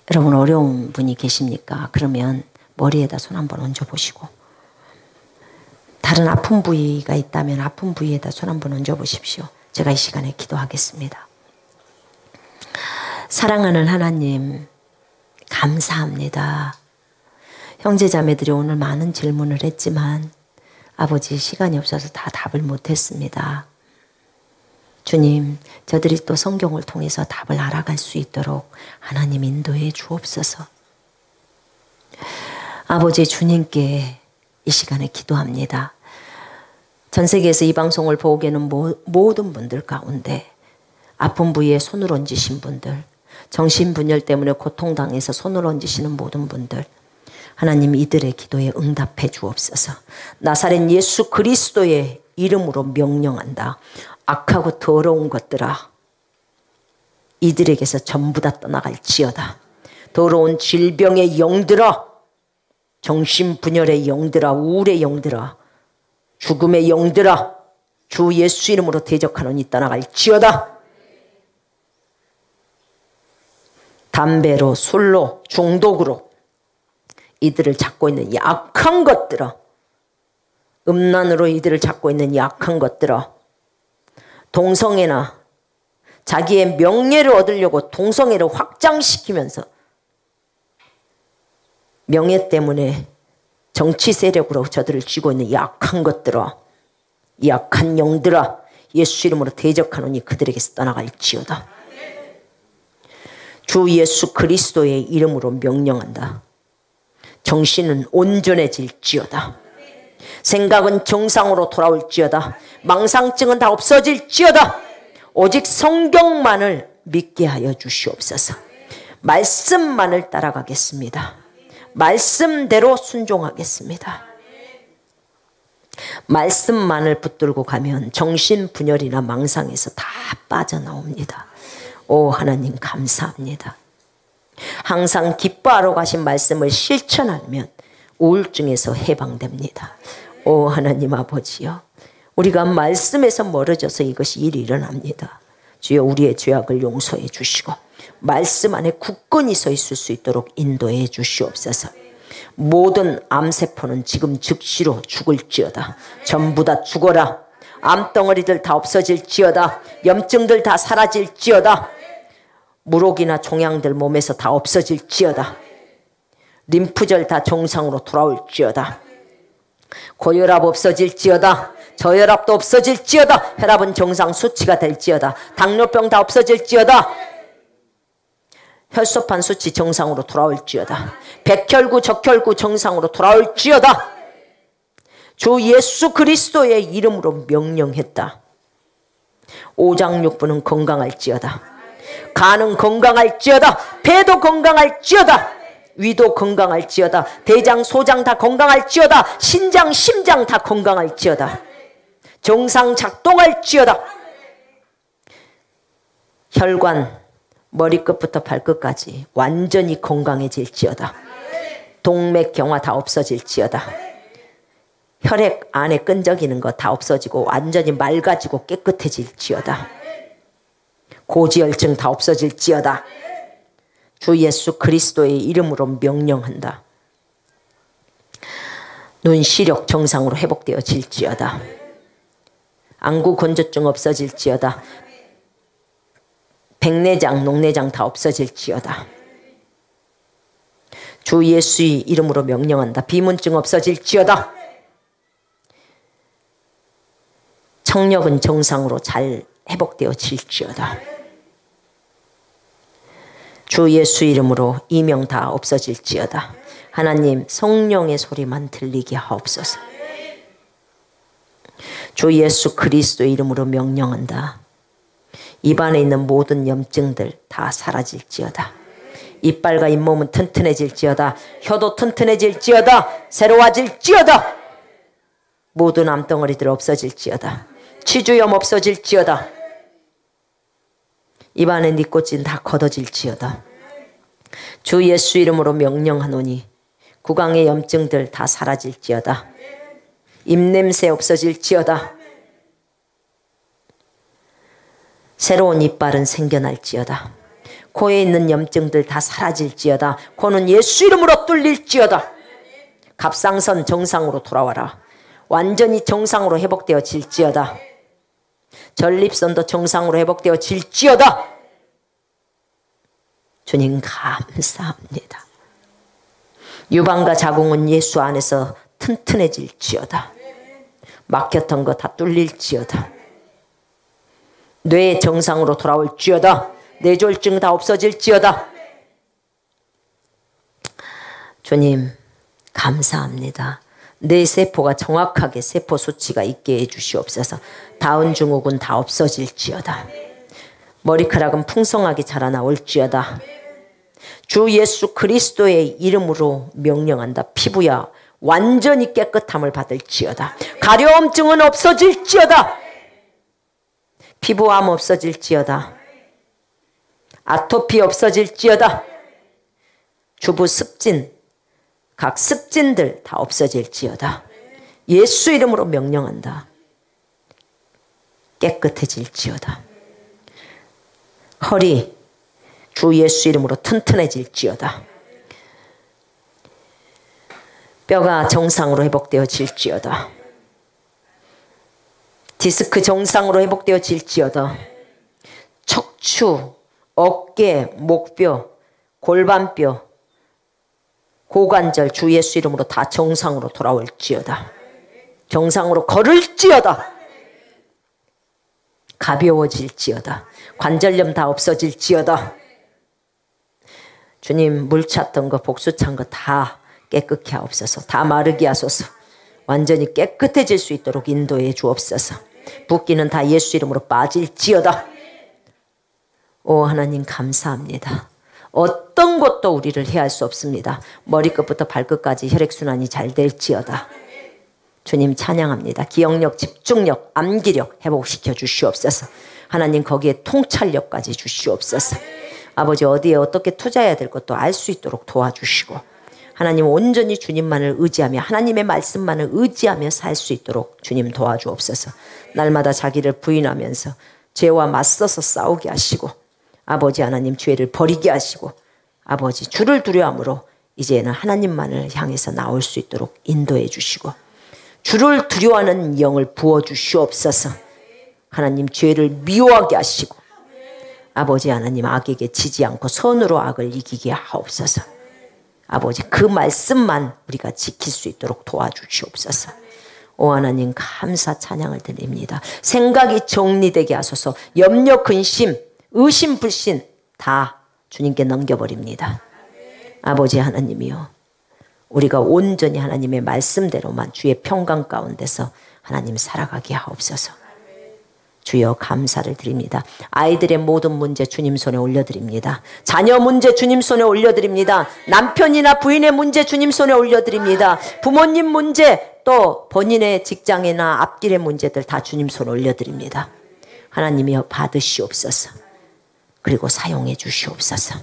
여러분 어려운 분이 계십니까? 그러면 머리에다 손 한번 얹어보시고, 다른 아픈 부위가 있다면 아픈 부위에다 손 한번 얹어보십시오. 제가 이 시간에 기도하겠습니다. 사랑하는 하나님, 감사합니다. 형제자매들이 오늘 많은 질문을 했지만 아버지 시간이 없어서 다 답을 못했습니다. 주님, 저들이 또 성경을 통해서 답을 알아갈 수 있도록 하나님 인도해 주옵소서. 아버지 주님께 이 시간에 기도합니다. 전 세계에서 이 방송을 보고 계는 모든 분들 가운데 아픈 부위에 손을 얹으신 분들, 정신분열 때문에 고통당해서 손을 얹으시는 모든 분들, 하나님 이들의 기도에 응답해 주옵소서. 나사렛 예수 그리스도의 이름으로 명령한다. 악하고 더러운 것들아, 이들에게서 전부 다 떠나갈지어다. 더러운 질병의 영들아, 정신분열의 영들아, 우울의 영들아, 죽음의 영들아, 주 예수 이름으로 대적하노니 떠나갈지어다. 담배로, 술로, 중독으로 이들을 잡고 있는 약한 것들아, 음란으로 이들을 잡고 있는 약한 것들아, 동성애나 자기의 명예를 얻으려고 동성애를 확장시키면서 명예 때문에 정치 세력으로 저들을 쥐고 있는 약한 것들아, 약한 영들아, 예수 이름으로 대적하노니 그들에게서 떠나갈지어다. 주 예수 그리스도의 이름으로 명령한다. 정신은 온전해질지어다. 생각은 정상으로 돌아올지어다. 망상증은 다 없어질지어다. 오직 성경만을 믿게 하여 주시옵소서. 말씀만을 따라가겠습니다. 말씀대로 순종하겠습니다. 말씀만을 붙들고 가면 정신분열이나 망상에서 다 빠져나옵니다. 오 하나님 감사합니다. 항상 기뻐하러 가신 말씀을 실천하면 우울증에서 해방됩니다. 오 하나님 아버지요, 우리가 말씀에서 멀어져서 이것이 일이 일어납니다. 주여 우리의 죄악을 용서해 주시고 말씀 안에 굳건히 서 있을 수 있도록 인도해 주시옵소서. 모든 암세포는 지금 즉시로 죽을지어다. 전부 다 죽어라. 암덩어리들 다 없어질지어다. 염증들 다 사라질지어다. 물혹이나 종양들 몸에서 다 없어질지어다. 림프절 다 정상으로 돌아올지어다. 고혈압 없어질지어다. 저혈압도 없어질지어다. 혈압은 정상 수치가 될지어다. 당뇨병 다 없어질지어다. 혈소판 수치 정상으로 돌아올지어다. 백혈구 적혈구 정상으로 돌아올지어다. 주 예수 그리스도의 이름으로 명령했다. 오장육부는 건강할지어다. 간은 건강할지어다. 배도 건강할지어다. 위도 건강할지어다. 대장 소장 다 건강할지어다. 신장 심장 다 건강할지어다. 정상 작동할지어다. 혈관 머리끝부터 발끝까지 완전히 건강해질지어다. 동맥경화 다 없어질지어다. 혈액 안에 끈적이는 거 다 없어지고 완전히 맑아지고 깨끗해질지어다. 고지혈증 다 없어질지어다. 주 예수 그리스도의 이름으로 명령한다. 눈 시력 정상으로 회복되어질지어다. 안구 건조증 없어질지어다. 백내장, 녹내장 다 없어질지어다. 주 예수의 이름으로 명령한다. 비문증 없어질지어다. 청력은 정상으로 잘 회복되어질지어다. 주 예수 이름으로 이명 다 없어질지어다. 하나님 성령의 소리만 들리게 하옵소서. 주 예수 그리스도의 이름으로 명령한다. 입안에 있는 모든 염증들 다 사라질지어다. 이빨과 잇몸은 튼튼해질지어다. 혀도 튼튼해질지어다. 새로워질지어다. 모든 암덩어리들 없어질지어다. 치주염 없어질지어다. 입안에 니코틴 다 걷어질지어다. 주 예수 이름으로 명령하노니 구강의 염증들 다 사라질지어다. 입냄새 없어질지어다. 새로운 이빨은 생겨날지어다. 코에 있는 염증들 다 사라질지어다. 코는 예수 이름으로 뚫릴지어다. 갑상선 정상으로 돌아와라. 완전히 정상으로 회복되어질지어다. 전립선도 정상으로 회복되어질지어다. 주님 감사합니다. 유방과 자궁은 예수 안에서 튼튼해질지어다. 막혔던 거 다 뚫릴지어다. 뇌 정상으로 돌아올지어다. 뇌졸중 다 없어질지어다. 주님 감사합니다. 뇌 세포가 정확하게 세포 수치가 있게 해주시옵소서. 다운 증후군 다 없어질지어다. 머리카락은 풍성하게 자라나올지어다. 주 예수 그리스도의 이름으로 명령한다. 피부야 완전히 깨끗함을 받을지어다. 가려움증은 없어질지어다. 피부암 없어질지어다. 아토피 없어질지어다. 주부 습진, 각 습진들 다 없어질지어다. 예수 이름으로 명령한다. 깨끗해질지어다. 허리 주 예수 이름으로 튼튼해질지어다. 뼈가 정상으로 회복되어질지어다. 디스크 정상으로 회복되어질지어다. 척추, 어깨, 목뼈, 골반뼈, 고관절 주 예수 이름으로 다 정상으로 돌아올지어다. 정상으로 걸을지어다. 가벼워질지어다. 관절염 다 없어질지어다. 주님 물 찼던 거 복수 찬 거 다 깨끗게 하옵소서. 다 마르게 하소서. 완전히 깨끗해질 수 있도록 인도해 주옵소서. 붓기는 다 예수 이름으로 빠질지어다. 오 하나님 감사합니다. 어떤 것도 우리를 해할 수 없습니다. 머리끝부터 발끝까지 혈액순환이 잘 될지어다. 주님 찬양합니다. 기억력, 집중력, 암기력 회복시켜 주시옵소서. 하나님 거기에 통찰력까지 주시옵소서. 아버지 어디에 어떻게 투자해야 될 것도 알 수 있도록 도와주시고 하나님 온전히 주님만을 의지하며 하나님의 말씀만을 의지하며 살 수 있도록 주님 도와주옵소서. 날마다 자기를 부인하면서 죄와 맞서서 싸우게 하시고 아버지 하나님 죄를 버리게 하시고 아버지 주를 두려움으로 이제는 하나님만을 향해서 나올 수 있도록 인도해 주시고 주를 두려워하는 영을 부어주시옵소서. 하나님 죄를 미워하게 하시고 아버지 하나님 악에게 지지 않고 선으로 악을 이기게 하옵소서. 아버지 그 말씀만 우리가 지킬 수 있도록 도와주시옵소서. 오 하나님 감사 찬양을 드립니다. 생각이 정리되게 하소서. 염려 근심 의심 불신 다 주님께 넘겨버립니다. 아버지 하나님이요 우리가 온전히 하나님의 말씀대로만 주의 평강 가운데서 하나님 살아가게 하옵소서. 주여 감사를 드립니다. 아이들의 모든 문제 주님 손에 올려드립니다. 자녀 문제 주님 손에 올려드립니다. 남편이나 부인의 문제 주님 손에 올려드립니다. 부모님 문제 또 본인의 직장이나 앞길의 문제들 다 주님 손에 올려드립니다. 하나님이여 받으시옵소서. 그리고 사용해 주시옵소서.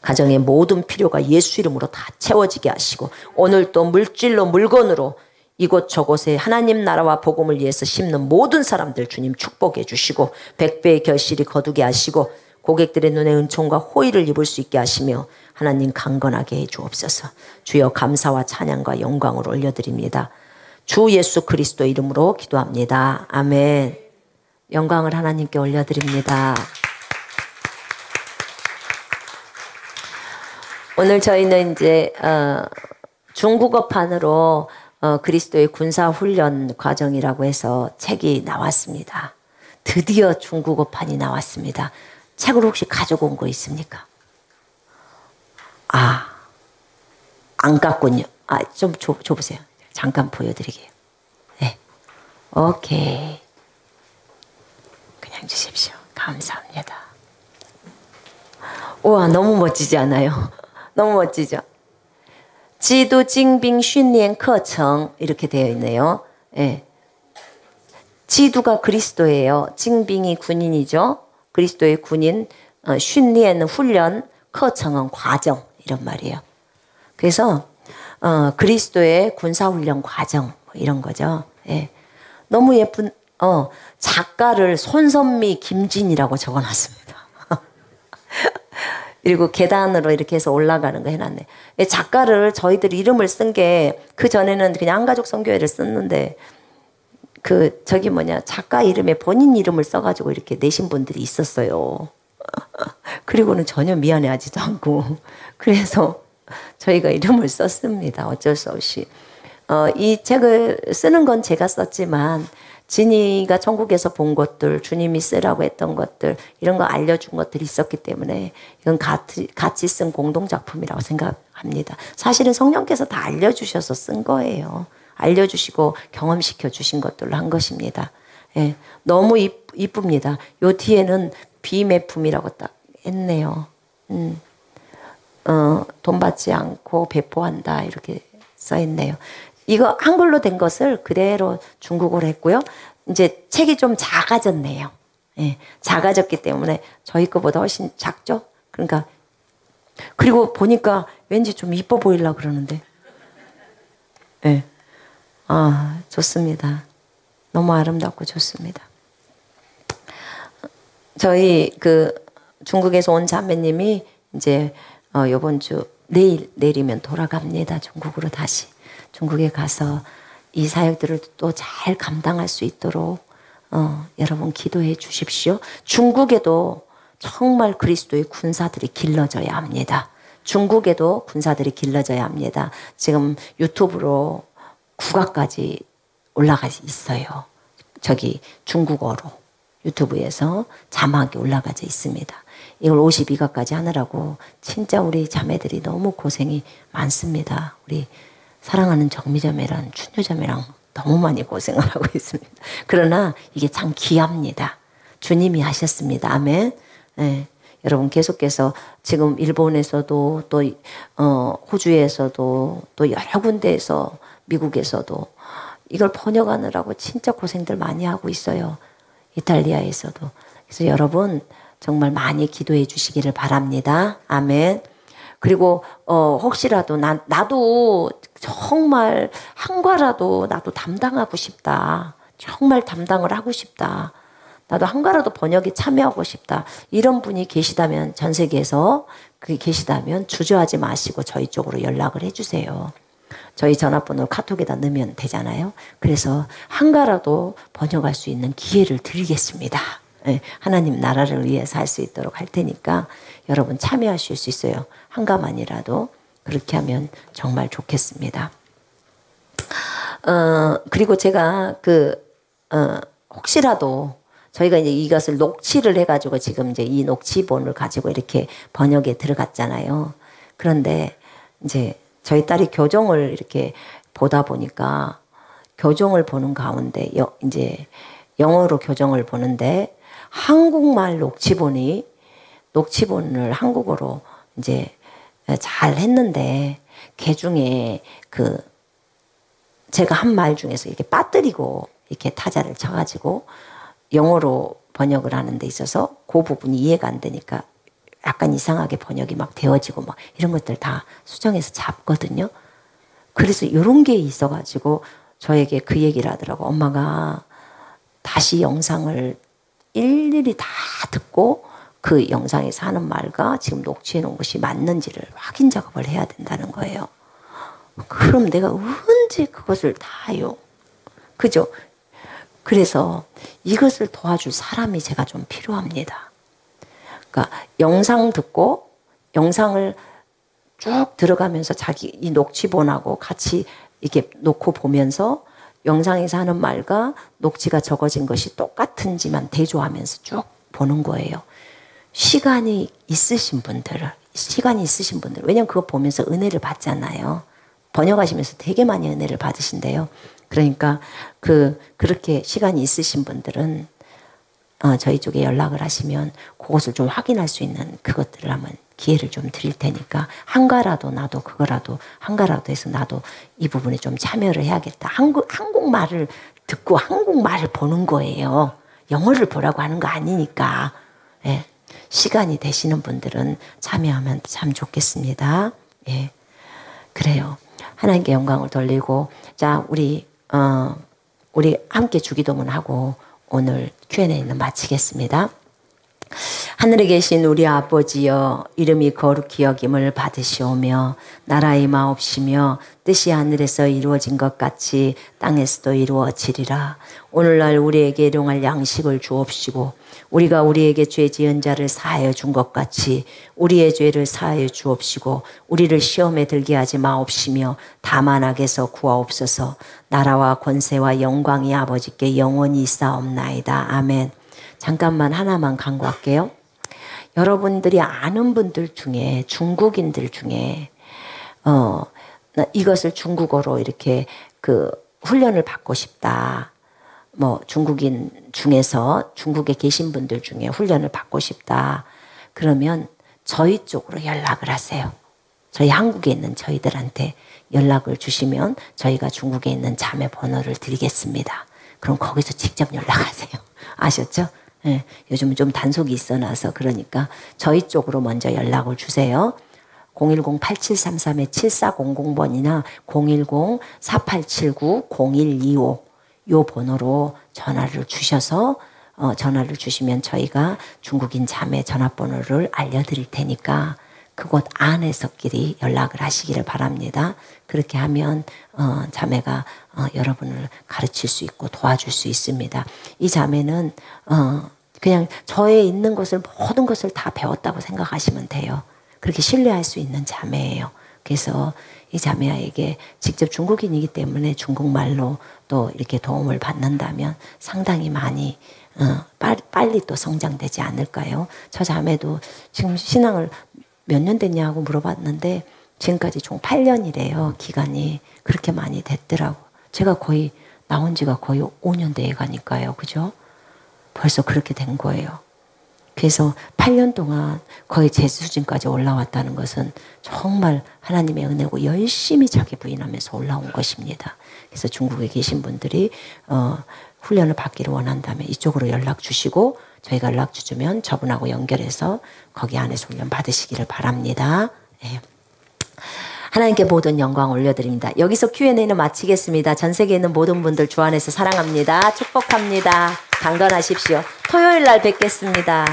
가정의 모든 필요가 예수 이름으로 다 채워지게 하시고 오늘 또 물질로 물건으로 이곳저곳에 하나님 나라와 복음을 위해서 심는 모든 사람들 주님 축복해 주시고 백배의 결실이 거두게 하시고 고객들의 눈에 은총과 호의를 입을 수 있게 하시며 하나님 강건하게 해 주옵소서. 주여 감사와 찬양과 영광을 올려드립니다. 주 예수 그리스도 이름으로 기도합니다. 아멘. 영광을 하나님께 올려드립니다. 오늘 저희는 이제 중국어판으로 그리스도의 군사훈련 과정이라고 해서 책이 나왔습니다. 드디어 중국어판이 나왔습니다. 책을 혹시 가지고 온 거 있습니까? 안 갔군요. 좀 줘보세요. 잠깐 보여드리게요. 네. 오케이. 그냥 주십시오. 감사합니다. 우와, 너무 멋지지 않아요? 너무 멋지죠? 지도 징빙训练课程 이렇게 되어 있네요. 네. 지도가 그리스도예요. 징빙이 군인이죠. 그리스도의 군인, 训练 훈련, 课程은 과정 이런 말이에요. 그래서 그리스도의 군사훈련 과정 이런 거죠. 네. 너무 예쁜 작가를 손선미 김진이라고 적어놨습니다. 그리고 계단으로 이렇게 해서 올라가는 거 해놨네. 작가를 저희들 이름을 쓴 게 그 전에는 그냥 한가족 선교회를 썼는데 저기 뭐냐, 작가 이름에 본인 이름을 써가지고 이렇게 내신 분들이 있었어요. 그리고는 전혀 미안해하지도 않고. 그래서 저희가 이름을 썼습니다. 어쩔 수 없이. 이 책을 쓰는 건 제가 썼지만, 진이가 천국에서 본 것들, 주님이 쓰라고 했던 것들, 이런 거 알려준 것들이 있었기 때문에 이건 같이 쓴 공동작품이라고 생각합니다. 사실은 성령께서 다 알려주셔서 쓴 거예요. 알려주시고 경험시켜 주신 것들로 한 것입니다. 예, 너무 이쁩니다. 요 뒤에는 비매품이라고 딱 했네요. 돈 받지 않고 배포한다 이렇게 써 있네요. 이거 한글로 된 것을 그대로 중국어로 했고요. 이제 책이 좀 작아졌네요. 예, 작아졌기 때문에 저희 거보다 훨씬 작죠? 그러니까, 그리고 보니까 왠지 좀 이뻐 보이려고 그러는데. 예. 아, 좋습니다. 너무 아름답고 좋습니다. 저희 중국에서 온 자매님이 이제 요번 주 내일이면 돌아갑니다. 중국으로 다시. 중국에 가서 이 사역들을 또 잘 감당할 수 있도록 여러분 기도해 주십시오. 중국에도 정말 그리스도의 군사들이 길러져야 합니다. 중국에도 군사들이 길러져야 합니다. 지금 유튜브로 국어까지 올라가 있어요. 저기 중국어로 유튜브에서 자막이 올라가져 있습니다. 이걸 52가까지 하느라고 진짜 우리 자매들이 너무 고생이 많습니다. 우리 사랑하는 정미자매랑 춘효자매랑 너무 많이 고생을 하고 있습니다. 그러나 이게 참 귀합니다. 주님이 하셨습니다. 아멘. 네. 여러분 계속해서 지금 일본에서도 또 호주에서도 또 여러 군데에서 미국에서도 이걸 번역하느라고 진짜 고생들 많이 하고 있어요. 이탈리아에서도. 그래서 여러분 정말 많이 기도해 주시기를 바랍니다. 아멘. 그리고 혹시라도 나도 정말 한과라도 나도 담당하고 싶다. 정말 담당을 하고 싶다. 나도 한과라도 번역에 참여하고 싶다. 이런 분이 계시다면 전 세계에서 계시다면 주저하지 마시고 저희 쪽으로 연락을 해주세요. 저희 전화번호 카톡에다 넣으면 되잖아요. 그래서 한가라도 번역할 수 있는 기회를 드리겠습니다. 네, 하나님 나라를 위해서 할 수 있도록 할 테니까 여러분 참여하실 수 있어요. 한가만이라도 그렇게 하면 정말 좋겠습니다. 그리고 제가 혹시라도 저희가 이제 이것을 녹취를 해가지고 지금 이제 이 녹취본을 가지고 이렇게 번역에 들어갔잖아요. 그런데 이제 저희 딸이 교정을 이렇게 보다 보니까 교정을 보는 가운데 이제 영어로 교정을 보는데 한국말 녹취본을 한국어로 이제 잘 했는데 그 중에 제가 한 말 중에서 이렇게 빠뜨리고 이렇게 타자를 쳐가지고 영어로 번역을 하는 데 있어서 그 부분이 이해가 안 되니까 약간 이상하게 번역이 막 되어지고 막 이런 것들 다 수정해서 잡거든요. 그래서 이런 게 있어가지고 저에게 그 얘기를 하더라고. 엄마가 다시 영상을 일일이 다 듣고 그 영상에서 하는 말과 지금 녹취해 놓은 것이 맞는지를 확인 작업을 해야 된다는 거예요. 그럼 내가 언제 그것을 다 해요? 그죠? 그래서 이것을 도와줄 사람이 제가 좀 필요합니다. 그러니까 영상 듣고 영상을 쭉 들어가면서 자기 이 녹취본하고 같이 이렇게 놓고 보면서 영상에서 하는 말과 녹취가 적어진 것이 똑같은지만 대조하면서 쭉 보는 거예요. 시간이 있으신 분들, 왜냐면 그거 보면서 은혜를 받잖아요. 번역하시면서 되게 많이 은혜를 받으신대요. 그러니까 그렇게 시간이 있으신 분들은 저희 쪽에 연락을 하시면 그것을 좀 확인할 수 있는 그것들을 한번 기회를 좀 드릴 테니까 한가라도 나도 그거라도 한가라도 해서 나도 이 부분에 좀 참여를 해야겠다. 한국말을 듣고 한국말을 보는 거예요. 영어를 보라고 하는 거 아니니까. 예. 시간이 되시는 분들은 참여하면 참 좋겠습니다. 예. 그래요. 하나님께 영광을 돌리고 자 우리 함께 주기도문하고 오늘 Q&A는 마치겠습니다. 하늘에 계신 우리 아버지여, 이름이 거룩히 여김을 받으시오며 나라의 마옵시며 뜻이 하늘에서 이루어진 것 같이 땅에서도 이루어지리라. 오늘날 우리에게 일용할 양식을 주옵시고 우리가 우리에게 죄 지은 자를 사하여 준 것 같이 우리의 죄를 사하여 주옵시고 우리를 시험에 들게 하지 마옵시며 다만 악에서 구하옵소서. 나라와 권세와 영광이 아버지께 영원히 있사옵나이다. 아멘. 잠깐만 하나만 간구할게요. 여러분들이 아는 분들 중에 중국인들 중에 이것을 중국어로 이렇게 그 훈련을 받고 싶다. 뭐 중국인 중에서 중국에 계신 분들 중에 훈련을 받고 싶다. 그러면 저희 쪽으로 연락을 하세요. 저희 한국에 있는 저희들한테 연락을 주시면 저희가 중국에 있는 자매 번호를 드리겠습니다. 그럼 거기서 직접 연락하세요. 아셨죠? 네, 요즘은 좀 단속이 있어놔서 그러니까 저희 쪽으로 먼저 연락을 주세요. 010-8733-7400번이나 010-4879-0125 요 번호로 전화를 주셔서 전화를 주시면 저희가 중국인 자매 전화번호를 알려드릴 테니까 그곳 안에서끼리 연락을 하시기를 바랍니다. 그렇게 하면 자매가 여러분을 가르칠 수 있고 도와줄 수 있습니다. 이 자매는 그냥 저에 있는 것을 모든 것을 다 배웠다고 생각하시면 돼요. 그렇게 신뢰할 수 있는 자매예요. 그래서 이 자매에게 직접 중국인이기 때문에 중국말로 또 이렇게 도움을 받는다면 상당히 많이 빨리 또 성장되지 않을까요? 저 자매도 지금 신앙을 몇 년 됐냐고 물어봤는데 지금까지 총 8년이래요. 기간이 그렇게 많이 됐더라고. 제가 거의 나온 지가 거의 5년 돼 가니까요. 그죠? 벌써 그렇게 된 거예요. 그래서 8년 동안 거의 제 수준까지 올라왔다는 것은 정말 하나님의 은혜고 열심히 자기 부인하면서 올라온 것입니다. 그래서 중국에 계신 분들이 훈련을 받기를 원한다면 이쪽으로 연락 주시고 저희가 연락 주면 저분하고 연결해서 거기 안에서 훈련 받으시기를 바랍니다. 네. 하나님께 모든 영광 올려드립니다. 여기서 Q&A는 마치겠습니다. 전 세계에 있는 모든 분들 주 안에서 사랑합니다. 축복합니다. 강건하십시오. 토요일 날 뵙겠습니다.